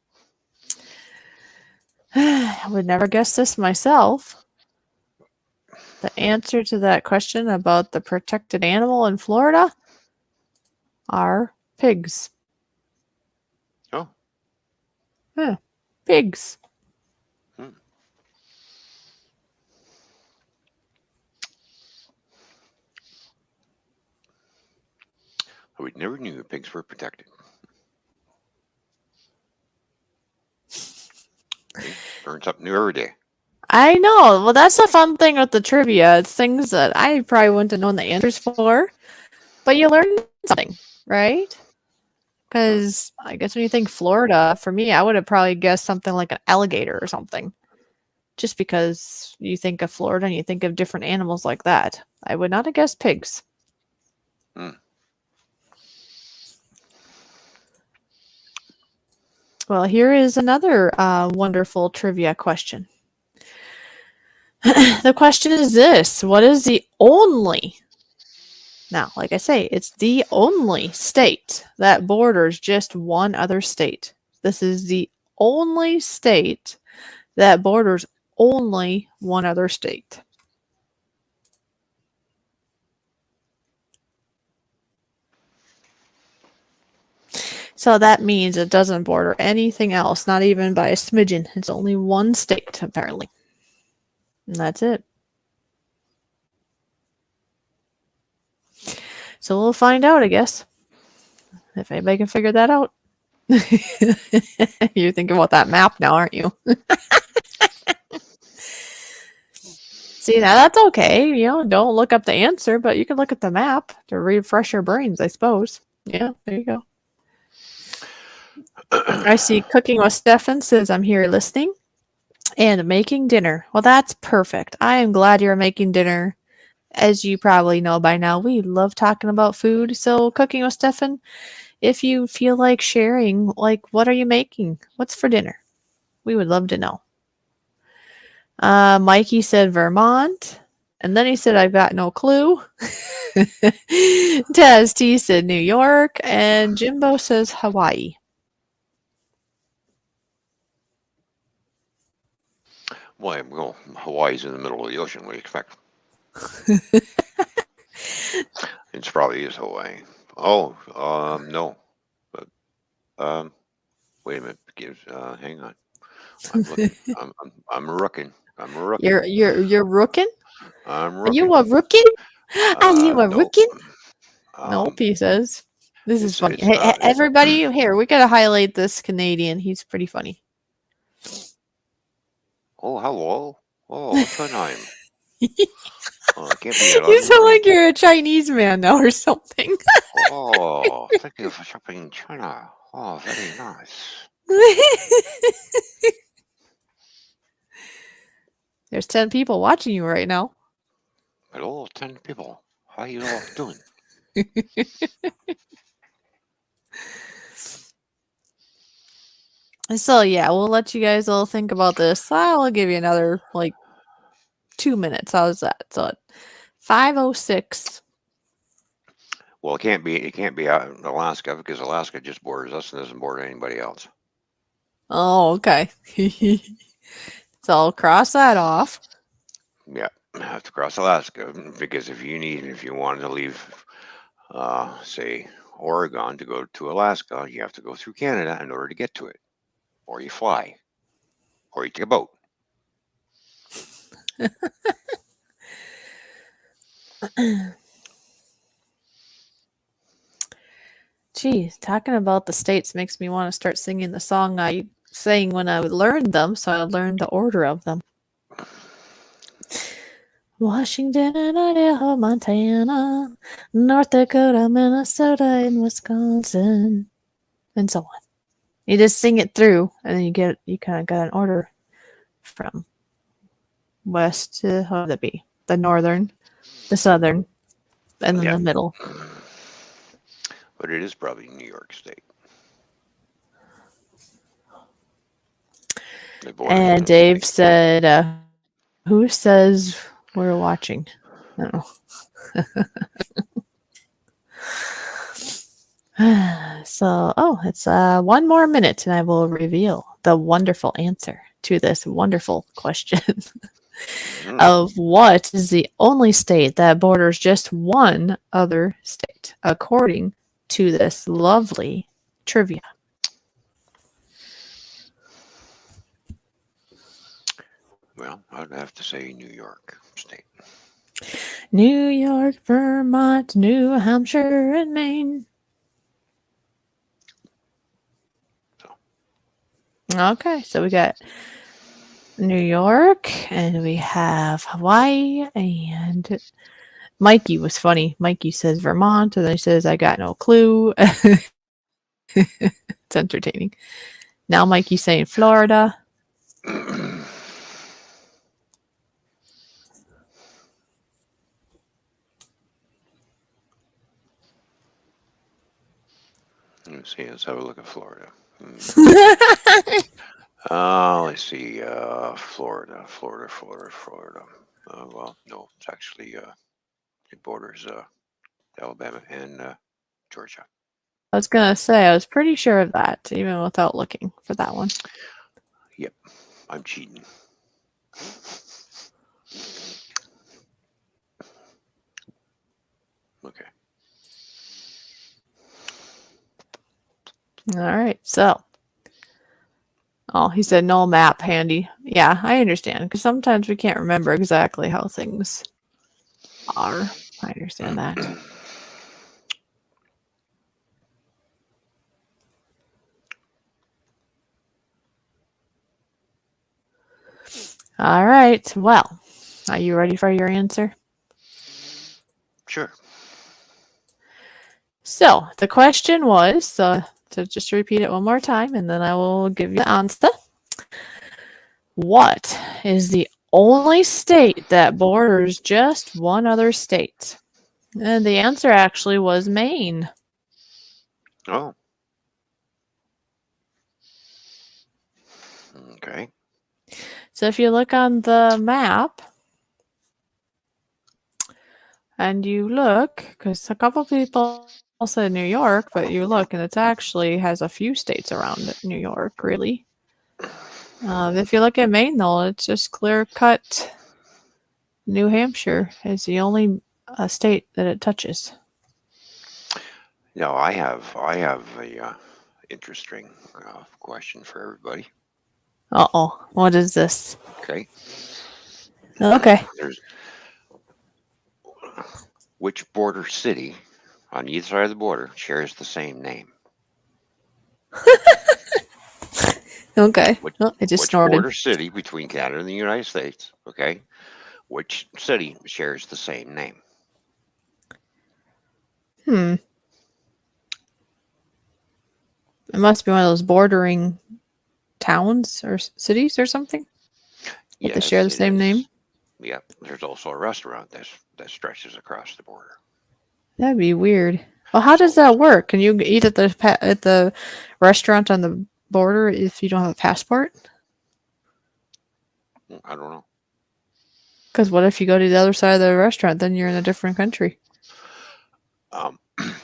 I would never guess this myself. The answer to that question about the protected animal in Florida are pigs. Oh. Huh. Pigs. Hmm. We never knew pigs were protected. Learn something new every day. I know. Well, that's the fun thing with the trivia. It's things that I probably wouldn't have known the answers for, but you learn something, right? Because I guess when you think Florida, for me, I would have probably guessed something like an alligator or something. Just because you think of Florida and you think of different animals like that. I would not have guessed pigs. Hmm. Well, here is another wonderful trivia question. The question is this: what is the only, now, like I say, it's the only state that borders just one other state? This is the only state that borders only one other state. So that means it doesn't border anything else, not even by a smidgen. It's only one state, apparently. And that's it. So we'll find out, I guess, if anybody can figure that out. You're thinking about that map now, aren't you? See, now that's okay. Don't look up the answer, but you can look at the map to refresh your brains, I suppose. Yeah, there you go. I see Cooking with Stefan says, I'm here listening and making dinner. Well, that's perfect. I am glad you're making dinner. As you probably know by now, we love talking about food. So, Cooking with Stefan, if you feel like sharing, like, what are you making? What's for dinner? We would love to know. Mikey said Vermont. And then he said, I've got no clue. Taz T said New York. And Jimbo says Hawaii. Why, well, Hawaii's in the middle of the ocean. What do you expect? It probably is Hawaii. Oh, no. But, wait a minute. Hang on. I'm looking. I'm rooking. I'm rooking. You're rooking? I'm Are you rooking. a rookie? Are you a No. rookie? Nope, Um, he says. This is funny. it's Hey, not. everybody, here, we gotta highlight this Canadian. He's pretty funny. Oh, hello. Oh, what's your name? Oh, it can't be You sound Ellen. like you're a Chinese man now or something. Oh, thank you for shopping in China. Oh, very nice. There's 10 people watching you right now. Hello, 10 people. How you all doing? So yeah, we'll let you guys all think about this. I'll give you another 2 minutes. How's that? So at 5:06. Well, it can't be. It can't be out in Alaska because Alaska just borders us and doesn't border anybody else. Oh, okay. So I'll cross that off. Yeah, I have to cross Alaska because if you wanted to leave, say Oregon to go to Alaska, you have to go through Canada in order to get to it, or you fly, or you take a boat. Geez, talking about the states makes me want to start singing the song I sang when I learned them, so I learned the order of them. Washington, Idaho, Montana, North Dakota, Minnesota, and Wisconsin, and so on. You just sing it through, and then you kind of got an order from west to how would that be? The northern, the southern, and then Yeah, the middle. but it is probably New York State. They border And Dave said, "Who says we're watching?" Oh. So, it's 1 more minute, and I will reveal the wonderful answer to this wonderful question of what is the only state that borders just one other state, according to this lovely trivia. Well, I'd have to say New York State. New York, Vermont, New Hampshire, and Maine. Okay, so we got New York, and we have Hawaii, and Mikey was funny. Mikey says Vermont, and then he says, I got no clue. It's entertaining. Now Mikey's saying Florida. Let's see. Let's have a look at Florida. Let's see. Florida. Well, no, it's actually it borders Alabama and Georgia. I was going to say, I was pretty sure of that, even without looking for that one. Yep, I'm cheating. Okay. All right, so. Oh, he said no map handy. Yeah, I understand, because sometimes we can't remember exactly how things are. I understand that. All right. Well, are you ready for your answer? Sure. So the question was, to just repeat it one more time, and then I will give you the answer. What is the only state that borders just one other state? And the answer actually was Maine. Oh, okay. So if you look on the map and you look, because a couple people said New York, but you look and it actually has a few states around it, New York, really. If you look at Maine, though, it's just clear cut. New Hampshire is the only state that it touches. Now I have a interesting question for everybody. Uh oh, what is this? Okay. Okay. There's which border city on either side of the border shares the same name? Okay. Which Oh, I just which snorted. border city between Canada and the United States? Okay. Which city shares the same name? Hmm. It must be one of those bordering towns or cities or something that they share Yes, the it same name. is. Yep. There's also a restaurant that stretches across the border. That'd be weird. Well, how does So that work? Can you eat at the restaurant on the border if you don't have a passport? I don't know. Because what if you go to the other side of the restaurant? Then you're in a different country. Um,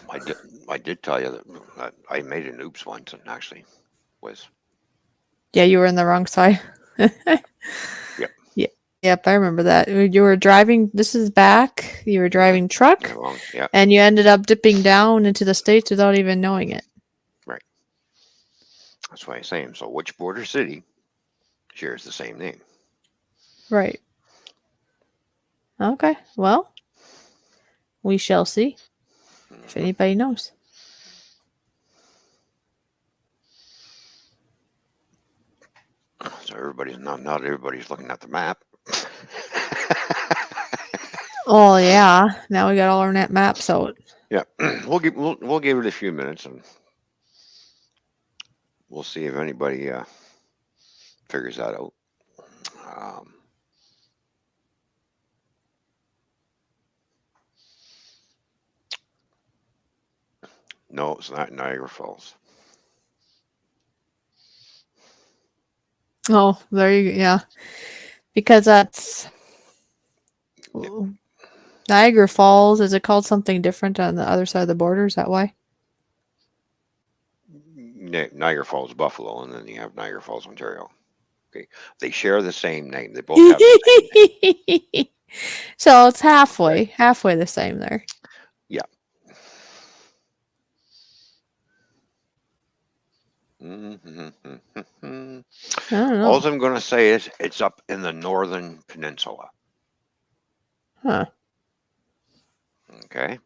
I did I did tell you that I made an oops once and actually was Yeah, you were in the wrong side. yep. Yeah, yep, I remember that. You were driving. This is back. You were Hmm. driving truck, Wrong. Yeah. and you ended up dipping down into the states without even knowing it. Right. That's why I'm saying. So which border city shares the same name? Right. Okay. Well, we shall see if Hmm. anybody knows. So everybody's not everybody's looking at the map. Oh yeah. Now we got all our net maps out. Yeah, we'll give it a few minutes and we'll see if anybody figures that out. Um, no, it's not Niagara Falls. Oh, there you go. Yeah. Because that's Yep. Niagara Falls. Is it called something different on the other side of the border? Is that why? Niagara Falls, Buffalo, and then you have Niagara Falls, Ontario. Okay, they share the same name. They both have the same name. So it's Okay. halfway the same there. Yeah. Mm-hmm. I don't All know. I'm going to say is it's up in the northern peninsula. Huh. Okay.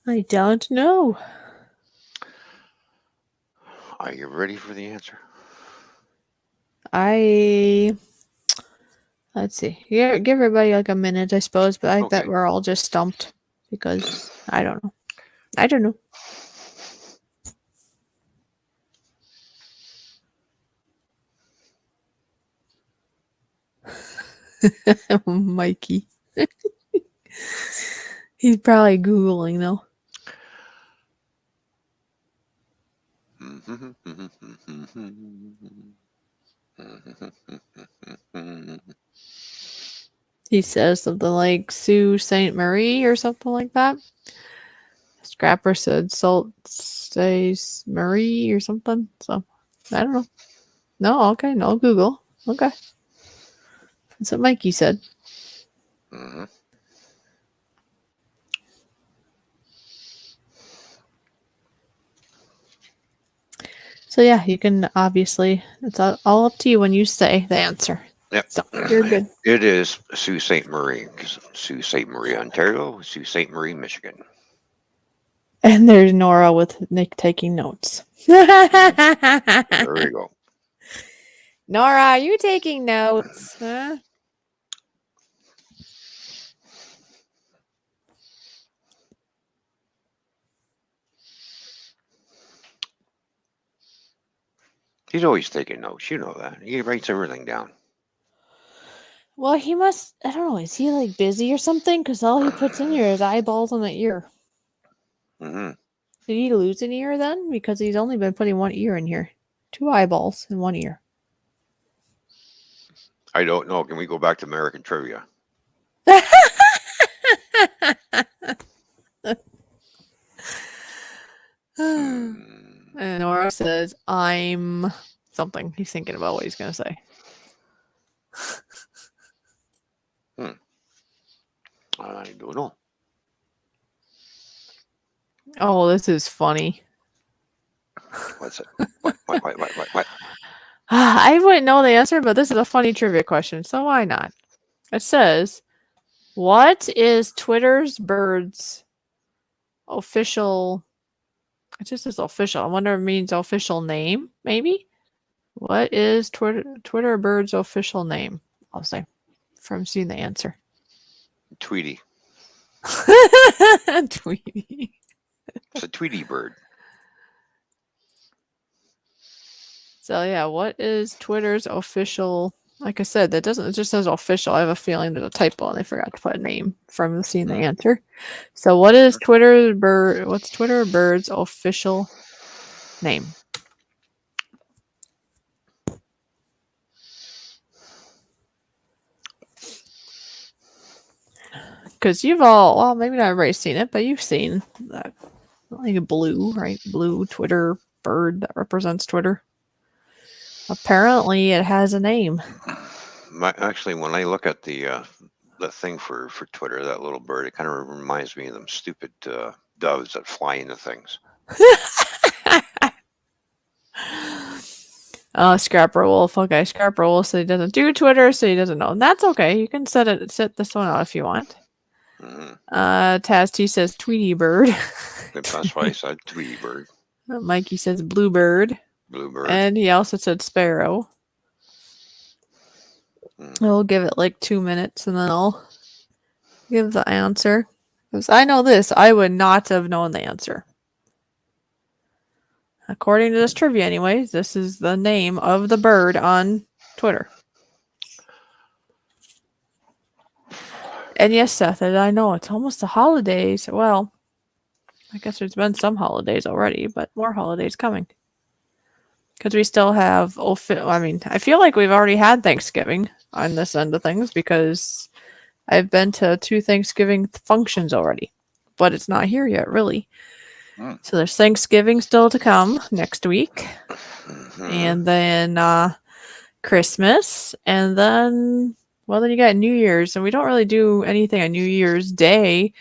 I don't know. Are you ready for the answer? I let's see. Yeah, give everybody like a minute, I suppose. But I bet Okay. we're all just stumped because I don't know. I don't know. Mikey. He's probably googling though. He says something like Sault Ste. Marie or something like that. Scrapper said Sault Ste. Marie or something. So I don't know. No, okay, no Google. Okay. That's what Mikey said. Mhm. So yeah, you can obviously it's all up to you when you say the answer. Yep. So you're good. It is Sault Ste. Marie, 'cause Sault Ste. Marie, Ontario, Sault Ste. Marie, Michigan. And there's Nora with Nick taking notes. There we go. Nora, are you taking notes? Huh? He's always taking notes. You know that. He writes everything down. Well, he must. I don't know. Is he like busy or something? Because all he puts in here is eyeballs on the ear. Mm-hmm. Did he lose an ear then? Because he's only been putting one ear in here. 2 eyeballs in 1 ear. I don't know. Can we go back to American trivia? Hmm. And Nora says, I'm something. He's thinking about what he's going to say. I don't know. Oh, this is funny. What's it? What? I wouldn't know the answer, but this is a funny trivia question, so why not? It says, what is Twitter's bird's official? It just says official. I wonder if it means official name, maybe? What is Twitter bird's official name? I'll say from seeing the answer. Tweety. Tweety. It's a Tweety bird. So yeah, what is Twitter's official? Like I said, that doesn't. It just says official. I have a feeling there's a typo and they forgot to put a name from seeing the answer. So what is Twitter bird? What's Twitter bird's official name? Because you've all, well, maybe not everybody's seen it, but you've seen that, like a blue, right? Blue Twitter bird that represents Twitter. Apparently, it has a name. Actually, when I look at the thing for Twitter, that little bird, it kind of reminds me of them stupid doves that fly into things. Scrapper Wolf. Okay, Scrapper Wolf said he doesn't do Twitter, so he doesn't know. And that's okay. You can set this one out if you want. Mm-hmm. Taz T says Tweety Bird. That's why I said Tweety bird. Mikey says Bluebird. Bluebird. And he also said Sparrow. I'll give it like 2 minutes and then I'll give the answer. Because I know this, I would not have known the answer. According to this trivia, anyways, this is the name of the bird on Twitter. And yes, Seth, I know it's almost the holidays. Well, I guess there's been some holidays already, but more holidays coming. Because we still have, I feel like we've already had Thanksgiving on this end of things because I've been to 2 Thanksgiving functions already, but it's not here yet, really. So there's Thanksgiving still to come next week, and then Christmas, and then you got New Year's, and we don't really do anything on New Year's Day.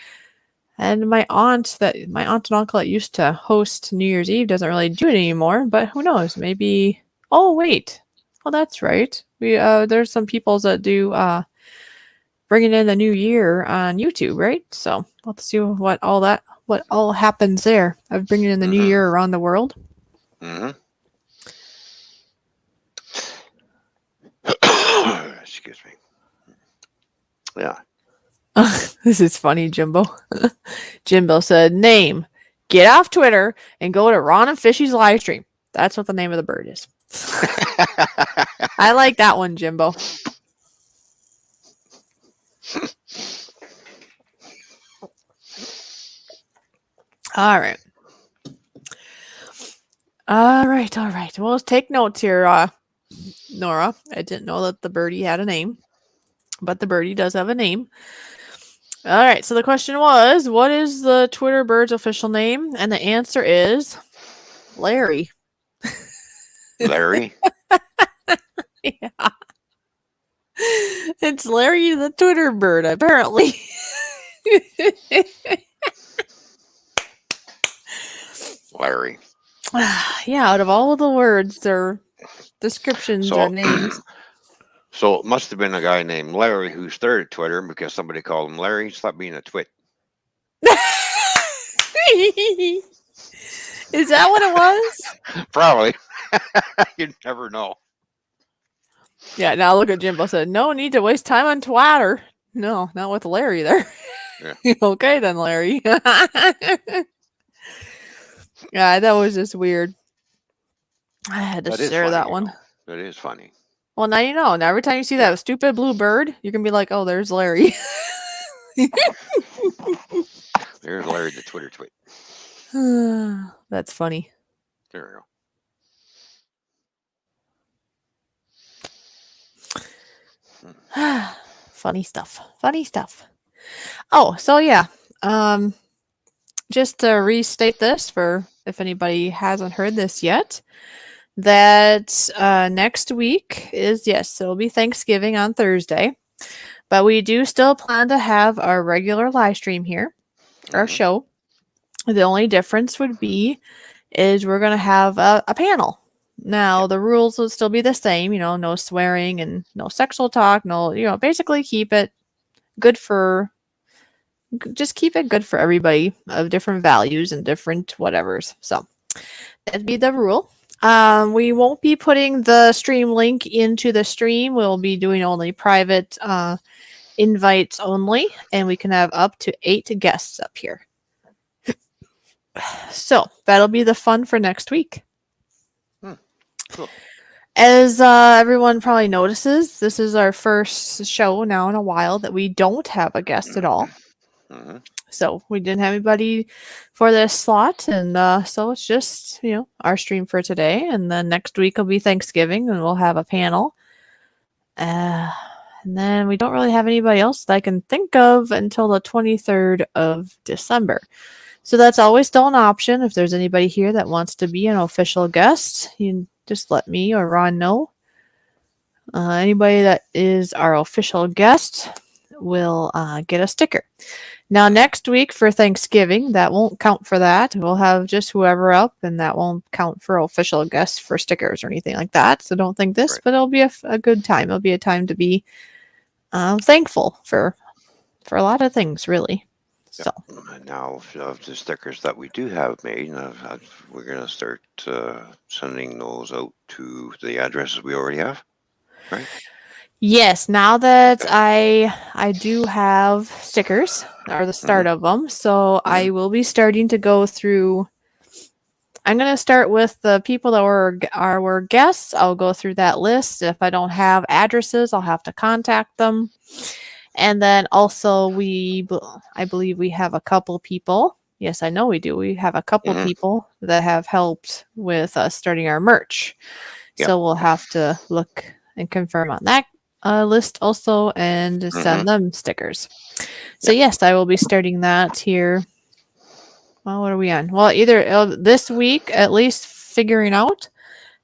And my aunt and uncle that used to host New Year's Eve doesn't really do it anymore, but who knows? Maybe. Oh wait, that's right. There's some peoples that do bringing in the new year on YouTube, right? So let's see what all happens there of bringing in the new year around the world. Mm-hmm. Excuse me. Yeah. This is funny, Jimbo. Jimbo said, name, get off Twitter and go to Ron and Fishy's live stream. That's what the name of the bird is. I like that one, Jimbo. All right. Well, let's take notes here, Nora. I didn't know that the birdie had a name, but the birdie does have a name. All right, so the question was, what is the Twitter bird's official name? And the answer is Larry. Larry? Yeah. It's Larry the Twitter bird, apparently. Larry. Yeah, out of all of the words, their descriptions or names. So it must have been a guy named Larry who started Twitter because somebody called him Larry. Stop being a twit. Is that what it was? Probably. You never know. Yeah, now look at Jimbo said, no need to waste time on Twitter. No, not with Larry there. Yeah. Okay then, Larry. Yeah, that was just weird. I had to That is share funny, that you one. know. That is funny. Well, now you know. Now every time you see Yeah. that stupid blue bird, you're gonna be like, "Oh, there's Larry." There's Larry the Twitter tweet. That's funny. There we go. Funny stuff. Funny stuff. Oh, so yeah. Um, just to restate this for if anybody hasn't heard this yet, that next week is yes, it'll be Thanksgiving on Thursday, but we do still plan to have our regular live stream here, our Mm-hmm. show. The only difference would be is we're going to have a panel. Now, Yep. the rules will still be the same, no swearing and no sexual talk, no, basically keep it good for, just keep it good for everybody of different values and different whatevers. So, that'd be the rule. We won't be putting the stream link into the stream. We'll be doing only private invites only, and we can have up to 8 guests up here. So, that'll be the fun for next week. Cool. As everyone probably notices, this is our first show now in a while that we don't have a guest at all. Mm-hmm. So we didn't have anybody for this slot, and so it's just our stream for today. And then next week will be Thanksgiving, and we'll have a panel. And then we don't really have anybody else that I can think of until the 23rd of December. So that's always still an option. If there's anybody here that wants to be an official guest, you can just let me or Ron know. Anybody that is our official guest will get a sticker. Now, next week for Thanksgiving, that won't count for that. We'll have just whoever up, and that won't count for official guests for stickers or anything like that. So don't think this, Right. but it'll be a good time. It'll be a time to be thankful for a lot of things, really. So. And now, of the stickers that we do have made, we're going to start sending those out to the addresses we already have, right? Yes, now that I do have stickers, or the start of them, so I will be starting to go through. I'm going to start with the people that were guests. I'll go through that list. If I don't have addresses, I'll have to contact them. And then also I believe we have a couple people. Yes, I know we do. We have a couple people that have helped with us starting our merch. Yep. So we'll have to look and confirm on that list also and send them stickers. So yes, I will be starting that here. Well, what are we on? Well, either this week, at least figuring out.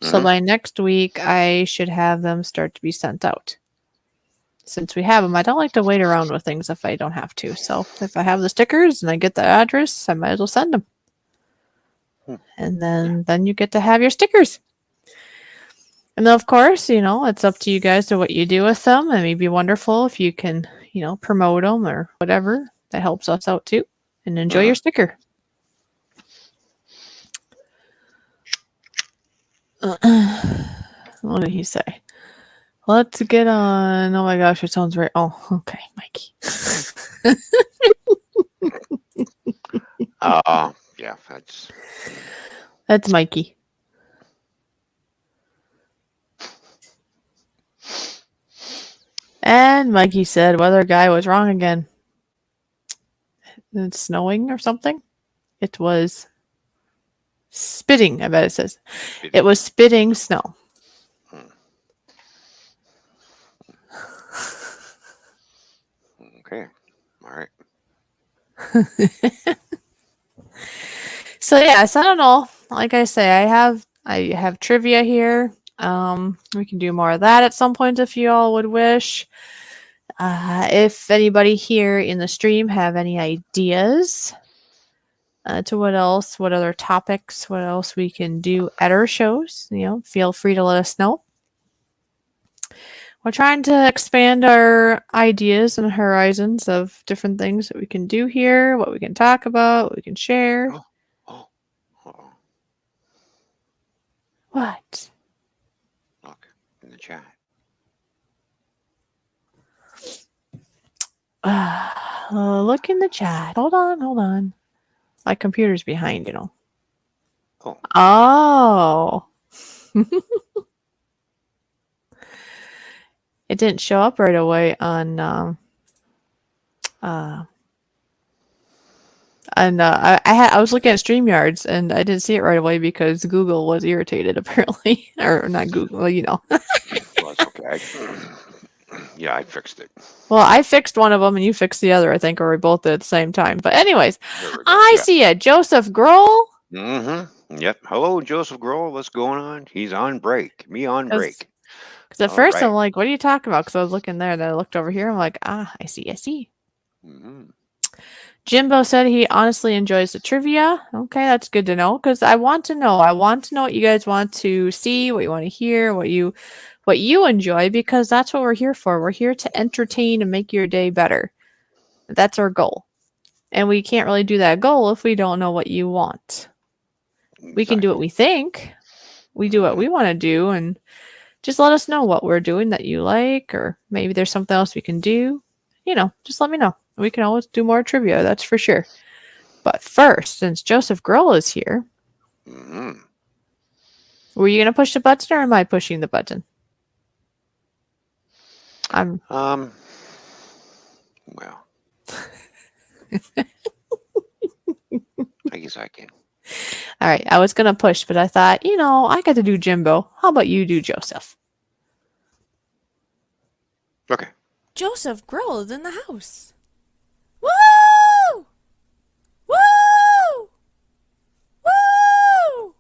So by next week, I should have them start to be sent out. Since we have them, I don't like to wait around with things if I don't have to. So if I have the stickers and I get the address, I might as well send them. And then you get to have your stickers. And then, of course, it's up to you guys to what you do with them. It may be wonderful if you can, promote them or whatever. That helps us out too. And enjoy your sticker. What did he say? Let's get on. Oh my gosh, it sounds right. Oh, okay, Mikey. Yeah, That's Mikey. And Mikey said weather guy was wrong again. It's snowing or something. It was spitting, I bet it says. It was spitting snow. Okay. All right. So yes, I don't know. Like I say, I have trivia here. We can do more of that at some point if you all would wish. If anybody here in the stream have any ideas to what other topics, what else we can do at our shows, feel free to let us know. We're trying to expand our ideas and horizons of different things that we can do here, what we can talk about, what we can share. Oh, oh, oh. What? Look in the chat. Look in the chat. Hold on. My computer's behind, you know. Oh, Oh. It didn't show up right away on I was looking at StreamYards and I didn't see it right away because Google was irritated apparently. Or not Google, well, you know. well, that's okay. Yeah, I fixed it. Well, I fixed one of them and you fixed the other, I think, or we both did at the same time. But anyways, There we go. I Yeah. see it. Joseph Grohl. Mm-hmm. Yep. Hello, Joseph Grohl. What's going on? He's on break. Me on break. Because at All first right. I'm like, what are you talking about? Because I was looking there and I looked over here. I'm like, I see. Mm-hmm. Jimbo said he honestly enjoys the trivia. Okay, that's good to know because I want to know. I want to know what you guys want to see, what you want to hear, what you enjoy because that's what we're here for. We're here to entertain and make your day better. That's our goal. And we can't really do that goal if we don't know what you want. Exactly. We can do what we think. We do what we want to do and just let us know what we're doing that you like or maybe there's something else we can do. You know, just let me know. We can always do more trivia, that's for sure. But first, since Joseph Grohl is here, were you going to push the button or am I pushing the button? Well. I guess I can. All right, I was going to push, but I thought, you know, I got to do Jimbo. How about you do Joseph? Okay. Joseph Grohl is in the house. Woo! Woo! Woo!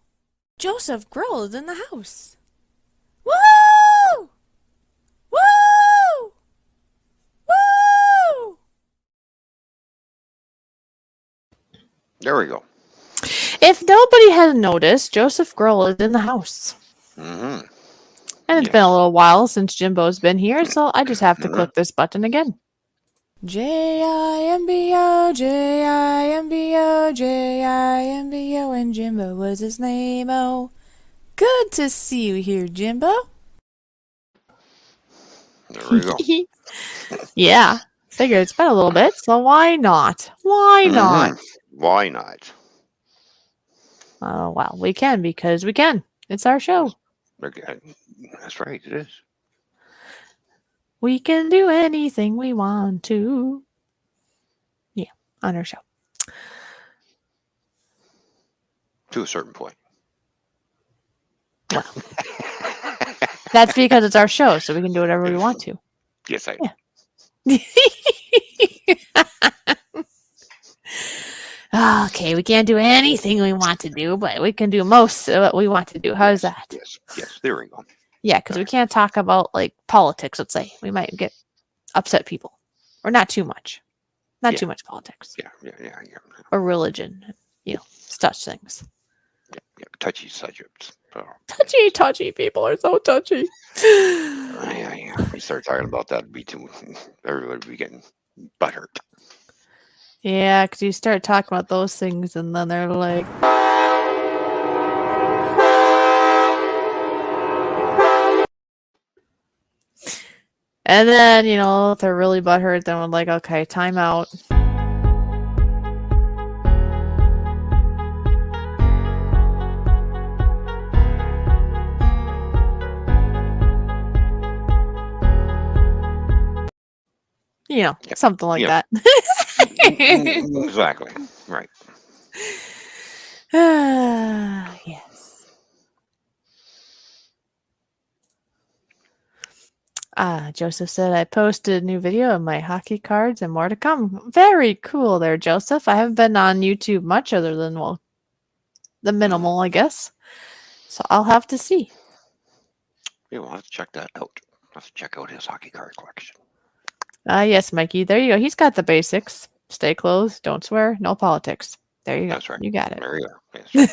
Joseph Grohl is in the house. Woo! Woo! Woo! There we go. If nobody has noticed, Joseph Grohl is in the house. Mm-hmm. And it's been a little while since Jimbo's been here, so I just have to click this button again. Jimbo, Jimbo, and Jimbo was his name. Oh, good to see you here, Jimbo. There we go. Yeah, figure it's been a little bit, so why not? Why not? Why not? Oh, well, we can because we can. It's our show. That's right, it is. We can do anything we want to. Yeah, on our show. To a certain point. Well, that's because it's our show, so we can do whatever we want to. Yes, I Yeah. Okay, we can't do anything we want to do, but we can do most of what we want to do. How's that? Yes, there we go. Yeah, because we can't talk about like politics, let's say. We might get upset people. Or not too much. Not too much politics. Yeah. Or religion, you know, such things. Yeah, touchy subjects. Oh. Touchy people are so touchy. Yeah. We start talking about that, it'd be too. Everybody would be getting butthurt. Yeah, because you start talking about those things, and then they're like, and then you know if they're really butthurt, then we're like, okay, time out. You know, something like that. Exactly. Right. Yes. Joseph said, I posted a new video of my hockey cards and more to come. Very cool there, Joseph. I haven't been on YouTube much other than, well, the minimal, I guess. So I'll have to see. Yeah, we'll have to check that out. Let's check out his hockey card collection. Yes, Mikey. There you go. He's got the basics. Stay close. Don't swear. No politics. There you go. That's right. You got it. There you go. Right.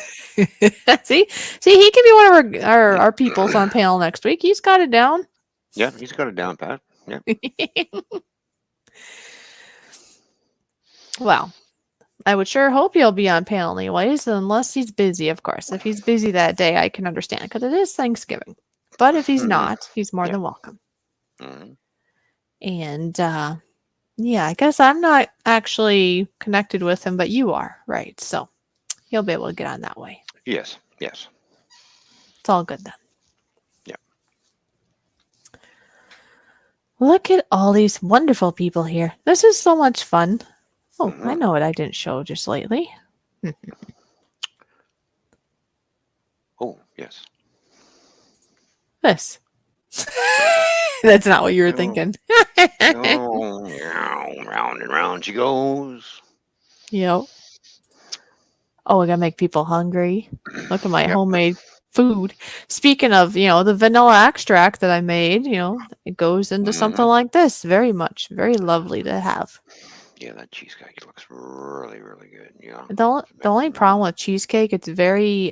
See, he can be one of our peoples on panel next week. He's got it down. Yeah, he's got it down pat. Yeah. Well, I would sure hope he'll be on panel anyways, unless he's busy, of course. If he's busy that day, I can understand because it is Thanksgiving. But if he's Hmm. not, he's more Yeah. than welcome. Hmm. And yeah, I guess I'm not actually connected with him, but you are, right? So he'll be able to get on that way. Yes. Yes. It's all good then. Yeah. Look at all these wonderful people here. This is so much fun. Oh, I Hmm. know what I didn't show just lately. Oh, yes. This. There we go. That's not what you were Oh, thinking. oh, round and round she goes. Yep. Oh, I gotta make people hungry. Look at my Yep. homemade food. Speaking of, the vanilla extract that I made, it goes into something Hmm. like this. Very much, very lovely to have. Yeah, that cheesecake looks really, really good. Yeah. The only problem with cheesecake, it's very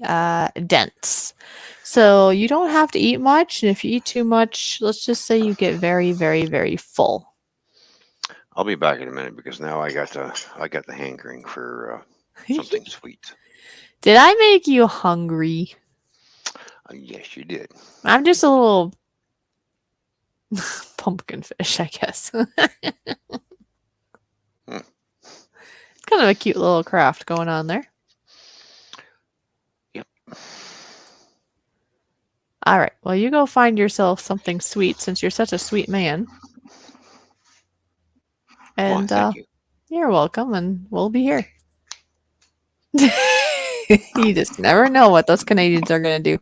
dense. So you don't have to eat much, and if you eat too much, let's just say you get very, very, very full. I'll be back in a minute because now I got the hankering for something sweet. Did I make you hungry? Yes, you did. I'm just a little pumpkin fish, I guess. Hmm. Kind of a cute little craft going on there. Yep. All right. Well, you go find yourself something sweet since you're such a sweet man. Why? And Thank you. you're welcome, and we'll be here. You just never know what those Canadians are going to do.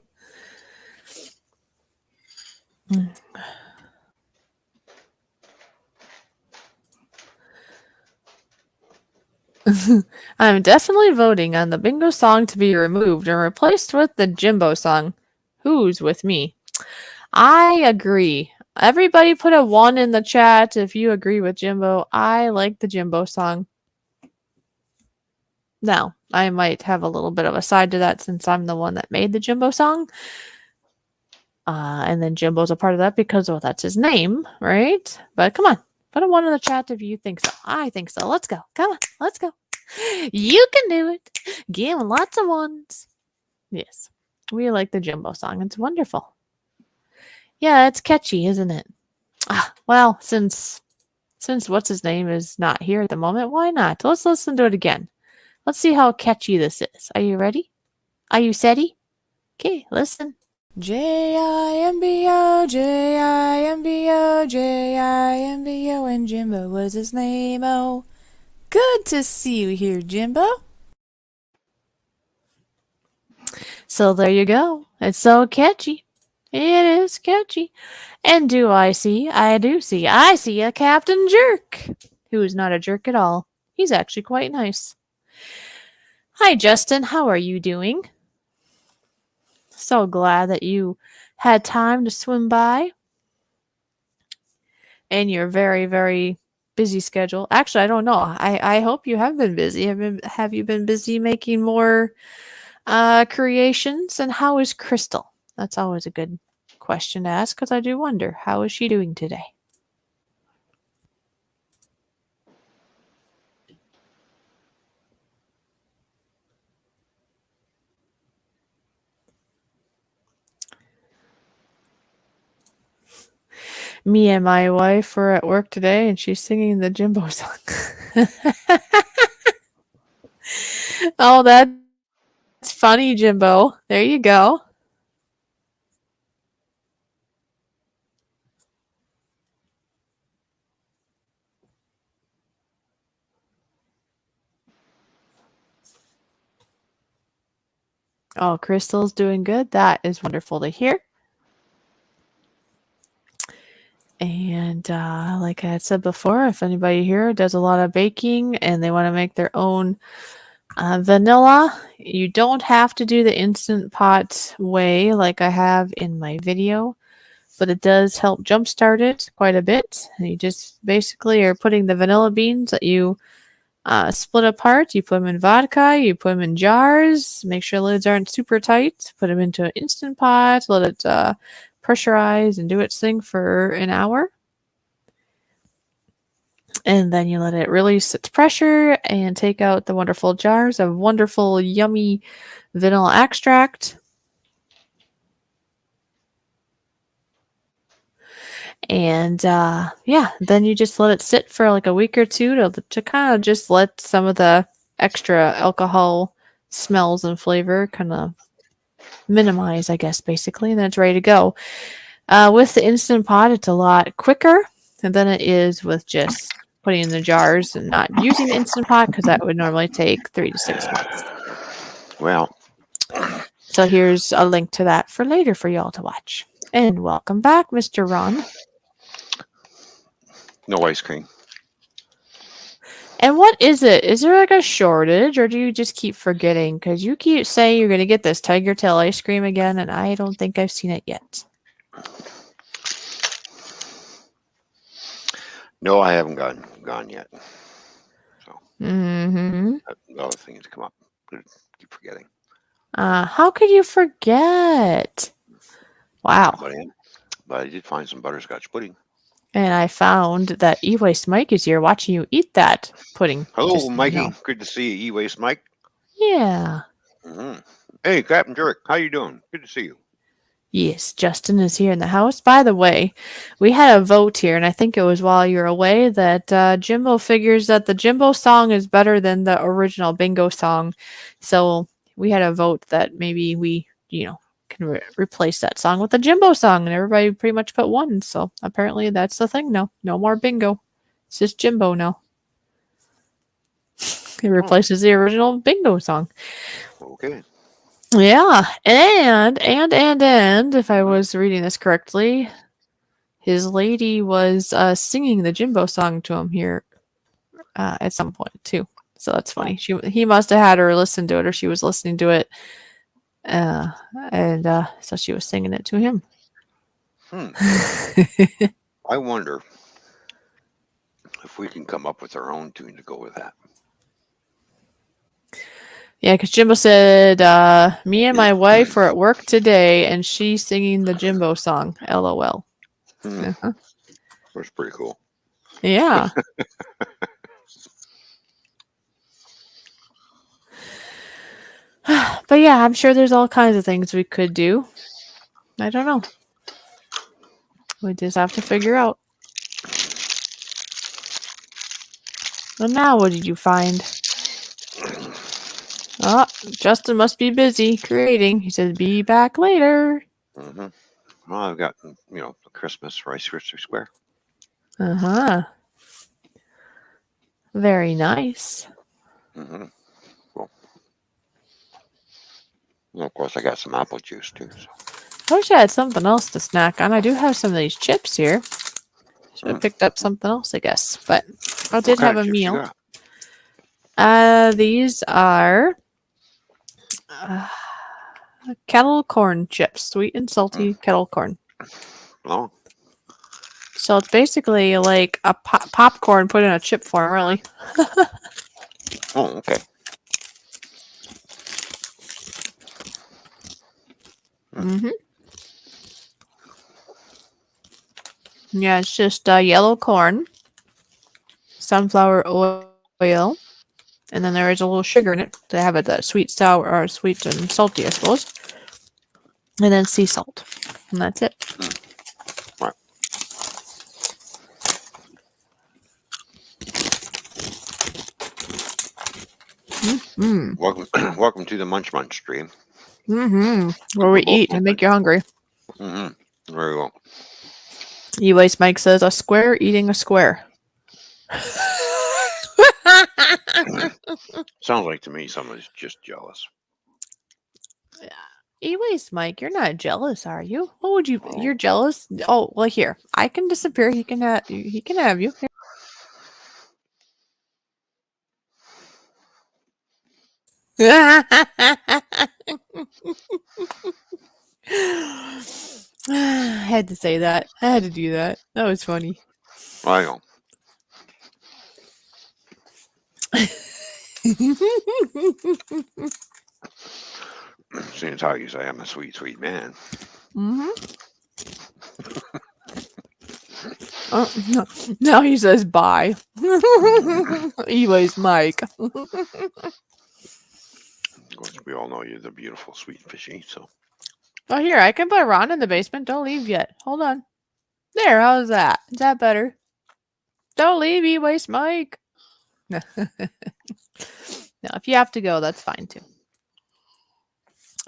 I'm definitely voting on the bingo song to be removed and replaced with the Jimbo song. Who's with me? I agree. Everybody put a 1 in the chat if you agree with Jimbo. I like the Jimbo song. Now, I might have a little bit of a side to that since I'm the one that made the Jimbo song. And then Jimbo's a part of that because, well, that's his name, right? But come on, put a 1 in the chat if you think so. I think so. Let's go. Come on, let's go. You can do it. Give lots of 1s. Yes, we like the Jimbo song. It's wonderful. Yeah, it's catchy, isn't it? Well, since what's his name is not here at the moment, why not? Let's listen to it again. Let's see how catchy this is. Are you ready? Are you steady? Okay, listen. Jimbo, Jimbo, Jimbo, and Jimbo was his name. Oh, good to see you here, Jimbo. So there you go. It's so catchy. It is catchy. And do I see? I do see. I see a Captain Jerk, who is not a jerk at all. He's actually quite nice. Hi, Justin. How are you doing? So glad that you had time to swim by in your very, very busy schedule. Actually, I don't know. I hope you have been busy. Have you been busy making more creations? And how is Crystal? That's always a good question to ask because I do wonder, how is she doing today? Me and my wife were at work today and she's singing the Jimbo song. Oh, that's funny, Jimbo. There you go. Oh, Crystal's doing good. That is wonderful to hear. And like I had said before, if anybody here does a lot of baking and they want to make their own vanilla, you don't have to do the Instant Pot way like I have in my video, but it does help jumpstart it quite a bit. You just basically are putting the vanilla beans that you split apart. You put them in vodka, you put them in jars, make sure lids aren't super tight, put them into an Instant Pot, let it pressurize and do its thing for an hour. And then you let it release its pressure and take out the wonderful jars of wonderful, yummy vanilla extract. And yeah, then you just let it sit for like a week or two to kind of just let some of the extra alcohol smells and flavor kind of minimize, I guess, basically. And then it's ready to go. With the Instant Pot, it's a lot quicker than it is with just putting in the jars and not using the Instant Pot because that would normally take 3 to 6 months. Well, So here's a link to that for later for y'all to watch. And welcome back, Mr. Ron. no ice cream. And what is it? Is there like a shortage, or do you just keep forgetting? Because you keep saying you're going to get this Tiger Tail ice cream again, and I don't think I've seen it yet. No, I haven't gone yet. So Mm-hmm. the other things come up. I keep forgetting. How could you forget? Wow. But I did find some butterscotch pudding. And I found that E-Waste Mike is here watching you eat that pudding. Hello, Just so you Mikey. know. Good to see you, E-Waste Mike. Yeah. Mm-hmm. Hey, Captain Jerk, how you doing? Good to see you. Yes, Justin is here in the house. By the way, we had a vote here, and I think it was while you were away, that Jimbo figures that the Jimbo song is better than the original Bingo song. So we had a vote that maybe we, can replace that song with the Jimbo song, and everybody pretty much put one. So apparently that's the thing now. No more Bingo. It's just Jimbo now. It replaces the original Bingo song. Okay. Yeah, and if I was reading this correctly, his lady was singing the Jimbo song to him here at some point too. So that's funny. He must have had her listen to it, or she was listening to it, uh, and so she was singing it to him. I wonder if we can come up with our own tune to go with that. Yeah, because Jimbo said, "Me and my wife were at work today, and she's singing the Jimbo song." LOL. Uh-huh. That's pretty cool. Yeah. But yeah, I'm sure there's all kinds of things we could do. I don't know. We just have to figure out. Well, now what did you find? Oh, Justin must be busy creating. He said, "Be back later." Mm-hmm. Well, I've got the Christmas Rice Krispie Square. Uh-huh. Very nice. Mm-hmm. Cool. Well, of course, I got some apple juice too. So. I wish I had something else to snack on. I do have some of these chips here. Should have picked up something else, I guess. But I did have a meal. These are kettle corn chips, sweet and salty kettle corn. Oh. So it's basically like a popcorn put in a chip form, really. Oh, okay. Mm-hmm. Yeah, it's just yellow corn, sunflower oil, and then there is a little sugar in it to have it that sweet, sour, or sweet and salty, I suppose. And then sea salt, and that's it. Right. Mm-hmm. Welcome to the Munch Munch stream. Mm-hmm. Where we eat and make you hungry. Mm-hmm. Very well. E-Waste Mike says, "A square eating a square." Sounds like to me somebody's just jealous. E-Waste Mike, you're not jealous, are you? What would you? Oh. You're jealous? Oh, well, here I can disappear. He can have. He can have you. I had to say that. I had to do that. That was funny. I know. Seeing as how you say I'm a sweet, sweet man. Mm-hmm. Now he says bye. Anyways, Mike. Of course, we all know you're the beautiful, sweet fishy. So Oh, here, I can put Ron in the basement. Don't leave yet. Hold on. There, how's that? Is that better? Don't leave, Anyways, Mike. No, if you have to go, that's fine too.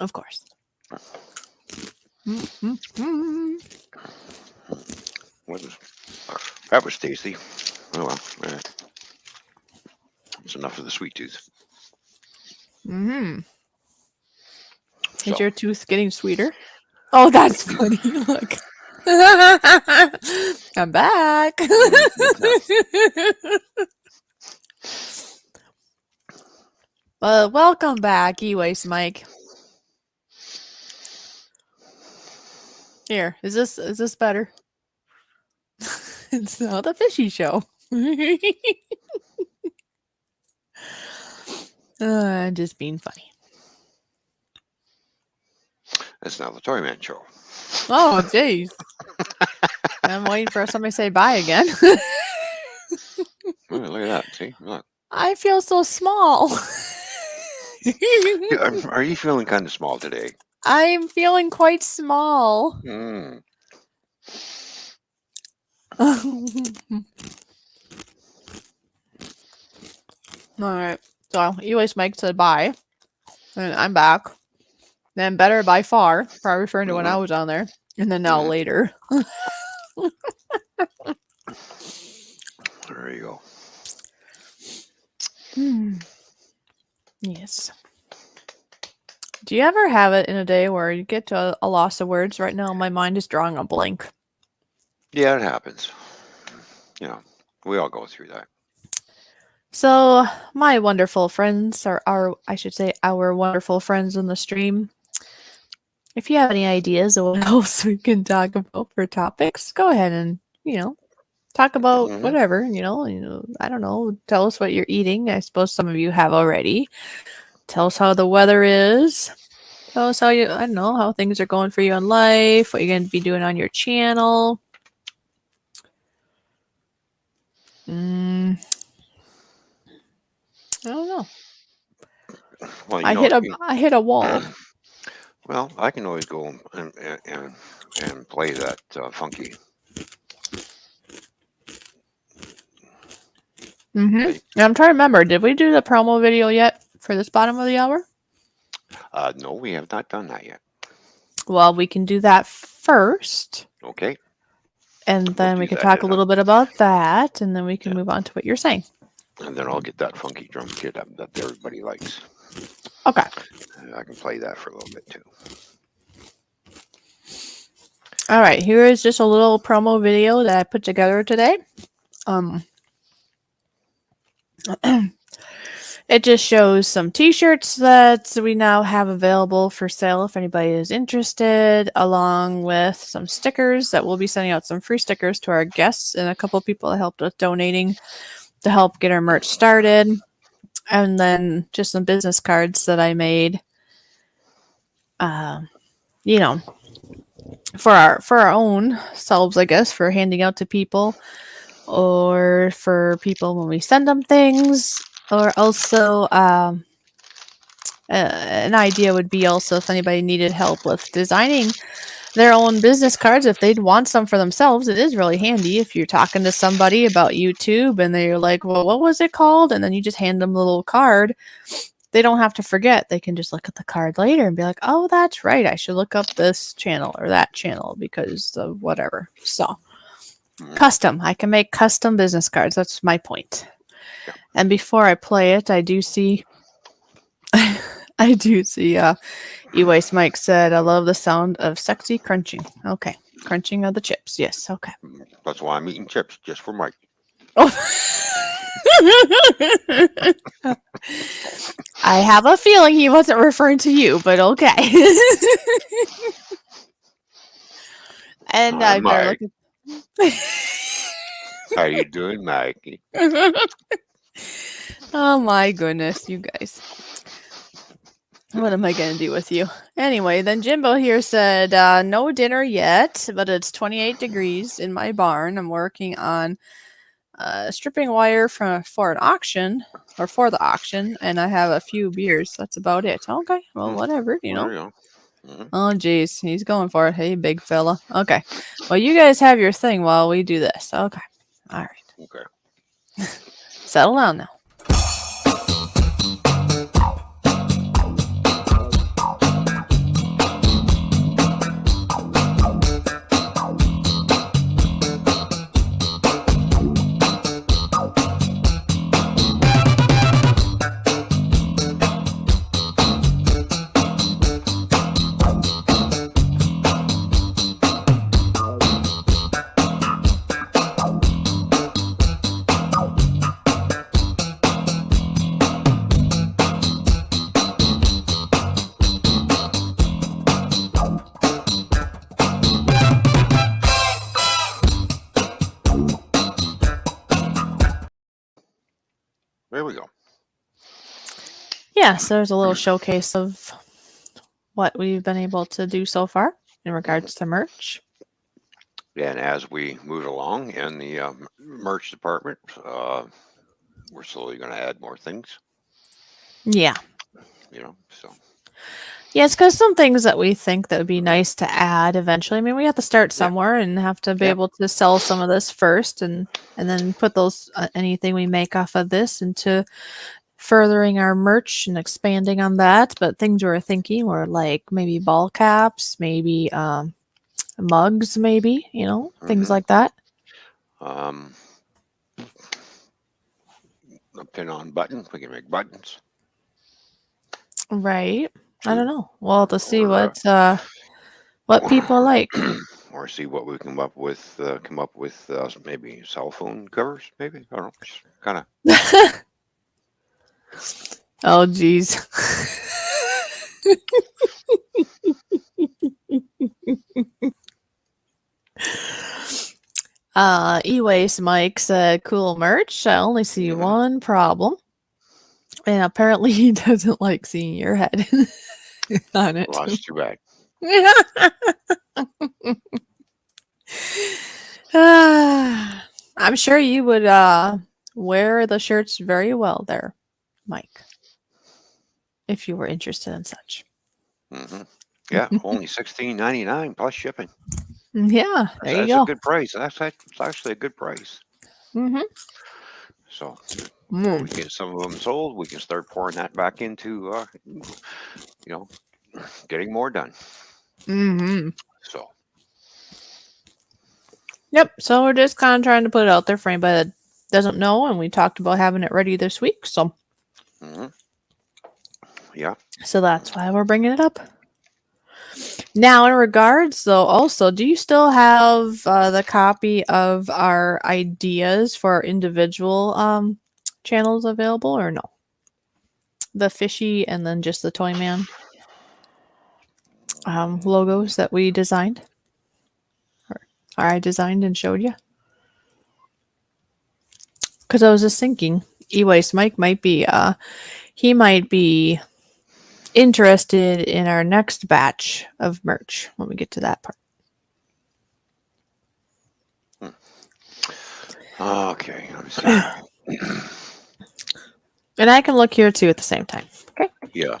Of course. That was tasty. Oh well, it's enough of the sweet tooth. Mm-hmm. So, Is your tooth getting sweeter? Oh, that's funny. Look. I'm back. Welcome back, Anyways, Mike. Here, is this better? It's not the fishy show. Just being funny. it's now the Toyman show. Oh, jeez. I'm waiting for somebody to say bye again. Oh, look at that. See, look. I feel so small. Are you feeling kind of small today? I'm feeling quite small. Mm. All right. So, Anyways, Mike said bye. And I'm back. Then better by far, probably referring to when I was on there. And then now later. There you go. Yes. Do you ever have it in a day where you get to a loss of words? Right now, my mind is drawing a blank. Yeah, it happens. You know, we all go through that. So, my wonderful friends, or I should say, our wonderful friends in the stream, if you have any ideas of what else we can talk about for topics, go ahead and, talk about whatever, I don't know, tell us what you're eating. I suppose some of you have already. Tell us how the weather is. Tell us how I don't know, how things are going for you in life, what you're going to be doing on your channel. I don't know. Well, I hit a wall. Well, I can always go and play that funky. And I'm trying to remember, did we do the promo video yet for this bottom of the hour? No, we have not done that yet. Well, we can do that first. Okay. And then we can talk a little bit about that, and then we can move on to what you're saying. And then I'll get that funky drum kit that everybody likes. Okay. I can play that for a little bit too. All right, here is just a little promo video that I put together today. It just shows some t-shirts that we now have available for sale if anybody is interested, along with some stickers that we'll be sending out some free stickers to our guests and a couple people that helped with donating to help get our merch started. And then just some business cards that I made, for our own selves, I guess, for handing out to people or for people when we send them things. Or also, an idea would be also if anybody needed help with designing their own business cards, if they'd want some for themselves, it is really handy if you're talking to somebody about YouTube and they're like, well, what was it called? And then you just hand them a little card. They don't have to forget. They can just look at the card later and be like, oh, that's right. I should look up this channel or that channel because of whatever. So, custom. I can make custom business cards. That's my point. And before I play it, I do see Anyways, Mike said, I love the sound of sexy crunching. Okay. Crunching of the chips. Yes. Okay. That's why I'm eating chips, just for Mike. Oh. I have a feeling he wasn't referring to you, but okay. And I better look at... How you doing, Mikey? Oh my goodness, you guys. What am I going to do with you? Anyway, then Jimbo here said, no dinner yet, but it's 28 degrees in my barn. I'm working on stripping wire for an auction or for the auction, and I have a few beers. That's about it. Okay, well, whatever, you Well, know. there you go. Oh, geez, he's going for it. Hey, big fella. Okay, well, you guys have your thing while we do this. Okay, all right. Okay. Settle down now. There we go. Yeah, so there's a little showcase of what we've been able to do so far in regards to merch. And as we move along in the merch department, we're slowly going to add more things. Yeah. So. Yeah, it's because some things that we think that would be nice to add eventually. I mean, we have to start somewhere and have to be able to sell some of this first, and then put those anything we make off of this into furthering our merch and expanding on that. But things we were thinking were like maybe ball caps, maybe mugs, maybe things like that. A pin-on button. We can make buttons. Right. I don't know. We'll have to see what people like. Or see what we come up with. Maybe cell phone covers. Maybe I don't know. Just kind of. Oh, geez. E-Waste Mike said, cool merch. I only see one problem. And apparently he doesn't like seeing your head on it. Well, that's too bad. I'm sure you would wear the shirts very well there, Mike, if you were interested in such. Yeah, only $16.99 plus shipping. Yeah, there you That's go. a good price. That's actually a good price. So we get some of them sold. We can start pouring that back into, getting more done. So. Yep. So we're just kind of trying to put it out there for anybody that doesn't know, and we talked about having it ready this week. So. Yeah. So that's why we're bringing it up. Now, in regards, though, also, do you still have the copy of our ideas for our individual channels available, or no? The Fishy and then just the Toyman logos that we designed, or I designed and showed you. Because I was just thinking, E-Waste Mike might be, he might be interested in our next batch of merch when we get to that part. Okay, let me see. And I can look here too at the same time. Okay. Yeah.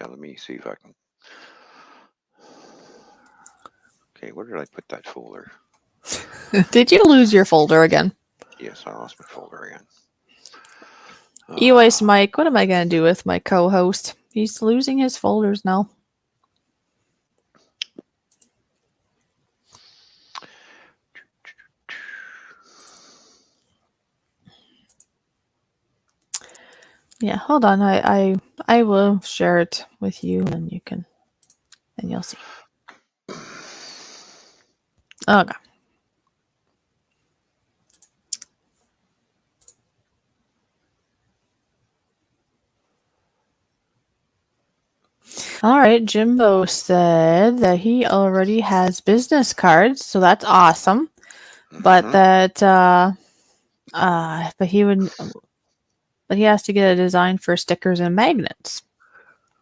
Let me see if I can. Okay, where did I put that folder? Did you lose your folder again? Yes, I lost my folder again. E-Waste Mike, what am I going to do with my co-host? He's losing his folders now. Yeah, hold on. I will share it with you, and you'll see. Okay. All right, Jimbo said that he already has business cards, so that's awesome. But that but he has to get a design for stickers and magnets.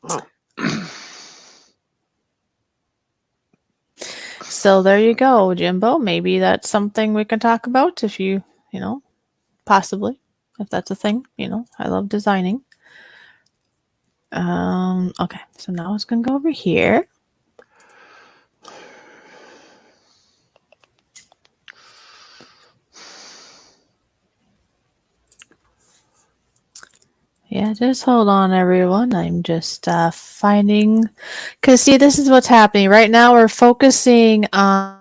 Oh. So there you go, Jimbo. Maybe that's something we can talk about if possibly, if that's a thing. I love designing. Okay, so now it's gonna go over here. Yeah, just hold on, everyone. I'm just finding, because see, this is what's happening right now. We're focusing on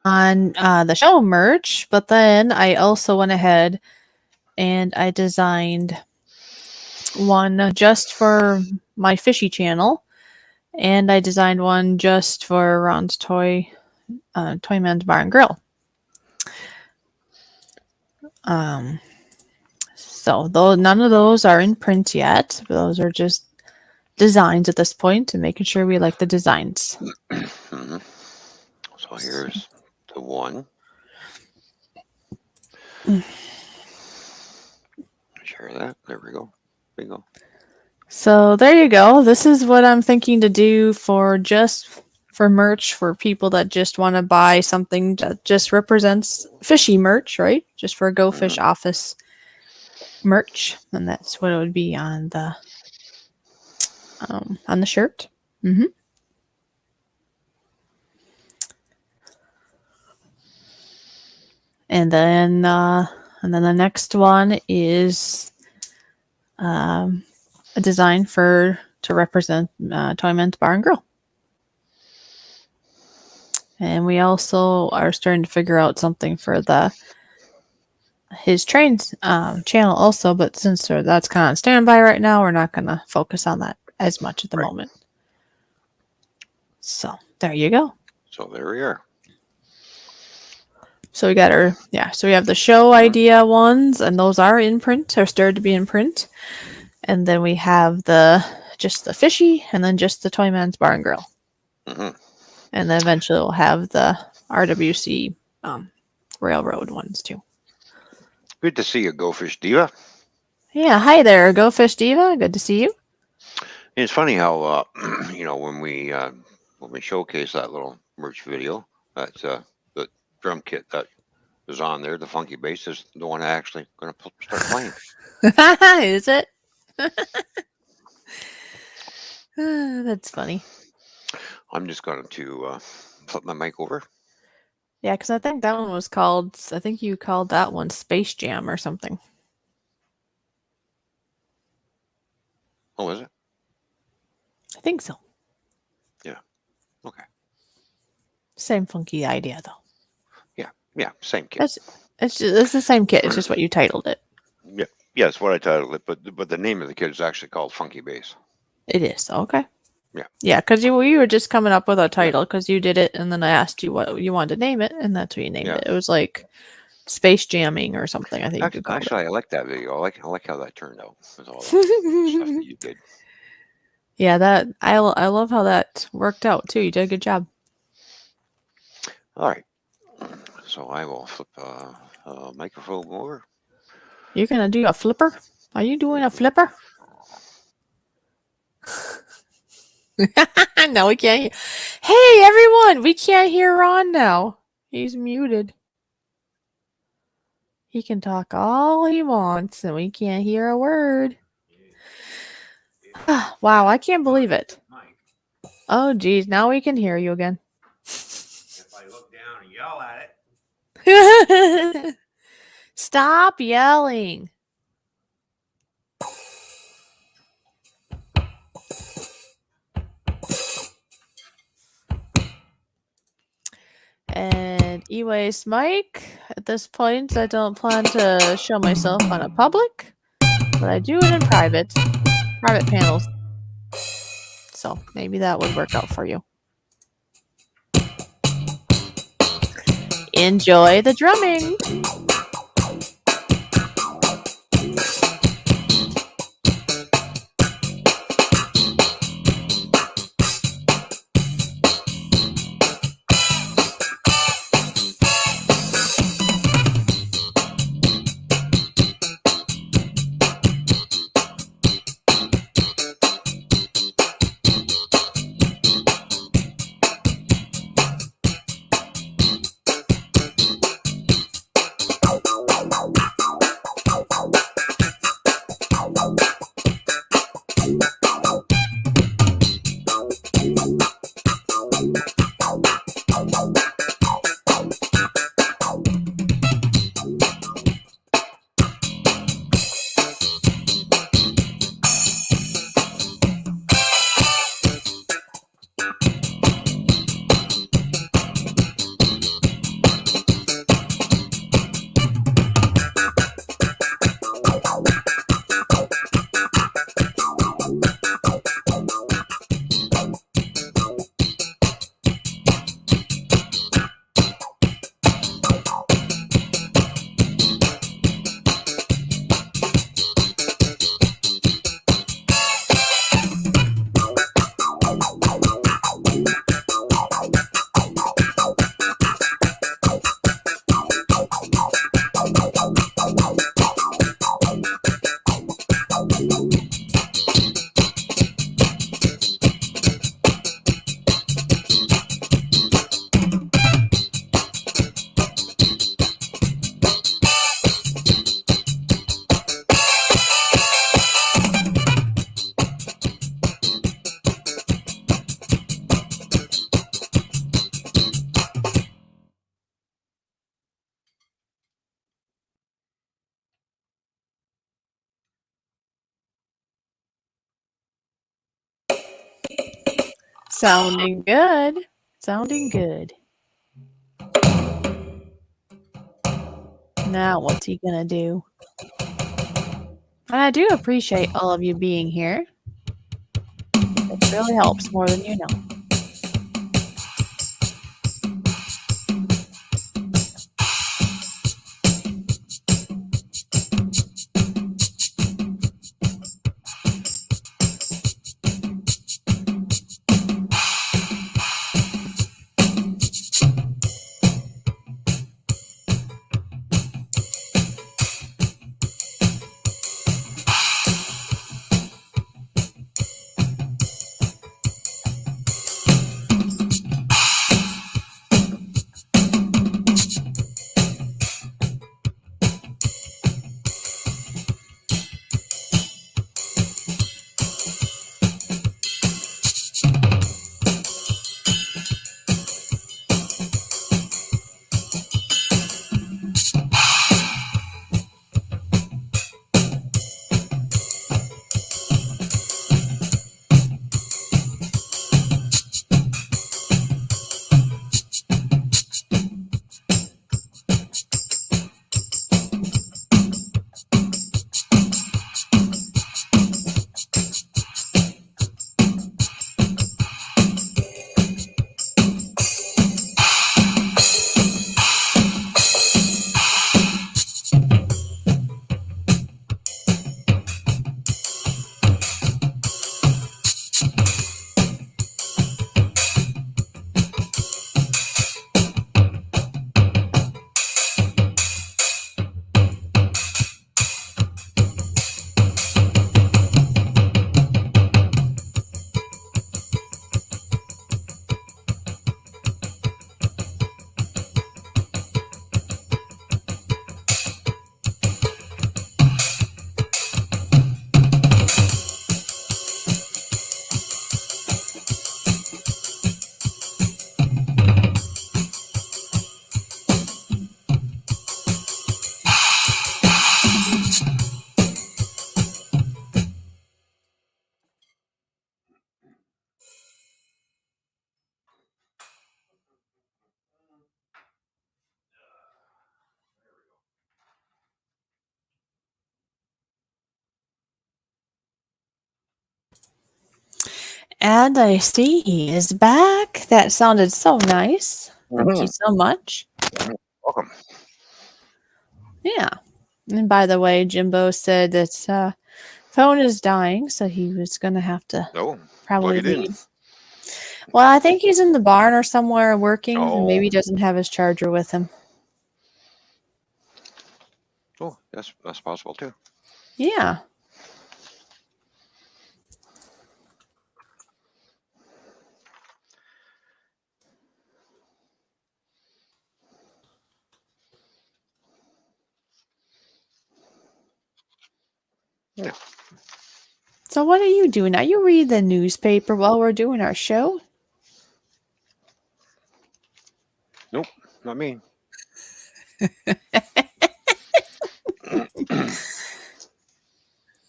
the show merch, but then I also went ahead and I designed one just for my fishy channel, and I designed one just for Ron's Toyman's Bar and Grill. So though none of those are in print yet, those are just designs at this point and making sure we like the designs. Mhm. So here's the one. Share that. There we go. Bingo. So there you go. This is what I'm thinking to do for merch for people that just want to buy something that just represents fishy merch, right? Just for GoFish office merch, and that's what it would be on the shirt. Mm-hmm. And then the next one is a design to represent Toyman Bar and Grill. And we also are starting to figure out something for his train channel also, but since that's kind of on standby right now, we're not going to focus on that as much at the moment. So there you go. So there we are. So we got so we have the show idea ones, and those are in print, or started to be in print. And then we have just the fishy, and then just the Toyman's Bar and Grill. Mm-hmm. And then eventually we'll have the RWC railroad ones too. Good to see you, GoFish Diva. Yeah, hi there, GoFish Diva. Good to see you. It's funny how when we showcase that little merch video, that's the drum kit that is on there, the funky bass, is the one actually going to start playing. Is it? That's funny. I'm just going to flip my mic over. Yeah, because I think that one was called. I think you called that one Space Jam or something. Oh, is it? I think so. Yeah. Okay. Same funky idea though. Yeah, same kit. It's the same kit. It's just what you titled it. Yeah, that's what I titled it. But the name of the kit is actually called Funky Bass. It is okay. Yeah. Yeah, because you were just coming up with a title because you did it, and then I asked you what you wanted to name it, and that's what you named it. It was like Space Jamming or something. I think actually, I like that video. I like how that turned out with all that stuff that you did. Yeah, that I love how that worked out too. You did a good job. All right, so I will flip a microphone over. You're gonna do a flipper? Are you doing a flipper? No, we can't hear. Hey, everyone! We can't hear Ron now. He's muted. He can talk all he wants, and we can't hear a word. Wow, I can't believe it. Oh, geez, now we can hear you again. If I look down and yell at it. Stop yelling. And anyways, Mike, at this point, I don't plan to show myself on a public, but I do it in private panels. So maybe that would work out for you. Enjoy the drumming. Sounding good. Sounding good. Now, what's he gonna do? And I do appreciate all of you being here. It really helps more than you know. And I see he is back. That sounded so nice. Thank you so much. Welcome. Yeah. And by the way, Jimbo said that phone is dying, so he was going to have to No, probably plug it in. leave. Well, I think he's in the barn or somewhere working, and Oh. maybe he doesn't have his charger with him. Oh, that's possible too. Yeah. Yeah. So what are you doing? Are you read the newspaper while we're doing our show? Nope, not me.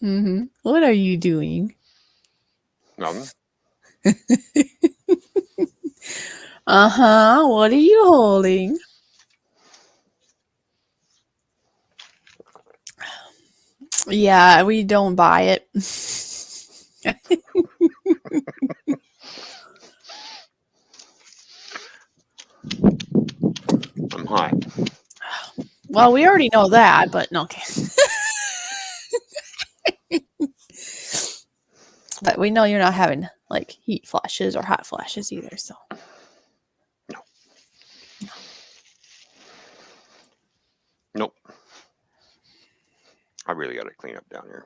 Mm-hmm. What are you doing? Nothing. Uh-huh. What are you holding? Yeah, we don't buy it. I'm hot. Well, we already know that, but no, okay. But we know you're not having like heat flashes or hot flashes either, so. No. Nope. I really got to clean up down here.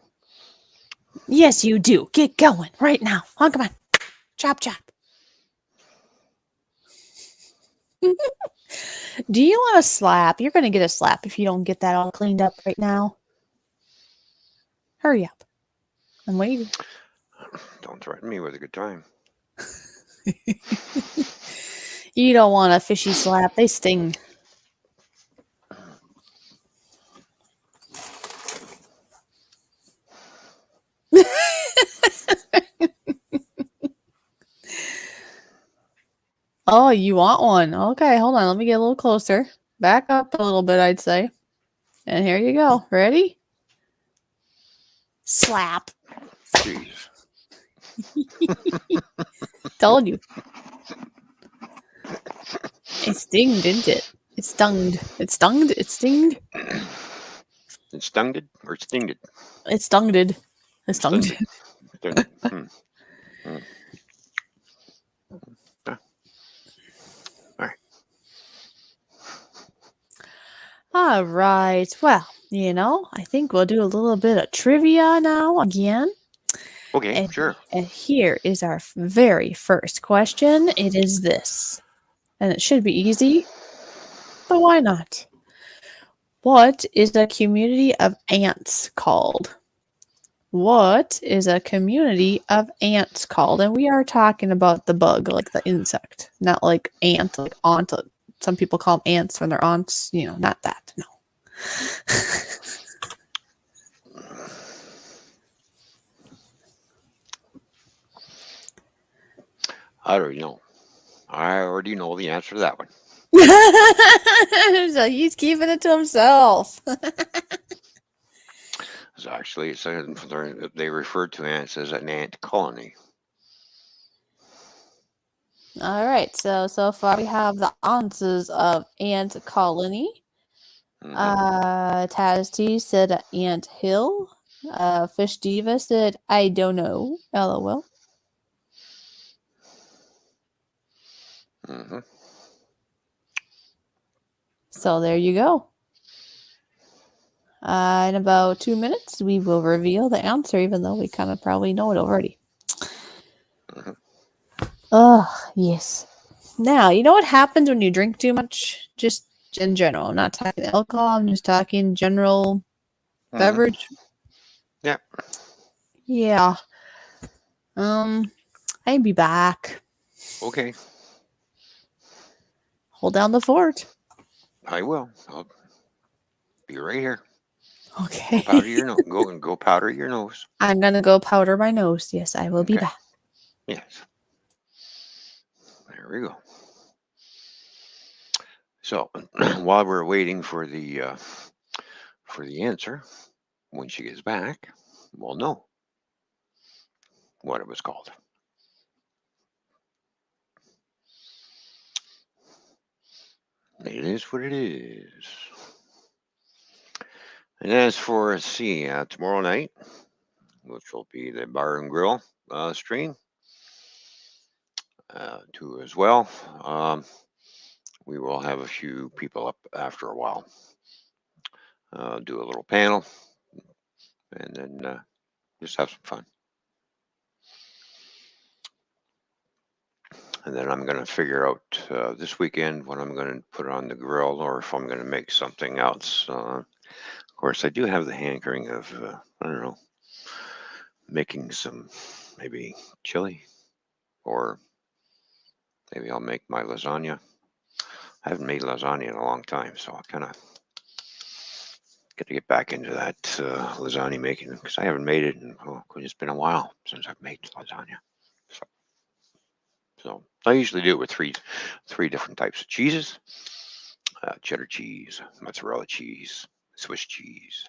Yes, you do. Get going right now. Oh, come on. Chop, chop. Do you want a slap? You're going to get a slap if you don't get that all cleaned up right now. Hurry up. I'm waiting. Don't threaten me with a good time. You don't want a fishy slap. They sting. Oh, you want one? Okay, hold on. Let me get a little closer. Back up a little bit, I'd say. And here you go. Ready? Slap. Jeez. Told you. It stinged, didn't it? It stung. It stung. It stinged. It stinged or stinged? It stunged. It stung. Stinged. Stinged. Hmm. Ah. All right. All right. Well, I think we'll do a little bit of trivia now again. Okay, And, sure. and here is our very first question. It is this. And it should be easy, but why not? What is a community of ants called? What is a community of ants called? And we are talking about the bug, like the insect, not like ant, like aunt. Some people call them ants when they're aunts. Not that. No. I already know. I already know the answer to that one. So he's keeping it to himself. It's actually, they referred to ants as an ant colony. All right. So far we have the answers of ant colony. Mm-hmm. Taz T said ant hill. Fish Diva said I don't know. LOL. Mm-hmm. So there you go. In about 2 minutes, we will reveal the answer, even though we kind of probably know it already. Mm-hmm. Oh, yes. Now, you know what happens when you drink too much? Just in general. I'm not talking alcohol, I'm just talking general beverage. Yeah. Yeah. I'll be back. Okay. Hold down the fort. I will. I'll be right here. Okay. Go powder your nose. Go powder your nose. I'm gonna go powder my nose. Yes, I will be Okay. back. Yes. There we go. So while we're waiting for the answer, when she gets back, we'll know what it was called. It is what it is. And as for tomorrow night, which will be the bar and grill stream too as well. We will have a few people up after a while. Do a little panel, and then just have some fun. And then I'm going to figure out this weekend what I'm going to put on the grill, or if I'm going to make something else. Of course, I do have the hankering of I don't know, making some maybe chili, or maybe I'll make my lasagna. I haven't made lasagna in a long time, so I kind of got to get back into that lasagna making, because I haven't made it in, it's been a while since I've made lasagna. So I usually do it with three different types of cheeses: cheddar cheese, mozzarella cheese, Swiss cheese.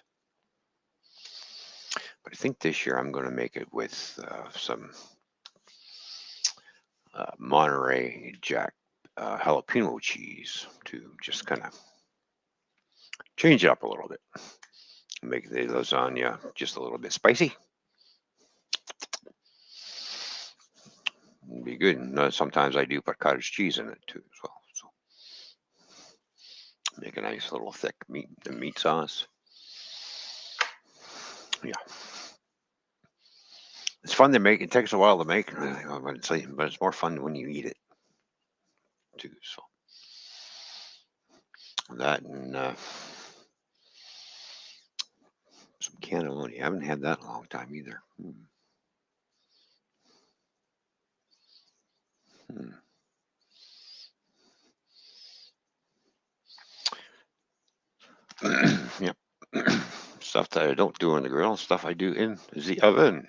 But I think this year I'm going to make it with some Monterey Jack jalapeno cheese to just kind of change it up a little bit, make the lasagna just a little bit spicy. It'd be good. And, sometimes I do put cottage cheese in it too as well. So make a nice little thick meat sauce. Yeah. It's fun to make. It takes a while to make, but it's more fun when you eat it too. So that and some cannelloni. I haven't had that in a long time either. Yep. Stuff that I don't do on the grill, stuff I do in the oven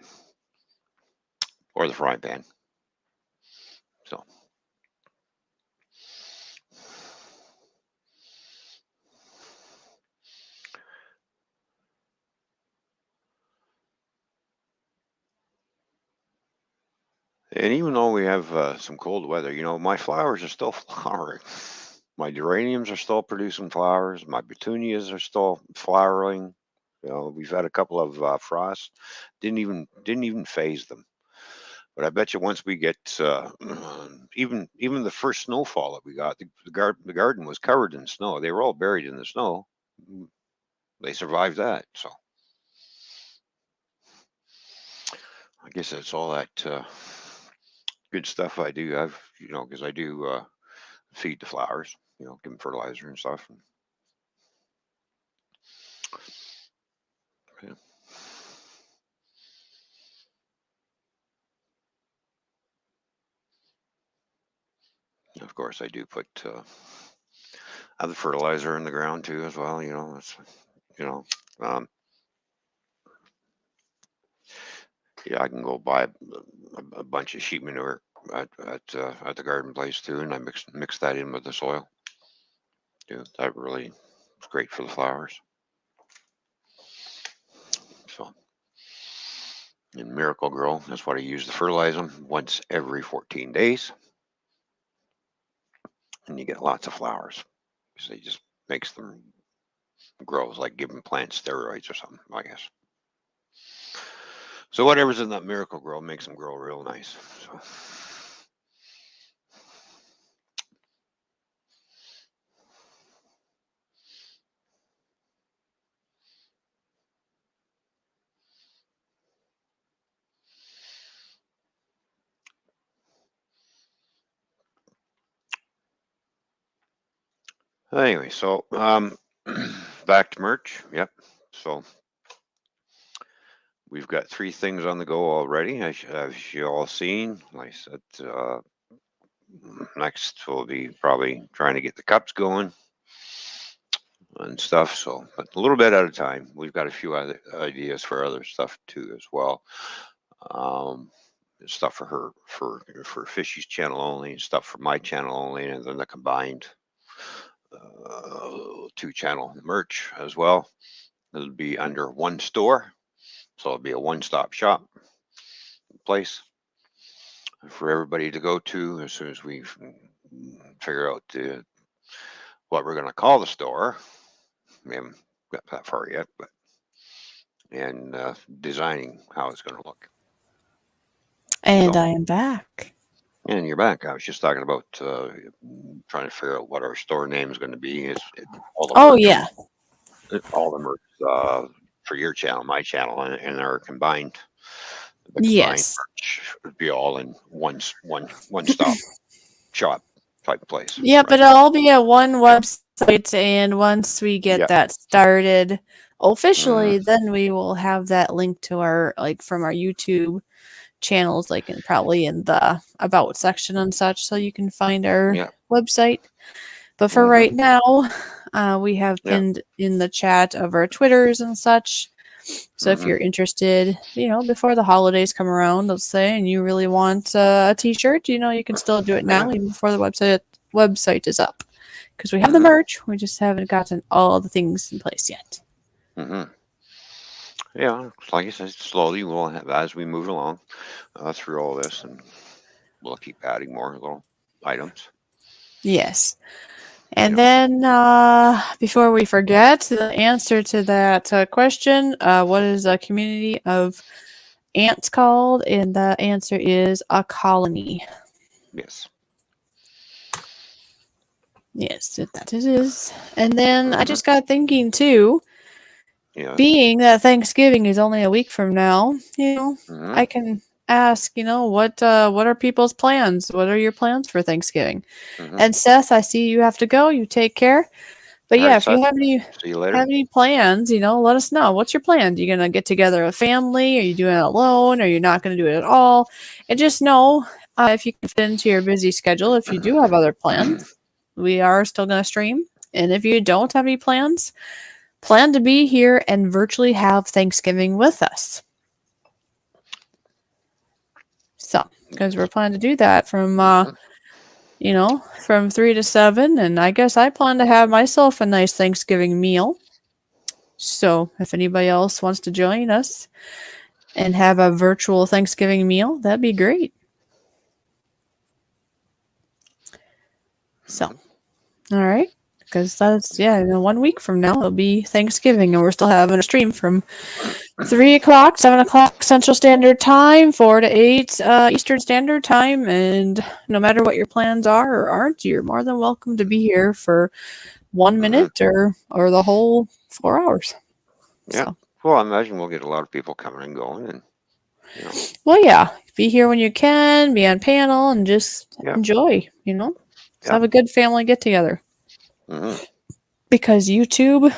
or the frying pan. So And even though we have some cold weather, my flowers are still flowering. My geraniums are still producing flowers. My petunias are still flowering. We've had a couple of frosts. Didn't even phase them. But I bet you once we get even the first snowfall that we got, the garden was covered in snow. They were all buried in the snow. They survived that. So I guess that's all that good stuff I do. Because I do feed the flowers. Give them fertilizer and stuff. Yeah. Of course, I do put other fertilizer in the ground too, as well. That's you know, um, yeah, I can go buy a bunch of sheep manure at the garden place too, and I mix that in with the soil. That really is great for the flowers. So, in Miracle Grow, that's what I use to fertilize them once every 14 days, and you get lots of flowers because they just makes them grow. It's like giving plants steroids or something, I guess. So whatever's in that Miracle Grow makes them grow real nice. So. Anyway, so back to merch. Yep. So we've got 3 things on the go already, as you all seen. Like I said, next we'll be probably trying to get the cups going and stuff. So, but a little bit at a time. We've got a few other ideas for other stuff too as well. Um, Stuff for her for Fishy's channel only, stuff for my channel only, and then the combined 2-channel merch as well. It'll be under one store, so it'll be a one-stop shop place for everybody to go to as soon as we figure out what we're going to call the store. We haven't got that far yet, but and designing how it's going to look. And So, I am back. and you're back. I was just talking about trying to figure out what our store name is going to be. All the Oh, merch, yeah. all the merch for your channel, my channel, and our combined. The combined Yes. merch would be all in one stop shop type place. Yep, Right? it'll all be at one website, and once we get Yep. that started officially, Mm. then we will have that link to our from our YouTube channels, probably in the about section and such, so you can find our Yeah. website. But for Mm-hmm. right now, we have Yeah. pinned in the chat of our Twitters and such. So if Mm-hmm. you're interested, before the holidays come around, let's say, and you really want a T-shirt, you can still do it now, Yeah. even before the website is up, because we have the Mm-hmm. merch. We just haven't gotten all the things in place yet. Mm-hmm. Yeah, like I said, slowly we'll have as we move along through all this, and we'll keep adding more little items. Yes. And Yeah. then, before we forget, the answer to that question, what is a community of ants called? And the answer is a colony. Yes. Yes, that it is. And then I Mm-hmm. just got thinking too, Yeah. being that Thanksgiving is only a week from now, Mm-hmm. I can ask, what are people's plans? What are your plans for Thanksgiving? Mm-hmm. And Seth, I see you have to go. You take care. But All yeah, right, if you Seth. have any See you later. plans, let us know. What's your plan? Are you gonna get together with family? Are you doing it alone? Are you not gonna do it at all? And just know, if you can fit into your busy schedule, if you do have other plans, we are still gonna stream. And if you don't have any plans, plan to be here and virtually have Thanksgiving with us. So, because we're planning to do that from from 3 to 7, and I guess I plan to have myself a nice Thanksgiving meal. So, if anybody else wants to join us and have a virtual Thanksgiving meal, that'd be great. So, all right. Because that's, yeah, 1 week from now, it'll be Thanksgiving, and we're still having a stream from 3 o'clock, 7 o'clock Central Standard Time, 4 to 8 Eastern Standard Time. And no matter what your plans are or aren't, you're more than welcome to be here for 1 minute or the whole 4 hours. Yeah. So, Well, I imagine we'll get a lot of people coming and going, and well, yeah, be here when you can, be on panel, and just enjoy, Just have a good family get together. Because YouTube,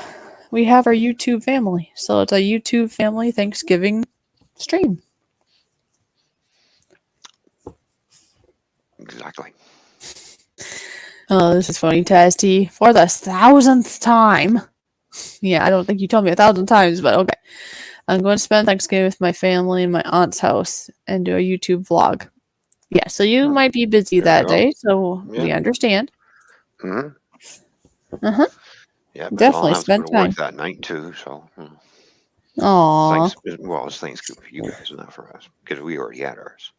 we have our YouTube family. So it's a YouTube family Thanksgiving stream. Exactly. Oh, this is funny, Taz for the 1,000th time. Yeah, I don't think you told me 1,000 times, but okay. I'm going to spend Thanksgiving with my family in my aunt's house and do a YouTube vlog. Yeah, so you might be busy that day, so we understand. Uh-huh. Yeah, but I'll Definitely have to go spend to time. work that night too, so. Aww. Well, it's Thanksgiving for you guys, not for us, because we already had ours.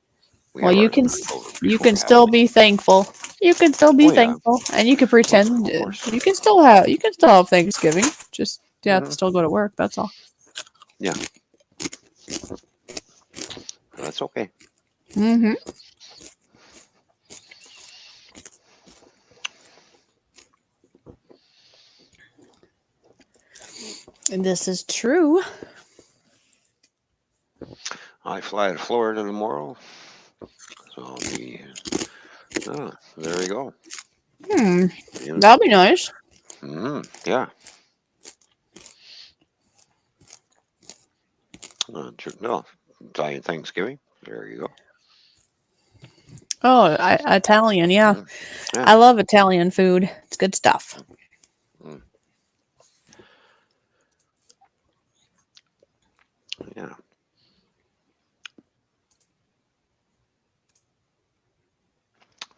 Well, you can before still be thankful. You can still be Oh, yeah. thankful, and you can pretend Of course. you can still have Thanksgiving. Just you have to still go to work. That's all. Yeah. That's okay. Mm-hmm. And this is true. I fly to Florida tomorrow, so I'll be. Oh, there we go. That'll be nice. Yeah. No, Italian Thanksgiving. There you go. Oh, Italian, yeah. Yeah. I love Italian food. It's good stuff. Yeah.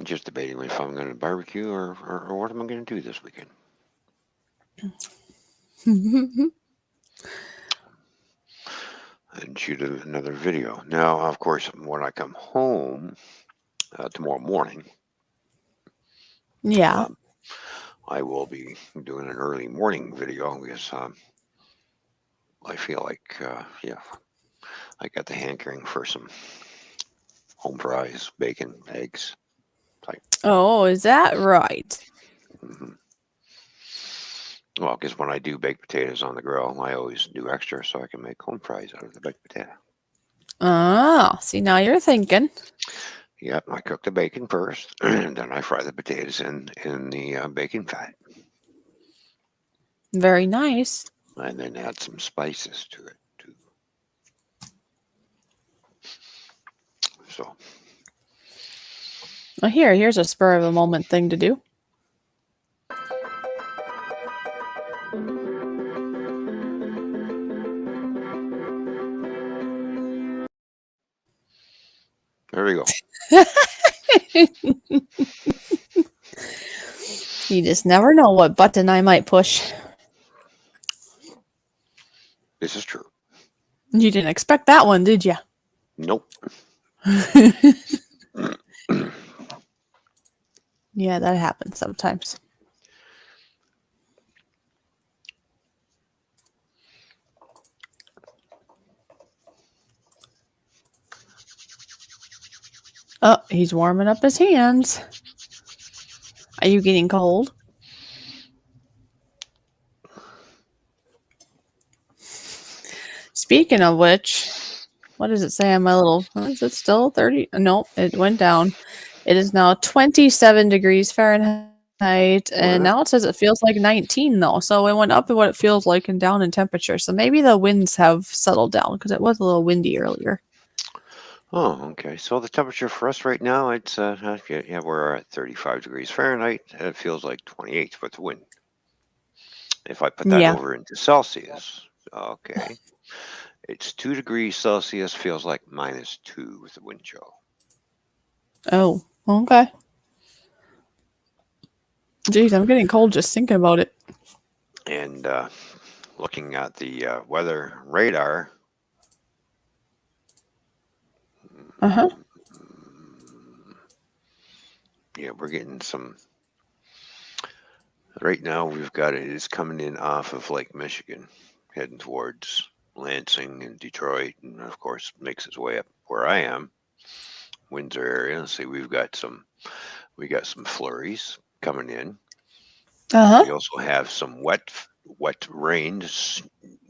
Just debating if I'm going to barbecue or what am I going to do this weekend. And shoot another video. Now, of course, when I come home tomorrow morning, Yeah. I will be doing an early morning video because I feel like, I got the hankering for some home fries, bacon, eggs. Oh, is that right? Well, because when I do baked potatoes on the grill, I always do extra so I can make home fries out of the baked potato. Oh, see, now you're thinking. Yep, I cook the bacon first, and then I fry the potatoes in the bacon fat. Very nice. And then add some spices to it, too. So. Well, here's a spur of a moment thing to do. There we go. You just never know what button I might push. This is true. You didn't expect that one, did you? Nope. Yeah, that happens sometimes. Oh, he's warming up his hands. Are you getting cold? Speaking of which, what does it say on my little... Is it still 30? No, it went down. It is now 27 degrees Fahrenheit, and now it says it feels like 19, though. So it went up in what it feels like and down in temperature. So maybe the winds have settled down because it was a little windy earlier. Oh, okay. So the temperature for us right now, it's we're at 35 degrees Fahrenheit. It feels like 28 with the wind. If I put that over into Celsius, okay, it's 2 degrees Celsius. Feels like -2 with the wind chill. Oh, okay. Geez, I'm getting cold just thinking about it. And looking at the weather radar. Uh-huh. Yeah, we're getting some Right now, we've got it. It's coming in off of Lake Michigan, heading towards Lansing and Detroit, and of course makes its way up where I am, Windsor area. See, we got some flurries coming in. Uh-huh. We also have some wet rain,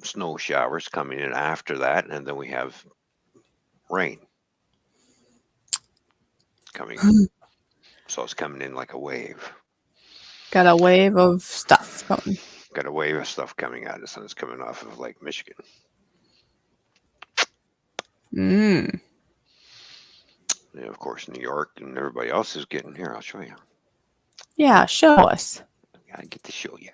snow showers coming in after that, and then we have rain coming in. So it's coming in like a wave. Got a wave of stuff coming. Got a wave of stuff coming at us, and it's coming off of Lake Michigan. Mm. And of course, New York and everybody else is getting here. I'll show you. Yeah, show us. I get to show you.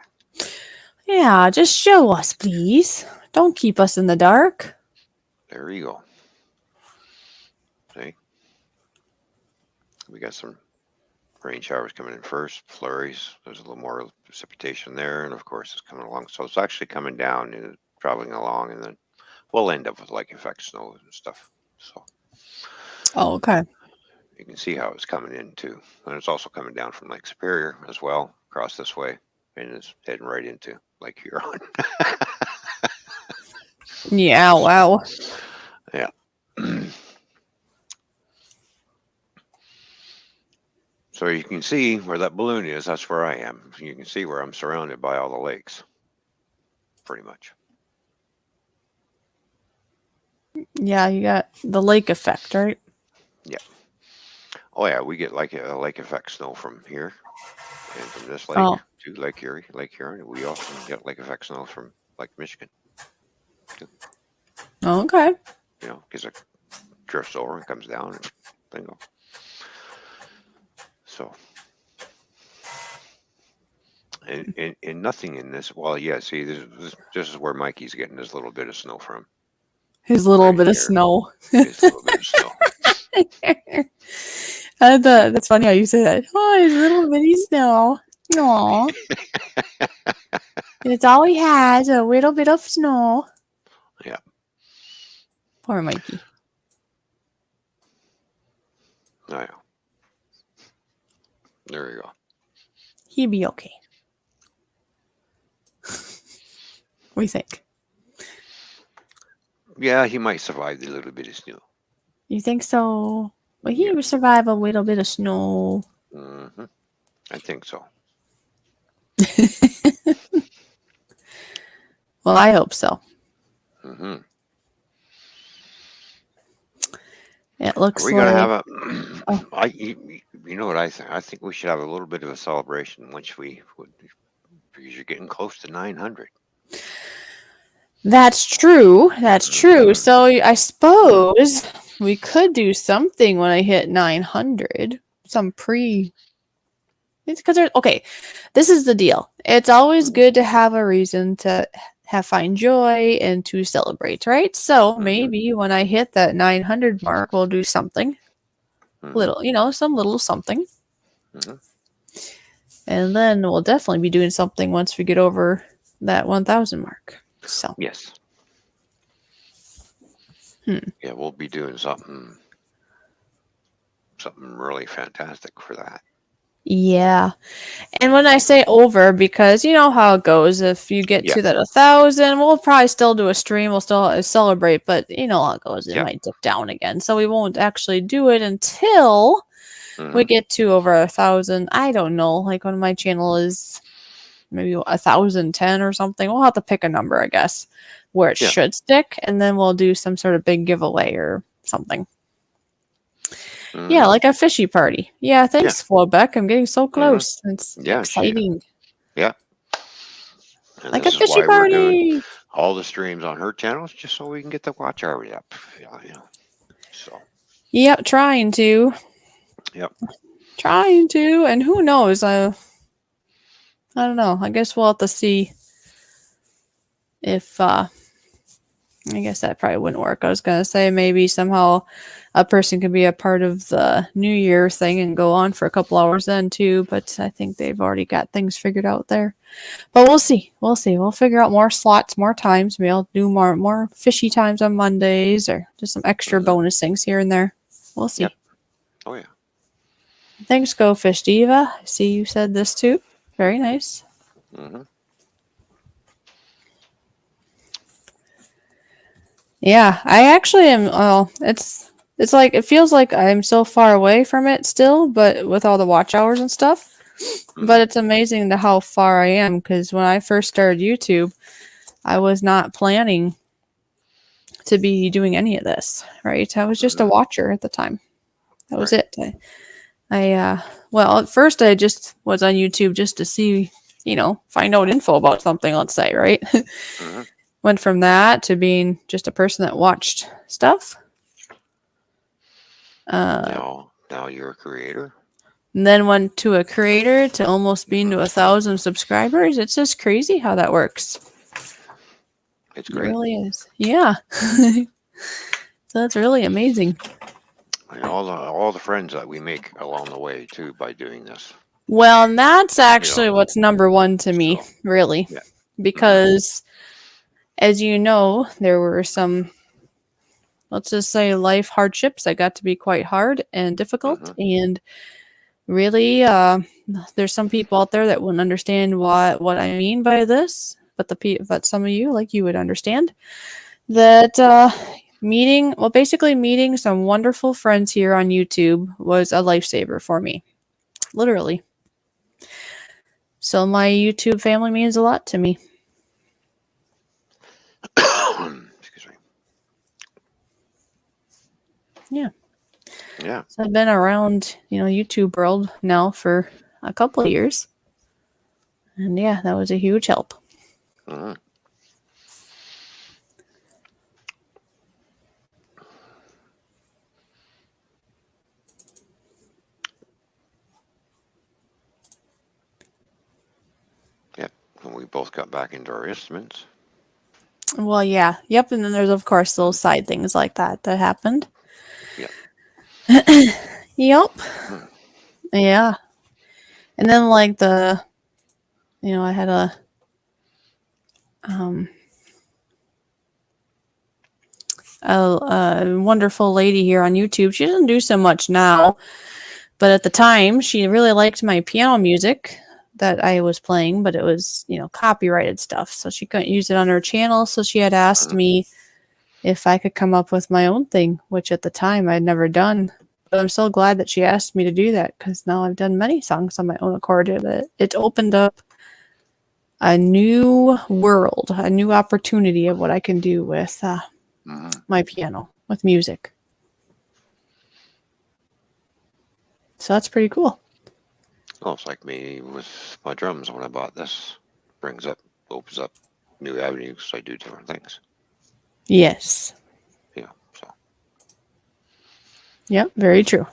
Yeah, just show us, please. Don't keep us in the dark. There you go. See? We got some rain showers coming in first, flurries. There's a little more precipitation there, and of course, it's coming along. So it's actually coming down and traveling along, and then we'll end up with lake effect snow and stuff. So Oh, okay. you can see how it's coming in too. And it's also coming down from Lake Superior as well, across this way, and it's heading right into Lake Huron. Yeah, wow. Yeah. So you can see where that balloon is. That's where I am. You can see where I'm surrounded by all the lakes, pretty much. Yeah, you got the lake effect, right? Yeah. Oh yeah, we get like a lake effect snow from here and from this lake Oh, to Lake Huron. We also get lake effect snow from Lake Michigan, okay. you know, because it drifts over and comes down and bingo. So, and nothing in this. Well, yeah. See, this is where Mikey's getting his little bit of snow from. His little Right bit of here. snow. His little bit of snow. That's funny how you say that. Oh, his little bitty snow. Aw. It's all he has, a little bit of snow. Yeah. Poor Mikey. Oh yeah. There you go. He'd be okay. What do you think? Yeah, he might survive the little bit of snow. You think so? Well, he would survive a little bit of snow. Mm-hmm. I think so. Well, I hope so. Mm-hmm. It looks Are we like gonna have a? Oh. You know what I think? I think we should have a little bit of a celebration once because you're getting close to 900. That's true. That's true. So I suppose we could do something when I hit 900. Some pre. It's because there's okay. This is the deal. It's always good to have a reason to find joy and to celebrate, right? So maybe when I hit that 900 mark, we'll do something little, some little something, and then we'll definitely be doing something once we get over that 1,000 mark. So Yes. Yeah, we'll be doing something really fantastic for that. yeah. And when I say over, because you know how it goes, if you get to that 1,000, we'll probably still do a stream. We'll still celebrate, but you know how it goes. It might dip down again. So we won't actually do it until we get to over 1,000. I don't know. Like when my channel is maybe 1,010 or something. We'll have to pick a number, I guess, where it should stick. And then we'll do some sort of big giveaway or something. Yeah, like a fishy party. Yeah, thanks, Flobeck. I'm getting so close. It's exciting. Yeah. And like a this is fishy why party. we're doing all the streams on her channels, just so we can get the watch hour up. So. Yep, trying to. Yep. Trying to, and who knows? I don't know. I guess we'll have to see if I guess that probably wouldn't work. I was going to say maybe somehow a person could be a part of the New Year thing and go on for a couple hours then too, but I think they've already got things figured out there. But we'll see. We'll see. We'll figure out more slots, more times. Maybe I'll do more fishy times on Mondays or just some extra bonus things here and there. We'll see. Yep. Oh, yeah. Thanks, GoFish Diva. I see you said this too. Very nice. Mm-hmm. Yeah, I actually am. Well, it's like it feels like I'm so far away from it still, but with all the watch hours and stuff. But it's amazing to how far I am because when I first started YouTube, I was not planning to be doing any of this. Right, I was just a watcher at the time. That was Right. it. Well, at first I just was on YouTube just to see, find out info about something. Let's say, right. Mm-hmm. Went from that to being just a person that watched stuff. Now you're a creator. And then went to a creator to almost being to 1,000 subscribers. It's just crazy how that works. It's It great. really is. Yeah. So that's really amazing. And all the friends that we make along the way too by doing this. Well, and that's You know. actually what's number one to me, So really. yeah. Because, as you know, there were some, let's just say, life hardships that got to be quite hard and difficult. And really, there's some people out there that wouldn't understand what I mean by this. But some of you, like you, would understand that basically meeting some wonderful friends here on YouTube was a lifesaver for me, literally. So my YouTube family means a lot to me. Excuse me. Yeah. Yeah. So I've been around, YouTube world now for a couple of years. And yeah, that was a huge help. Mm-hmm. Yep. And we both got back into our instruments. Well, yeah. Yep. And then there's, of course, those side things like that happened. Yep. Yep. Mm-hmm. Yeah. And then, like, I had a wonderful lady here on YouTube. She doesn't do so much now, but at the time, she really liked my piano music that I was playing, but it was, copyrighted stuff. So she couldn't use it on her channel. So she had asked me if I could come up with my own thing, which at the time I'd never done. But I'm so glad that she asked me to do that because now I've done many songs on my own accord. It opened up a new world, a new opportunity of what I can do with my piano, with music. So that's pretty cool. Oh, it's like me with my drums when I bought this. Opens up new avenues. I do different things. Yes. Yeah. So. Yep, very true.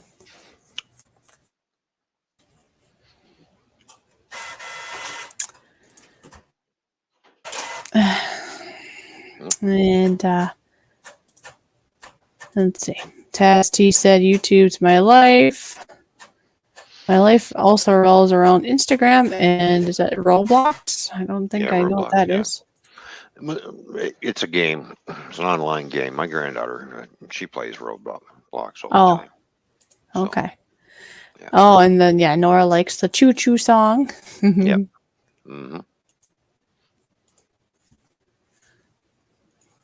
And let's see. Tast, he said, YouTube's my life. My life also revolves around Instagram and is that Roblox? I don't think I know what that is. It's a game. It's an online game. My granddaughter, she plays Roblox all the time. Okay. So, yeah. Oh, and then Nora likes the Choo Choo song. Yep. Mm-hmm.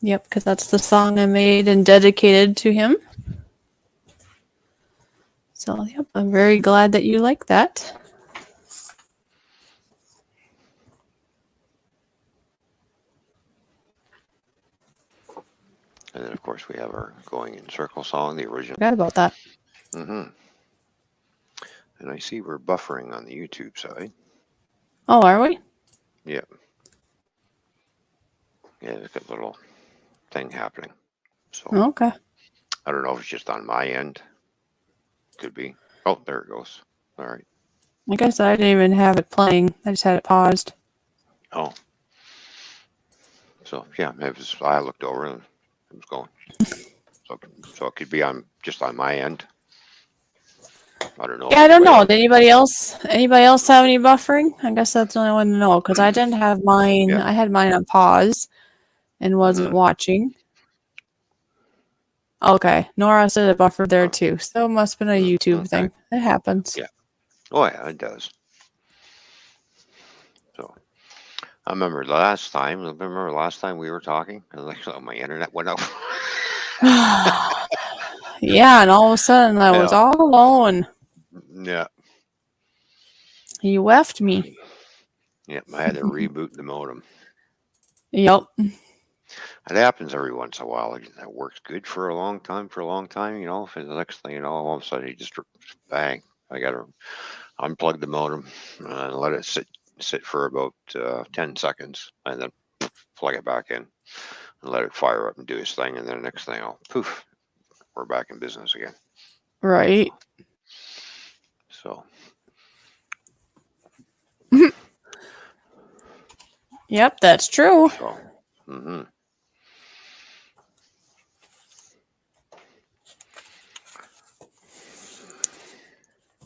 Yep, because that's the song I made and dedicated to him. So, yep, I'm very glad that you like that. And then, of course, we have our Going in Circle song, the original. Forgot about that. Mm-hmm. And I see we're buffering on the YouTube side. Oh, are we? Yep. Yeah, there's a little thing happening. So Okay. I don't know if it's just on my end. Could be. Oh, there it goes. All right. I guess I didn't even have it playing. I just had it paused. Oh. So yeah, I looked over and it was going. So it could be just on my end. I don't know. Yeah, I don't know. Did anybody else have any buffering? I guess that's the only one to know because I didn't have mine. Yeah. I had mine on pause and wasn't watching. Okay, Nora said it buffered there too, so it must have been a YouTube thing. It happens. Yeah. Oh yeah, it does. So I remember last time. Remember last time we were talking? And like, my internet went out. Yeah, and all of a sudden I was Yeah. all alone. Yeah. You left me. Yep. I had to reboot the modem. Yep. It happens every once in a while. It works good for a long time. You know, for the next thing you know, all of a sudden you just bang. I got to unplug the modem and let it sit for about 10 seconds, and then plug it back in and let it fire up and do its thing. And then the next thing, poof, we're back in business again. Right. So. Yep, that's true. So. Mm-hmm.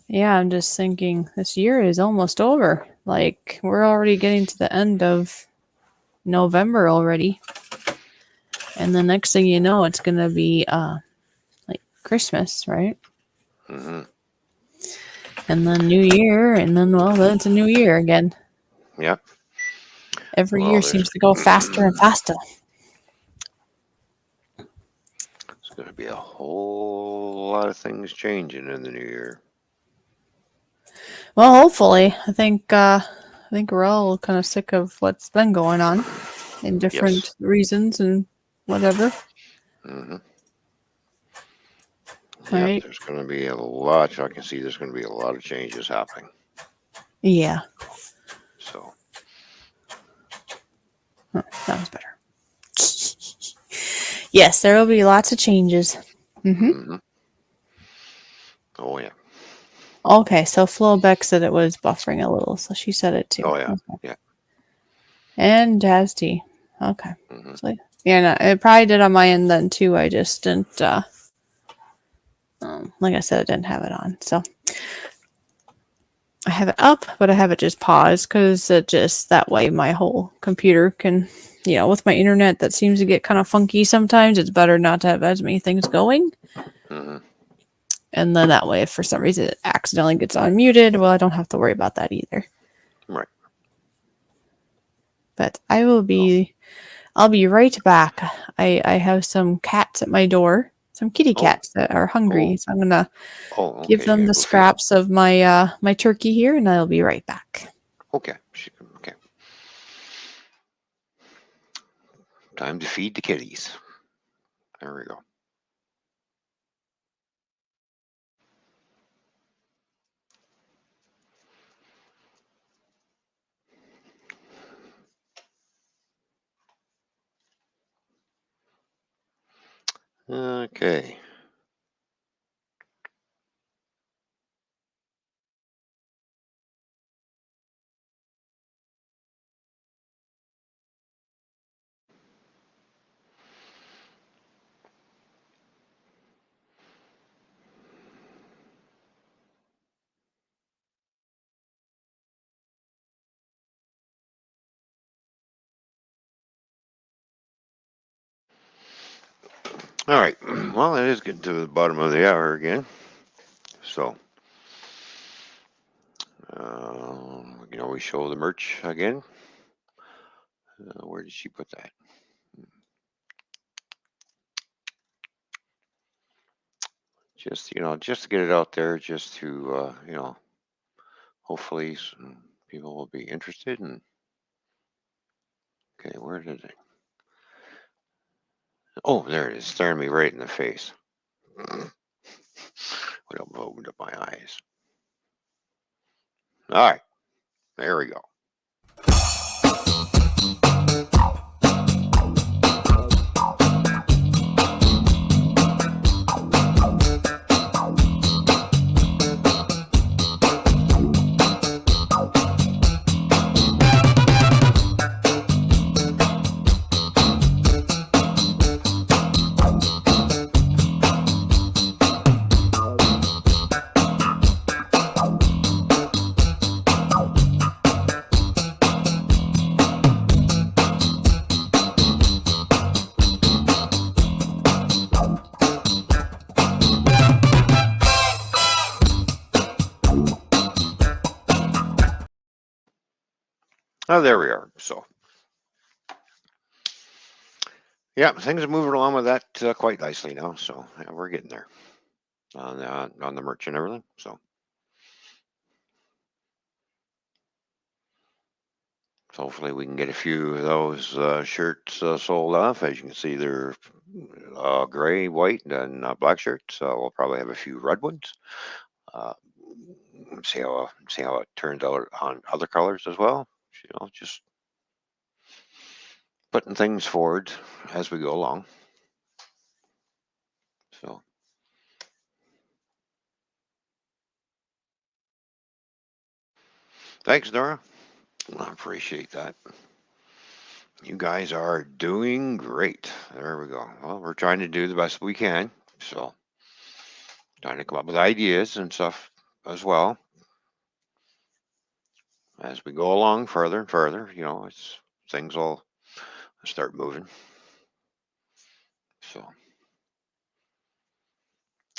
Yeah, I'm just thinking this year is almost over. Like, we're already getting to the end of November already. And the next thing you know, it's going to be like Christmas, right? Mm-hmm. And then New Year, and then, well, then it's a new year again. Yep. Every year seems to go faster and faster. There's going to be a whole lot of things changing in the new year. Well, hopefully. I think we're all kind of sick of what's been going on in different reasons and whatever. Mm-hmm. Right? Yep, there's going to be a lot. I can see there's going to be a lot of changes happening. Yeah. So. That was better. Yes, there will be lots of changes. Mm-hmm. Mm-hmm. Oh, yeah. Okay, so Flo Beck said it was buffering a little, so she said it too. Oh, yeah. Okay. Yeah. And Jazz T. Okay. Mm-hmm. So, yeah, no, it probably did on my end then too. I just didn't, like I said, I didn't have it on. So I have it up, but I have it just paused because it just that way my whole computer can, you know, with my internet that seems to get kind of funky sometimes. It's better not to have as many things going. Mm-hmm. And then that way, if for some reason it accidentally gets unmuted, well, I don't have to worry about that either. Right. But I'll be right back. I have some cats at my door, some kitty cats that are hungry. So I'm gonna give them the scraps of my my turkey here, and I'll be right back. Okay. Okay. Time to feed the kitties. There we go. Okay. All right. Well, it is getting to the bottom of the hour again. So, we can always show the merch again. Where did she put that? Just, just to get it out there, just to, hopefully some people will be interested. And okay, where did it? Oh, there it is, staring me right in the face. Would have opened up my eyes. All right, there we go. Oh, there we are. So Yeah, things are moving along with that quite nicely now. So yeah, we're getting there on the merch and everything. So hopefully we can get a few of those shirts sold off. As you can see, they're gray, white, and black shirts. So we'll probably have a few red ones. Uh, see how it turns out on other colors as well. Just putting things forward as we go along. So thanks, Nora. I appreciate that. You guys are doing great. There we go. Well, we're trying to do the best we can. So trying to come up with ideas and stuff as well as we go along further and further. It's things will start moving. So,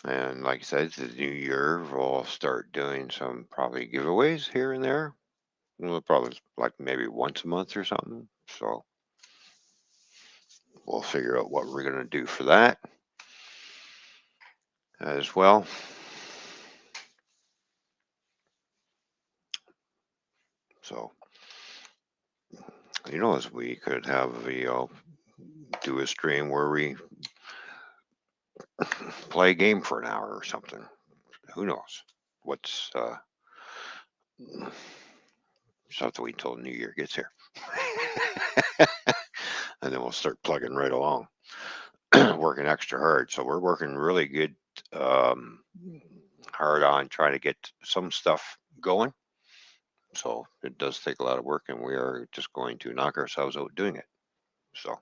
and like I said, the new year we'll start doing some probably giveaways here and there. Probably like maybe once a month or something. So we'll figure out what we're going to do for that as well. So, as we could have do a stream where we play a game for an hour or something. Who knows? What's just have to wait until the new year gets here, and then we'll start plugging right along, working extra hard. So we're working really good, um, hard on trying to get some stuff going. So it does take a lot of work, and we are just going to knock ourselves out doing it. So.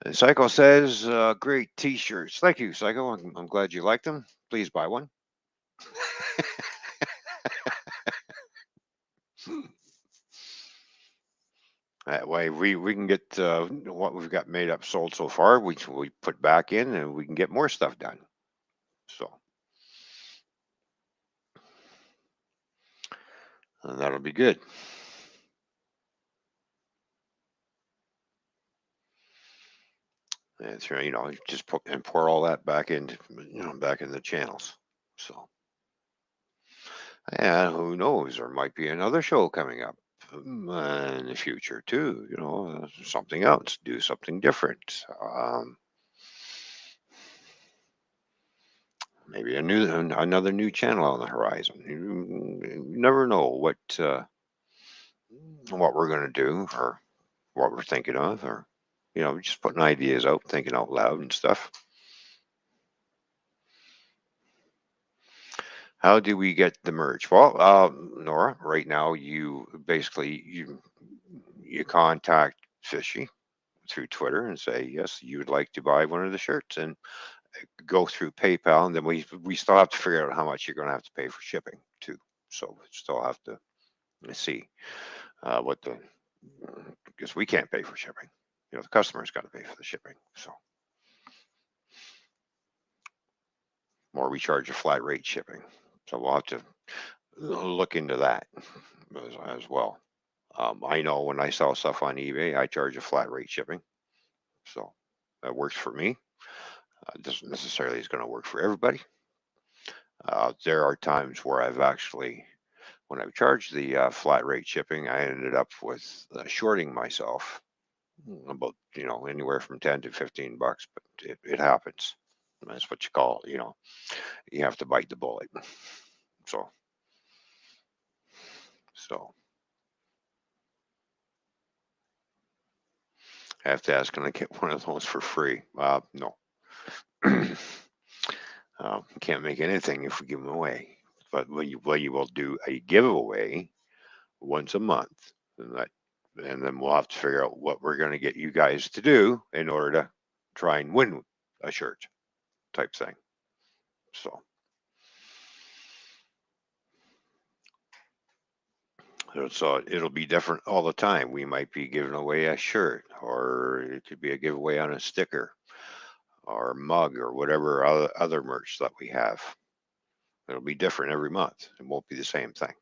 And Psycho says, great t-shirts. Thank you, Psycho. I'm glad you liked them. Please buy one. That way we can get what we've got made up sold so far. We put back in, and we can get more stuff done. So and that'll be good. And so, just put and pour all that back into back in the channels. So and who knows, there might be another show coming up in the future too. Something else, do something different. Maybe another new channel on the horizon. You never know what we're going to do or what we're thinking of, or just putting ideas out, thinking out loud and stuff. How do we get the merch? Well, Nora, right now you basically you contact Fishy through Twitter and say yes, you would like to buy one of the shirts, and go through PayPal, and then we still have to figure out how much you're going to have to pay for shipping too. So we still have to see what the because we can't pay for shipping. The customer's got to pay for the shipping. So, or we charge a flat rate shipping. So we'll have to look into that as well. I know when I sell stuff on eBay, I charge a flat rate shipping. So that works for me. Doesn't necessarily is going to work for everybody. There are times where I've actually, when I've charged the flat rate shipping, I ended up with shorting myself about anywhere from 10 to 15 bucks, but it happens. That's what you call you have to bite the bullet. So I have to ask, can I get one of those for free? No. Can't make anything if we give them away. But you will do a giveaway once a month, and then we'll have to figure out what we're going to get you guys to do in order to try and win a shirt type thing. So it'll be different all the time. We might be giving away a shirt, or it could be a giveaway on a sticker or mug or whatever other merch that we have. It'll be different every month. It won't be the same thing.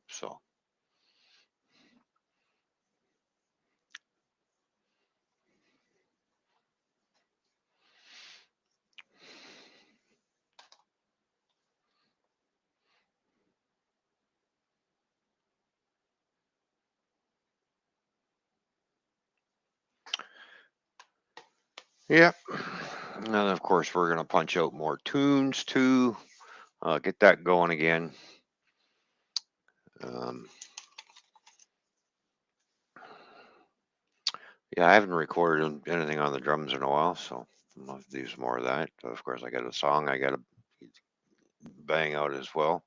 So Yep. And of course, we're going to punch out more tunes too. Get that going again. Um, yeah, I haven't recorded anything on the drums in a while, so I'll have to do some more of that. Of course, I got a song I got to bang out as well.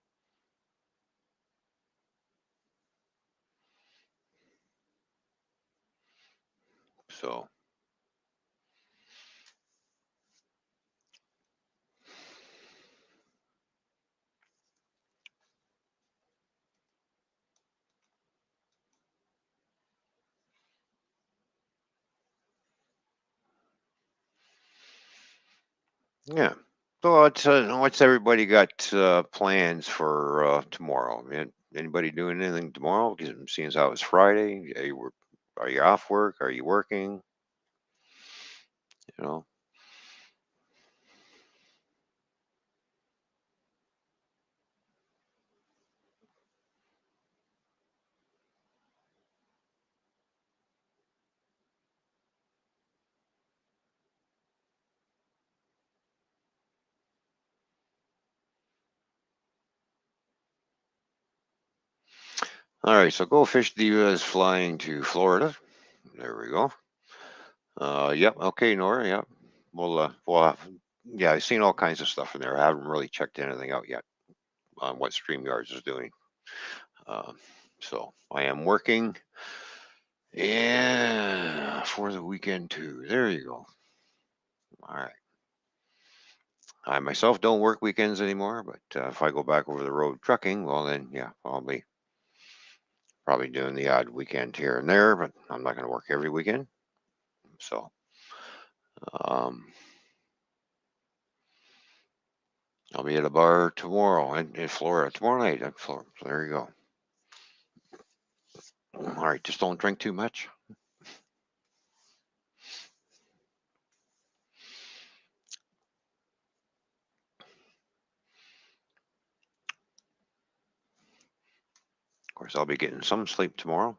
So, yeah. So, what's everybody got plans for tomorrow? Anybody doing anything tomorrow? Because seeing as how it's Friday, are you off work? Are you working? You know. All right. So, GoFish Diva is flying to Florida. There we go. Yep. Okay, Nora. Yep. Yeah, I've seen all kinds of stuff in there. I haven't really checked anything out yet on what StreamYards is doing. Um, so I am working, yeah, for the weekend too. There you go. All right. I myself don't work weekends anymore, but if I go back over the road trucking, well then, yeah, I'll be probably doing the odd weekend here and there, but I'm not going to work every weekend. So, um, I'll be at a bar tomorrow in Florida, tomorrow night in Florida. So there you go. All right, just don't drink too much. Of course, I'll be getting some sleep tomorrow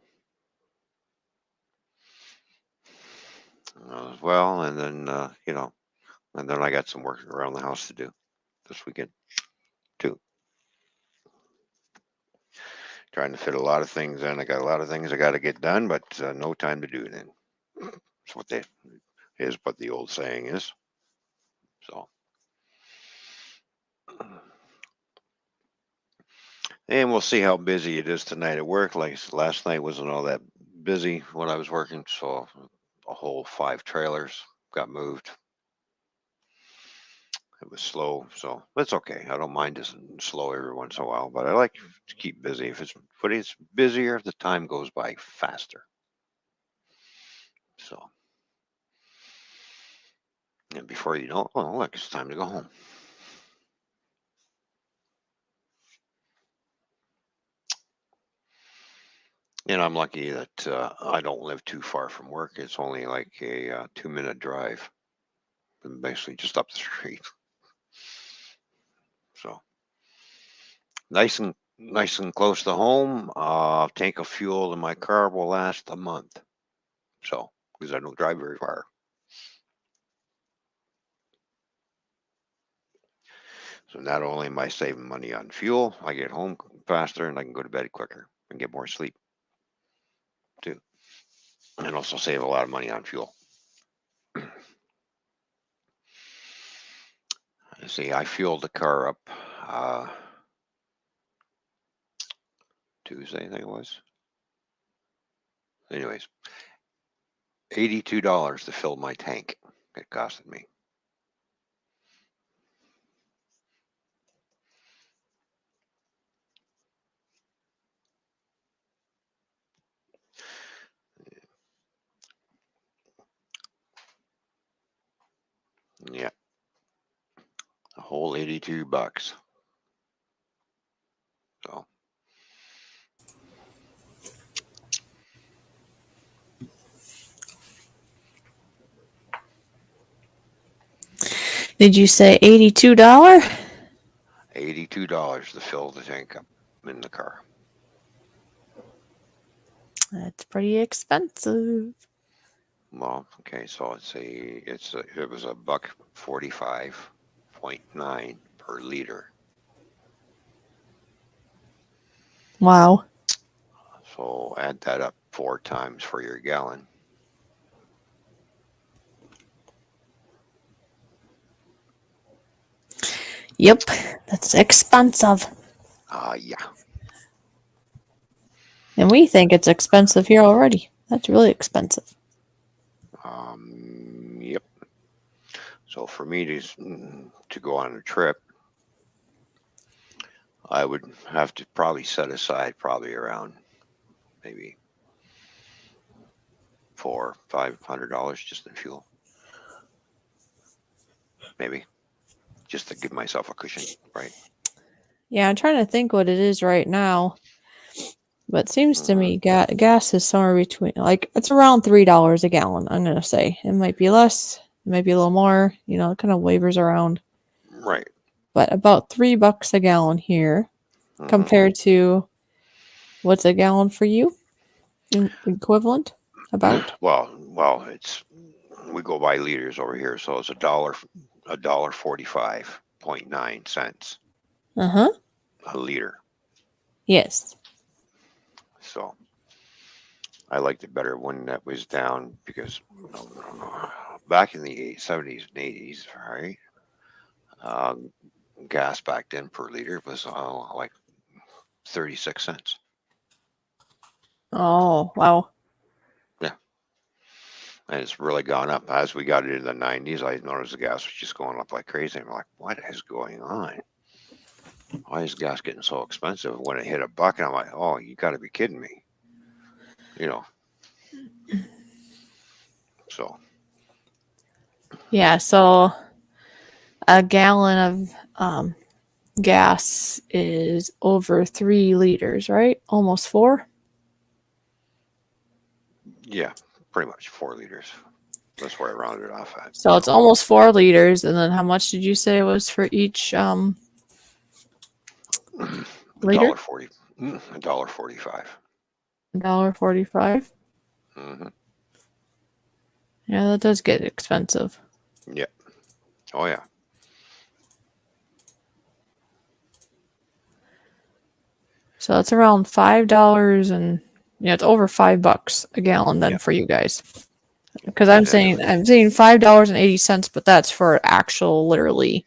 as well, and then and then I got some work around the house to do this weekend too. Trying to fit a lot of things in. I got a lot of things I got to get done, but no time to do it in. That's what they is what the old saying is. So, and we'll see how busy it is tonight at work. Like last night wasn't all that busy when I was working, so a whole 5 trailers got moved. It was slow, so that's okay. I don't mind just slow every once in a while, but I like to keep busy. If it's busier, the time goes by faster. So, and before you know it, well, look, it's time to go home. And I'm lucky that I don't live too far from work. It's only like a 2-minute drive, basically just up the street. So nice and close to home. Tank of fuel in my car will last a month. So because I don't drive very far. So not only am I saving money on fuel, I get home faster and I can go to bed quicker and get more sleep too, and also save a lot of money on fuel. See, I fueled the car up Tuesday, I think it was. Anyways, $82 to fill my tank. It costed me. Yeah, a whole $82. So Did you say $82? $82 to fill the tank up in the car. That's pretty expensive. Well, okay, so it was a buck 45.9 per liter. Wow. So add that up 4 times for your gallon. Yep. That's expensive. Yeah. And we think it's expensive here already. That's really expensive. Yep. So for me to go on a trip, I would have to probably set aside probably around maybe $400-500 just in fuel. Maybe just to give myself a cushion, right? Yeah, I'm trying to think what it is right now. But it seems to me gas is somewhere between, like, it's around $3 a gallon, I'm going to say. It might be less, it might be a little more, you know, it kind of wavers around. Right. But about $3 a gallon here compared to what's a gallon for you? Equivalent? About? Well, we go by liters over here, so it's $1.45.9 Uh-huh. a liter. Yes. So I liked it better when that was down because back in the 70s and 80s, right? Gas back then per liter was like 36 cents. Oh, wow. Yeah. And it's really gone up. As we got into the 90s, I noticed the gas was just going up like crazy. I'm like, what is going on? Why is gas getting so expensive? When it hit a buck, and I'm like, oh, you got to be kidding me. You know. So. Yeah, so a gallon of gas is over 3 liters, right? Almost 4? Yeah, pretty much 4 liters. That's where I rounded off at. So it's almost 4 liters. And then how much did you say it was for each liter? $1.40. $1.45. $1.45. Mm-hmm. Yeah, that does get expensive. Yeah. Oh yeah. So it's around $5 and yeah, it's over $5 a gallon then for you guys. Because I'm saying $5.80, but that's for actual literally,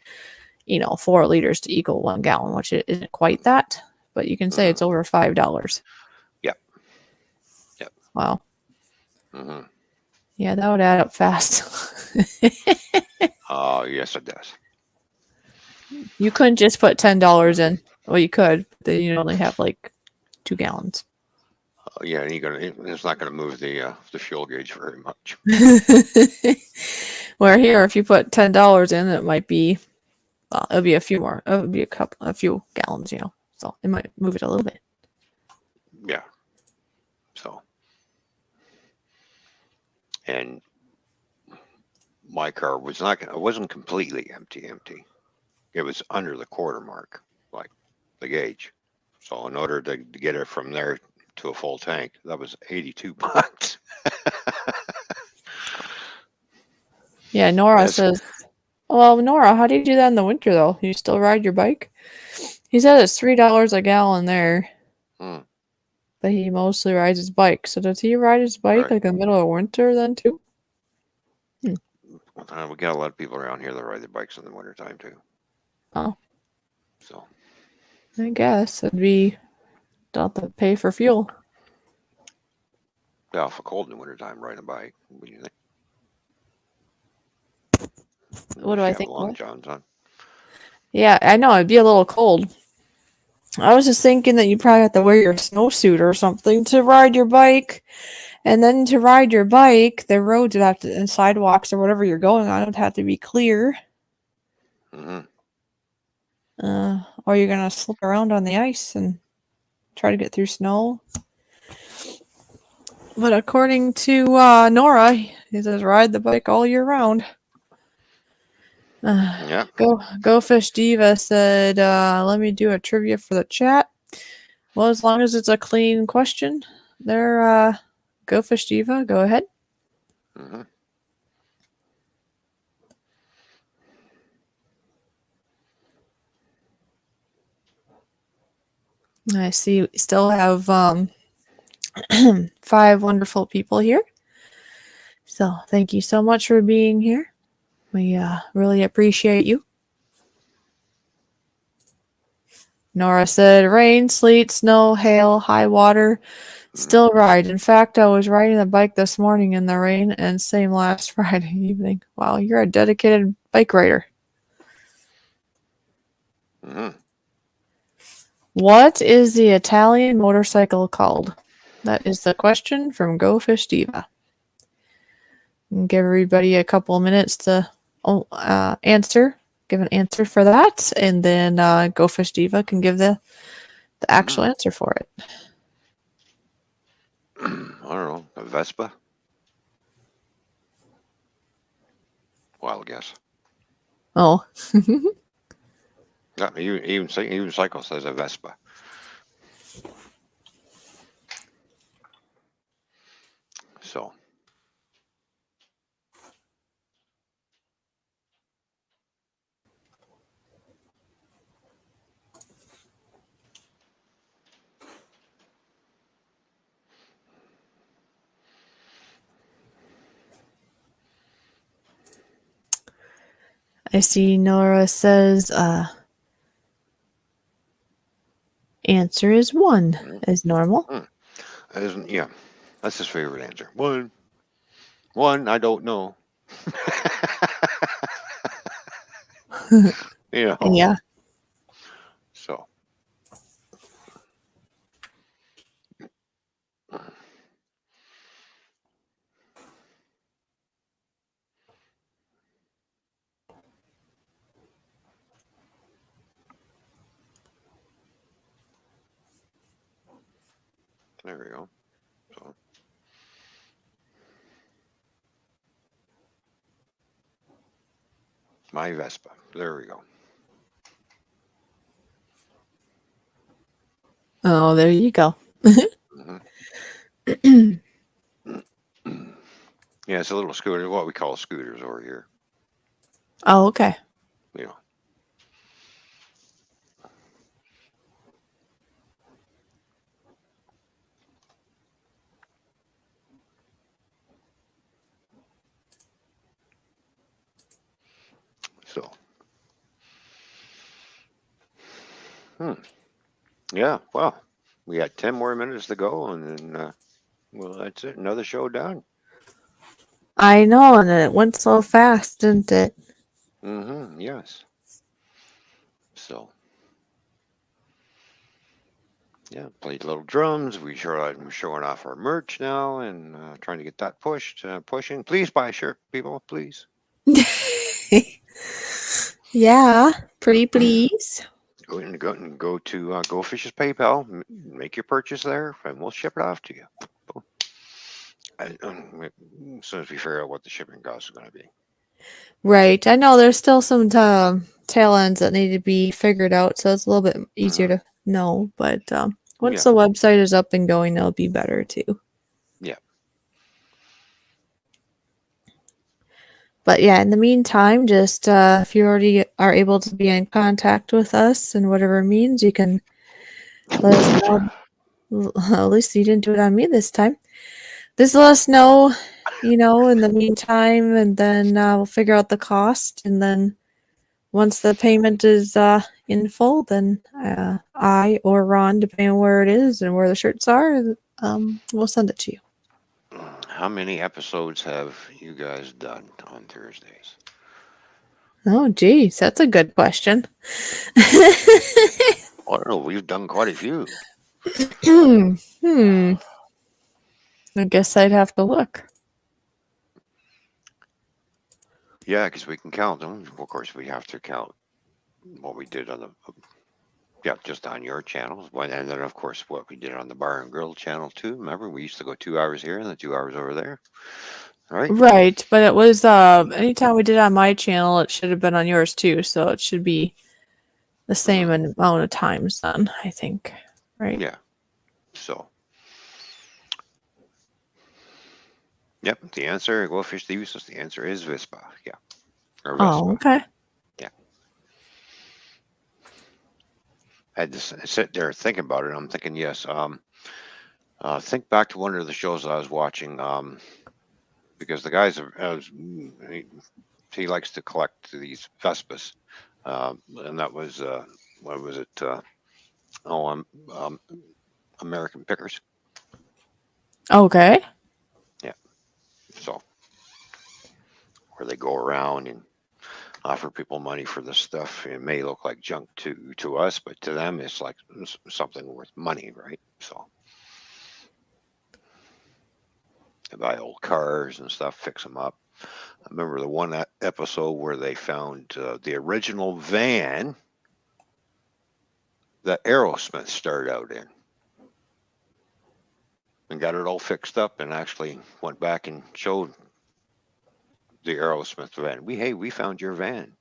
4 liters to equal 1 gallon, which it isn't quite that, but you can say it's over $5. Yep. Yep. Wow. Mm-hmm. Yeah, that would add up fast. Oh, yes, it does. You couldn't just put $10 in. Well, you could, but then you'd only have like 2 gallons. Yeah, and it's not gonna move the fuel gauge very much. Where here, if you put $10 in, it might be, it'll be a few more. It would be a few gallons, So it might move it a little bit. Yeah. So, and my car wasn't completely empty. It was under the quarter mark, like the gauge. So in order to get it from there to a full tank, that was $82. Yeah, Nora Yes. says, well, Nora, how do you do that in the winter, though? You still ride your bike? He said it's $3 a gallon there, but he mostly rides his bike. So does he ride his bike like in the middle of winter then, too? We got a lot of people around here that ride their bikes in the wintertime, too. Oh. So. I guess it'd be, don't have to pay for fuel. Yeah, awful cold in the wintertime riding a bike. What do you think? What do I think? Long johns on. Yeah, I know it'd be a little cold. I was just thinking that you probably have to wear your snowsuit or something to ride your bike, and then to ride your bike, the roads would have to, and sidewalks or whatever you're going on would have to be clear. Or you're gonna slip around on the ice and try to get through snow. But according to Nora, he says ride the bike all year round. Yeah. GoFish Diva said, let me do a trivia for the chat. Well, as long as it's a clean question, there, GoFish Diva, go ahead. Mm-hmm. I see we still have 5 wonderful people here. So thank you so much for being here. We really appreciate you. Nora said, rain, sleet, snow, hail, high water, still ride. In fact, I was riding the bike this morning in the rain and same last Friday evening. Wow, you're a dedicated bike rider. Mm-hmm. What is the Italian motorcycle called? That is the question from GoFish Diva. Give everybody a couple of minutes to answer. Give an answer for that, and then GoFish Diva can give the actual answer for it. I don't know. A Vespa? Wild guess. Oh, Yeah, even Cycle says a Vespa. So. I see Nora says answer is 1 as normal. Yeah, that's his favorite answer. One, I don't know. Yeah. Yeah. So. There we go. So. My Vespa. There we go. Oh, there you go. Mm-hmm. Yeah, it's a little scooter. What we call scooters over here. Oh, okay. You know. So. Yeah. Well, we got 10 more minutes to go, and then well, that's it. Another show done. I know, and it went so fast, didn't it? Mm-hmm. Yes. So. Yeah, played little drums. I'm showing off our merch now and trying to get that pushing. Please buy a shirt, people, please. Yeah, pretty please. Go to GoFish's PayPal, make your purchase there, and we'll ship it off to you. As soon as we figure out what the shipping cost is going to be. Right. I know there's still some tail ends that need to be figured out, so it's a little bit easier to know. But once Yeah. the website is up and going, it'll be better too. Yeah. But yeah, in the meantime, just if you already are able to be in contact with us in whatever means, you can let us know. At least you didn't do it on me this time. Just let us know, in the meantime, and then we'll figure out the cost. And then once the payment is in full, then I or Ron, depending on where it is and where the shirts are, we'll send it to you. How many episodes have you guys done on Thursdays? Oh, geez, that's a good question. I don't know. We've done quite a few. I guess I'd have to look. Yeah, because we can count them. Of course, we have to count what we did on just on your channels. And then, of course, what we did on the Bar and Grill channel, too. Remember, we used to go 2 hours here and then 2 hours over there. All right? Right, but it was anytime we did it on my channel, it should have been on yours too, so it should be the same amount of times then, I think. Right? Yeah. So. Yep. The answer, GoFish the useless. The answer is Vespa. Yeah. Or Oh, Vespa. okay. Yeah. I had to sit there and think about it. I'm thinking, yes. Think back to one of the shows I was watching. Because the guys he likes to collect these Vespas, and that was what was it? American Pickers. Okay. Yeah. So where they go around and offer people money for this stuff. It may look like junk to us, but to them, it's like something worth money, right? So they buy old cars and stuff, fix them up. I remember the one episode where they found the original van that Aerosmith started out in, and got it all fixed up, and actually went back and showed the Aerosmith van. We found your van.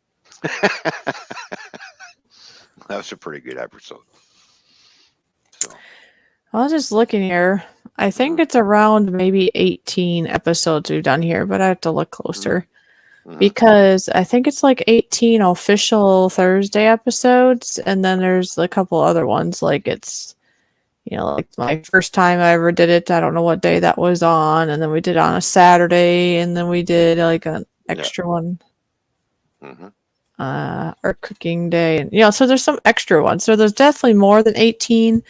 That was a pretty good episode. So I was just looking here. I think mhm, it's around maybe 18 episodes we've done here, but I have to look closer mhm. because I think it's like 18 official Thursday episodes, and then there's a couple other ones. Like it's, like my first time I ever did it, I don't know what day that was on, and then we did it on a Saturday, and then we did like an Yeah. extra one Hmm. or cooking day, and so there's some extra ones. So there's definitely more than 18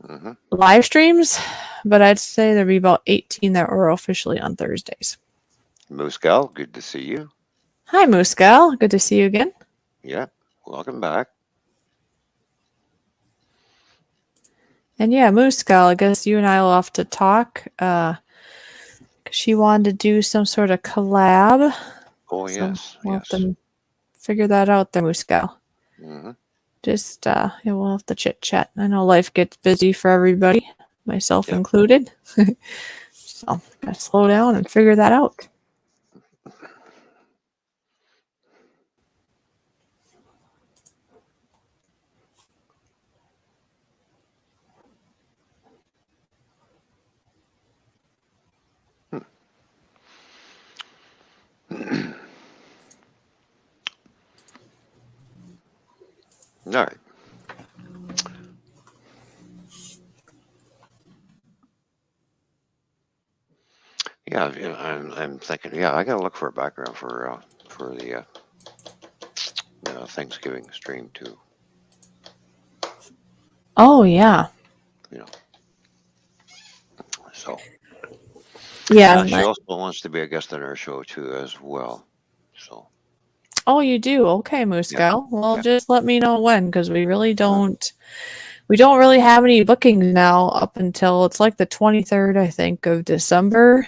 Hmm. live streams, but I'd say there'd be about 18 that were officially on Thursdays. Moose Gal, good to see you. Hi, Moose Gal. Good to see you again. Yeah, welcome back. And yeah, Moose Gal, I guess you and I will have to talk. She wanted to do some sort of collab. Oh So yes, we'll have yes. to figure that out there, Moose Gal. Hmm. Just, we'll have to chit chat. I know life gets busy for everybody, myself Yep. included. So, gotta slow down and figure that out. All right. Yeah, I'm thinking. Yeah, I gotta look for a background for the Thanksgiving stream too. Oh, yeah. You know, so Yeah. she also wants to be a guest on our show too as well. So Oh, you do? Okay, Moose yeah, Gal. Well, yeah. just let me know when, because we really Uh-huh. don't. We don't really have any bookings now up until it's like the 23rd, I think, of December.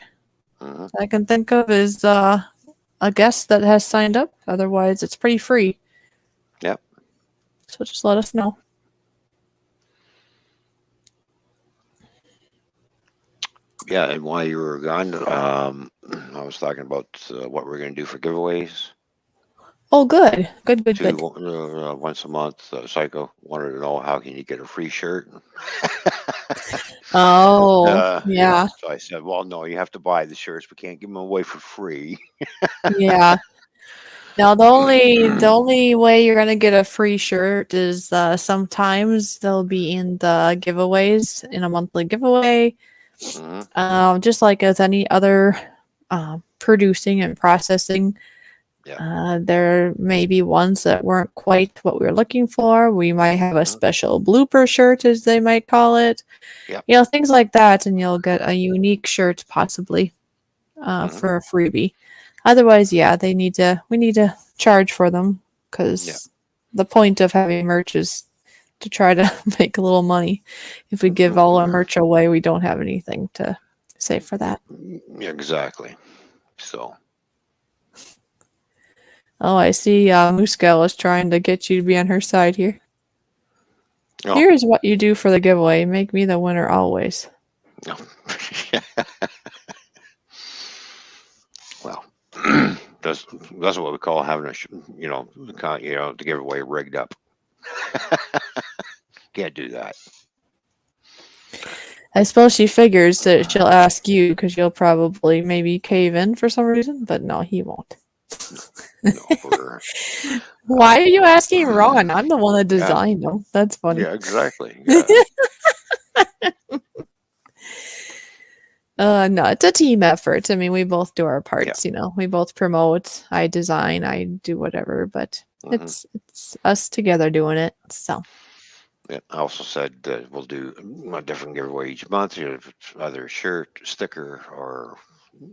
Hmm. I can think of is a guest that has signed up. Otherwise, it's pretty free. Yep. So just let us know. Yeah, and while you were gone, I was talking about what we're going to do for giveaways. Oh, good. Good, good, good. Once a month, Psycho wanted to know how can you get a free shirt. Oh, yeah. So I said, well, no, you have to buy the shirts. We can't give them away for free. Yeah. Now the only way you're gonna get a free shirt is sometimes they'll be in the giveaways in a monthly giveaway. Hmm. Just like as any other producing and processing, Yeah. there may be ones that weren't quite what we were looking for. We might have a Hmm. special blooper shirt, as they might call it. Yep. Things like that, and you'll get a unique shirt possibly Hmm. for a freebie. Otherwise, yeah, we need to charge for them Yeah. because the point of having merch is to try to make a little money. If we give all our merch away, we don't have anything to say for that. Yeah, exactly. So, Oh, I see. Muskel is trying to get you to be on her side here. oh, Here's what you do for the giveaway. Make me the winner always. no. Well, that's what we call having the giveaway rigged up. Can't do that. I suppose she figures that she'll ask you because you'll probably maybe cave in for some reason, but no, he won't. No, we're Why are you asking Ron? I'm the one that yeah, designed them. That's funny. yeah, exactly. Yeah, No, it's a team effort. I mean, we both do our yeah. parts, We both promote, I design, I do whatever, but hmm it's us together doing it. So, Yeah, I also said that we'll do a different giveaway each month. If it's either a shirt, sticker, or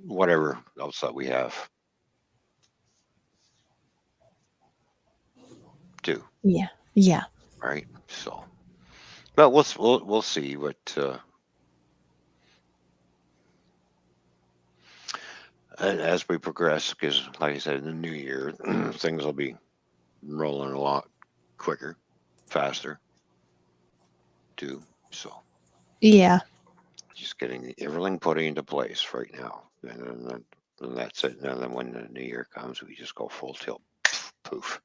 whatever else that we have too. yeah. Yeah. Right. So, but we'll see what as we progress. Because, like I said, in the new year, things will be rolling a lot quicker, faster too. So, Yeah. just getting everything put into place right now, and that's it. And then when the new year comes, we just go full tilt, poof.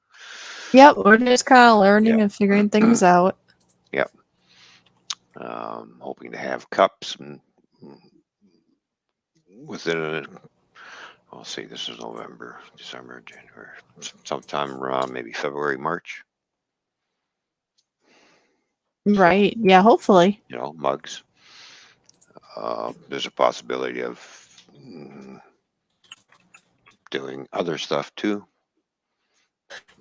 Yep, we're just kind of learning Yep. and figuring things out. Yep. Hoping to have cups and within a, I'll see, this is November, December, January, sometime around maybe February, March. Right. Yeah, hopefully. Mugs. There's a possibility of doing other stuff too.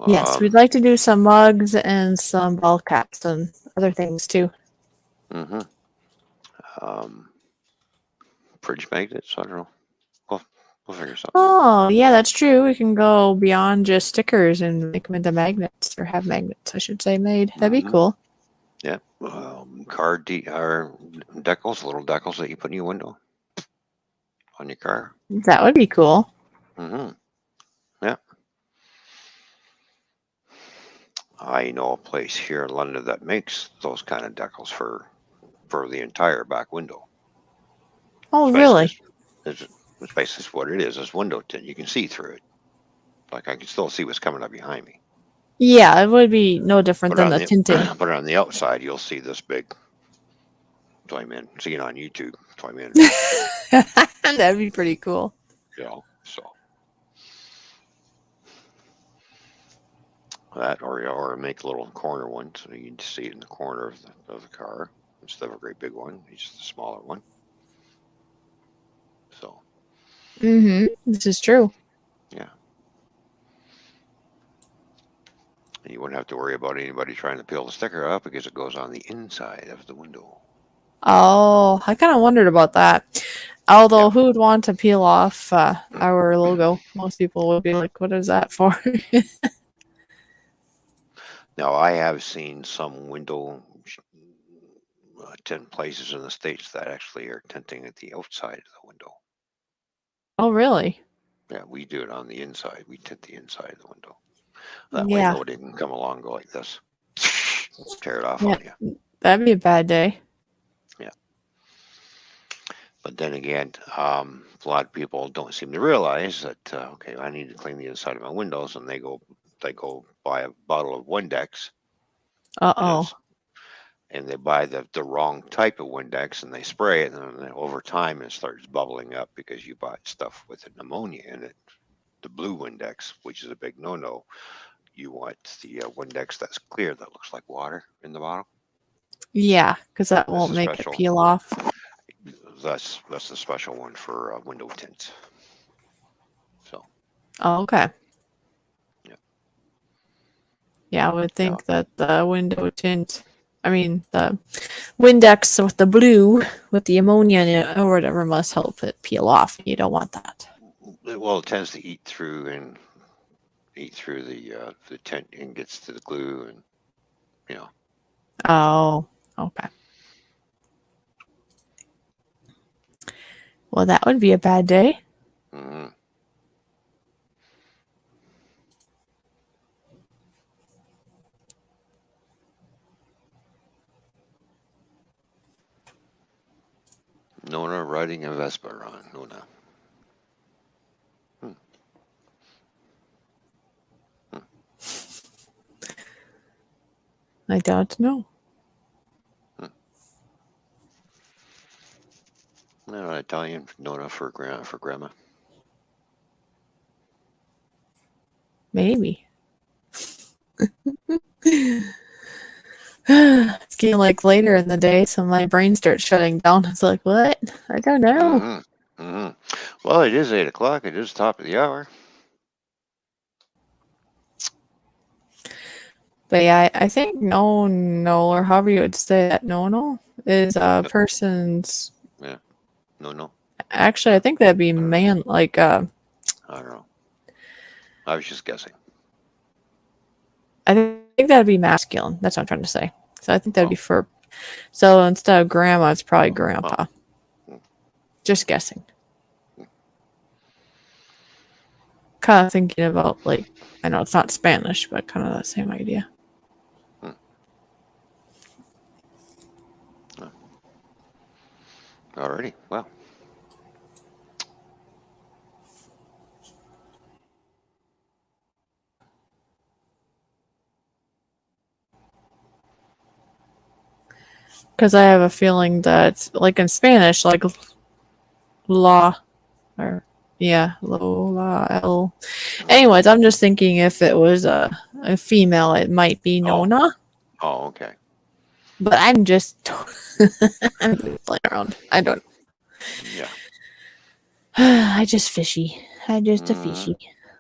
Yes, we'd like to do some mugs and some ball caps and other things too. Mm-hmm. Fridge magnets. I don't know. We'll figure something out. Oh, yeah, that's true. We can go beyond just stickers and make them into magnets, or have magnets, I should say, made. That'd be cool. Yeah. Car or decals, little decals that you put in your window on your car. That would be cool. Mm-hmm. Yeah. I know a place here in London that makes those kind of decals for the entire back window. Oh, It's really? it's basically what it is. It's window tint. You can see through it. Like I can still see what's coming up behind me. Yeah, it would be no different than the tinting. But on the outside, you'll see this big Toyman. See it on YouTube, Toyman. That'd be pretty cool. So that, or make a little corner one so you can see it in the corner of the car instead of a great big one. It's just a smaller one. So. Mm-hmm. This is true. Yeah. And you wouldn't have to worry about anybody trying to peel the sticker up because it goes on the inside of the window. Oh, I kind of wondered about that. Although, who would want to peel off our logo? Most people would be like, "What is that for?" Now, I have seen some window tint places in the States that actually are tinting at the outside of the window. Oh, really? Yeah, we do it on the inside. We tint the inside of the window. That way Yeah. nobody can come along and go like this. Tear it off Yeah. on you. That'd be a bad day. Yeah. But then again, a lot of people don't seem to realize that, okay, I need to clean the inside of my windows, and they go buy a bottle of Windex. Uh-oh. And they buy the wrong type of Windex and they spray it, and then over time it starts bubbling up because you bought stuff with ammonia in it. The blue Windex, which is a big no-no. You want the Windex that's clear, that looks like water in the bottle. Yeah, because that That's won't a make it special. peel off. That's the special one for window tints. So. Oh, okay. Yeah. Yeah, I would think that the window tint, I mean, the Windex with the blue, with the ammonia in it, or whatever, must help it peel off. You don't want that. Well, it tends to eat through the tint and gets to the glue, and Oh, okay. Well, that would be a bad day. Mm-hmm. Nona riding a Vespa on Nona. I don't know. Italian Nona for grandma. Maybe. It's getting like later in the day, so my brain starts shutting down. It's like, what? I don't know. Well, it is 8 o'clock. It is top of the hour. But yeah, I think no, or however you would say that, no, is a person's. Yeah. No. Actually, I think that'd be man, like, I don't know. I was just guessing. I think that'd be masculine. That's what I'm trying to say. So I think that'd be Oh. for. So instead of grandma, it's probably grandpa. Just guessing. Kind of thinking about, like, I know it's not Spanish, but kind of that same idea. Alrighty. Well. Because I have a feeling that, like in Spanish, like la, or yeah, lola, l. Anyways, I'm just thinking if it was a female, it might be Nona. Oh, okay. But I'm just I'm playing around. I don't. Yeah. I just fishy. I just a fishy.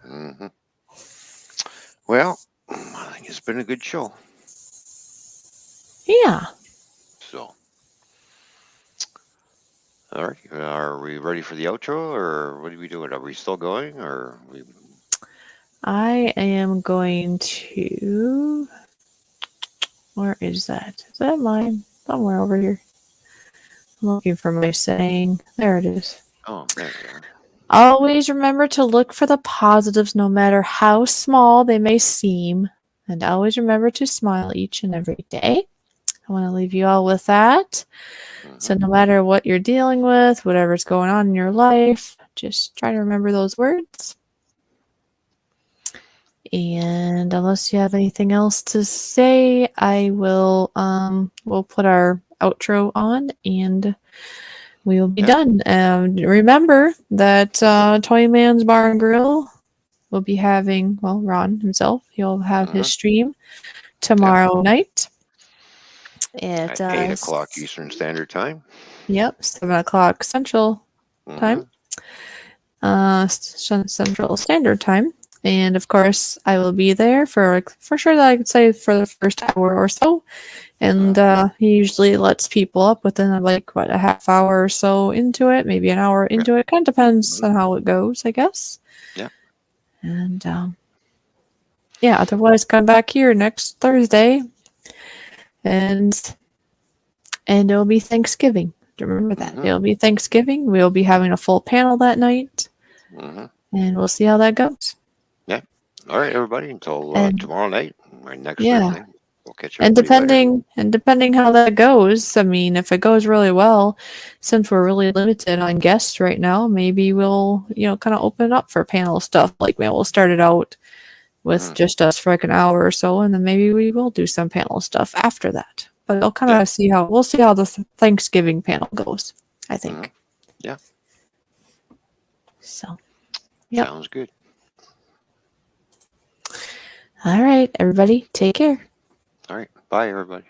Mm-hmm. Well, I think it's been a good show. Yeah. So, all right. Are we ready for the outro, or what are we doing? Are we still going, or we? I am going to. Where is that? Is that mine? Somewhere over here. I'm looking for my saying. There it is. Oh, there we are. Always remember to look for the positives no matter how small they may seem. And always remember to smile each and every day. I want to leave you all with that. So no matter what you're dealing with, whatever's going on in your life, just try to remember those words. And unless you have anything else to say, I will we'll put our outro on and we will be done. Remember that Toyman's Bar and Grill will be having, well, Ron himself, he'll have his stream tomorrow night at 8 o'clock Eastern Standard Time. Yep, 7 o'clock Central Time. Central Standard Time. And of course, I will be there for sure that I could say for the first hour or so. And he usually lets people up within like a half hour or so into it, maybe an hour into it. Kind of depends on how it goes, I guess. Yeah. And yeah, otherwise come back here next Thursday and it'll be Thanksgiving. Remember that. It'll be Thanksgiving. We'll be having a full panel that night. And we'll see how that goes. Yeah. All right, everybody. Until tomorrow night, or next Thursday. We'll catch you. And depending how that goes, I mean, if it goes really well, since we're really limited on guests right now, maybe we'll, kind of open it up for panel stuff. Like maybe we'll start it out with just us for like an hour or so, and then maybe we will do some panel stuff after that. But I'll kind of we'll see how the Thanksgiving panel goes, I think. Yeah. So, sounds good. All right, everybody, take care. All right. Bye, everybody.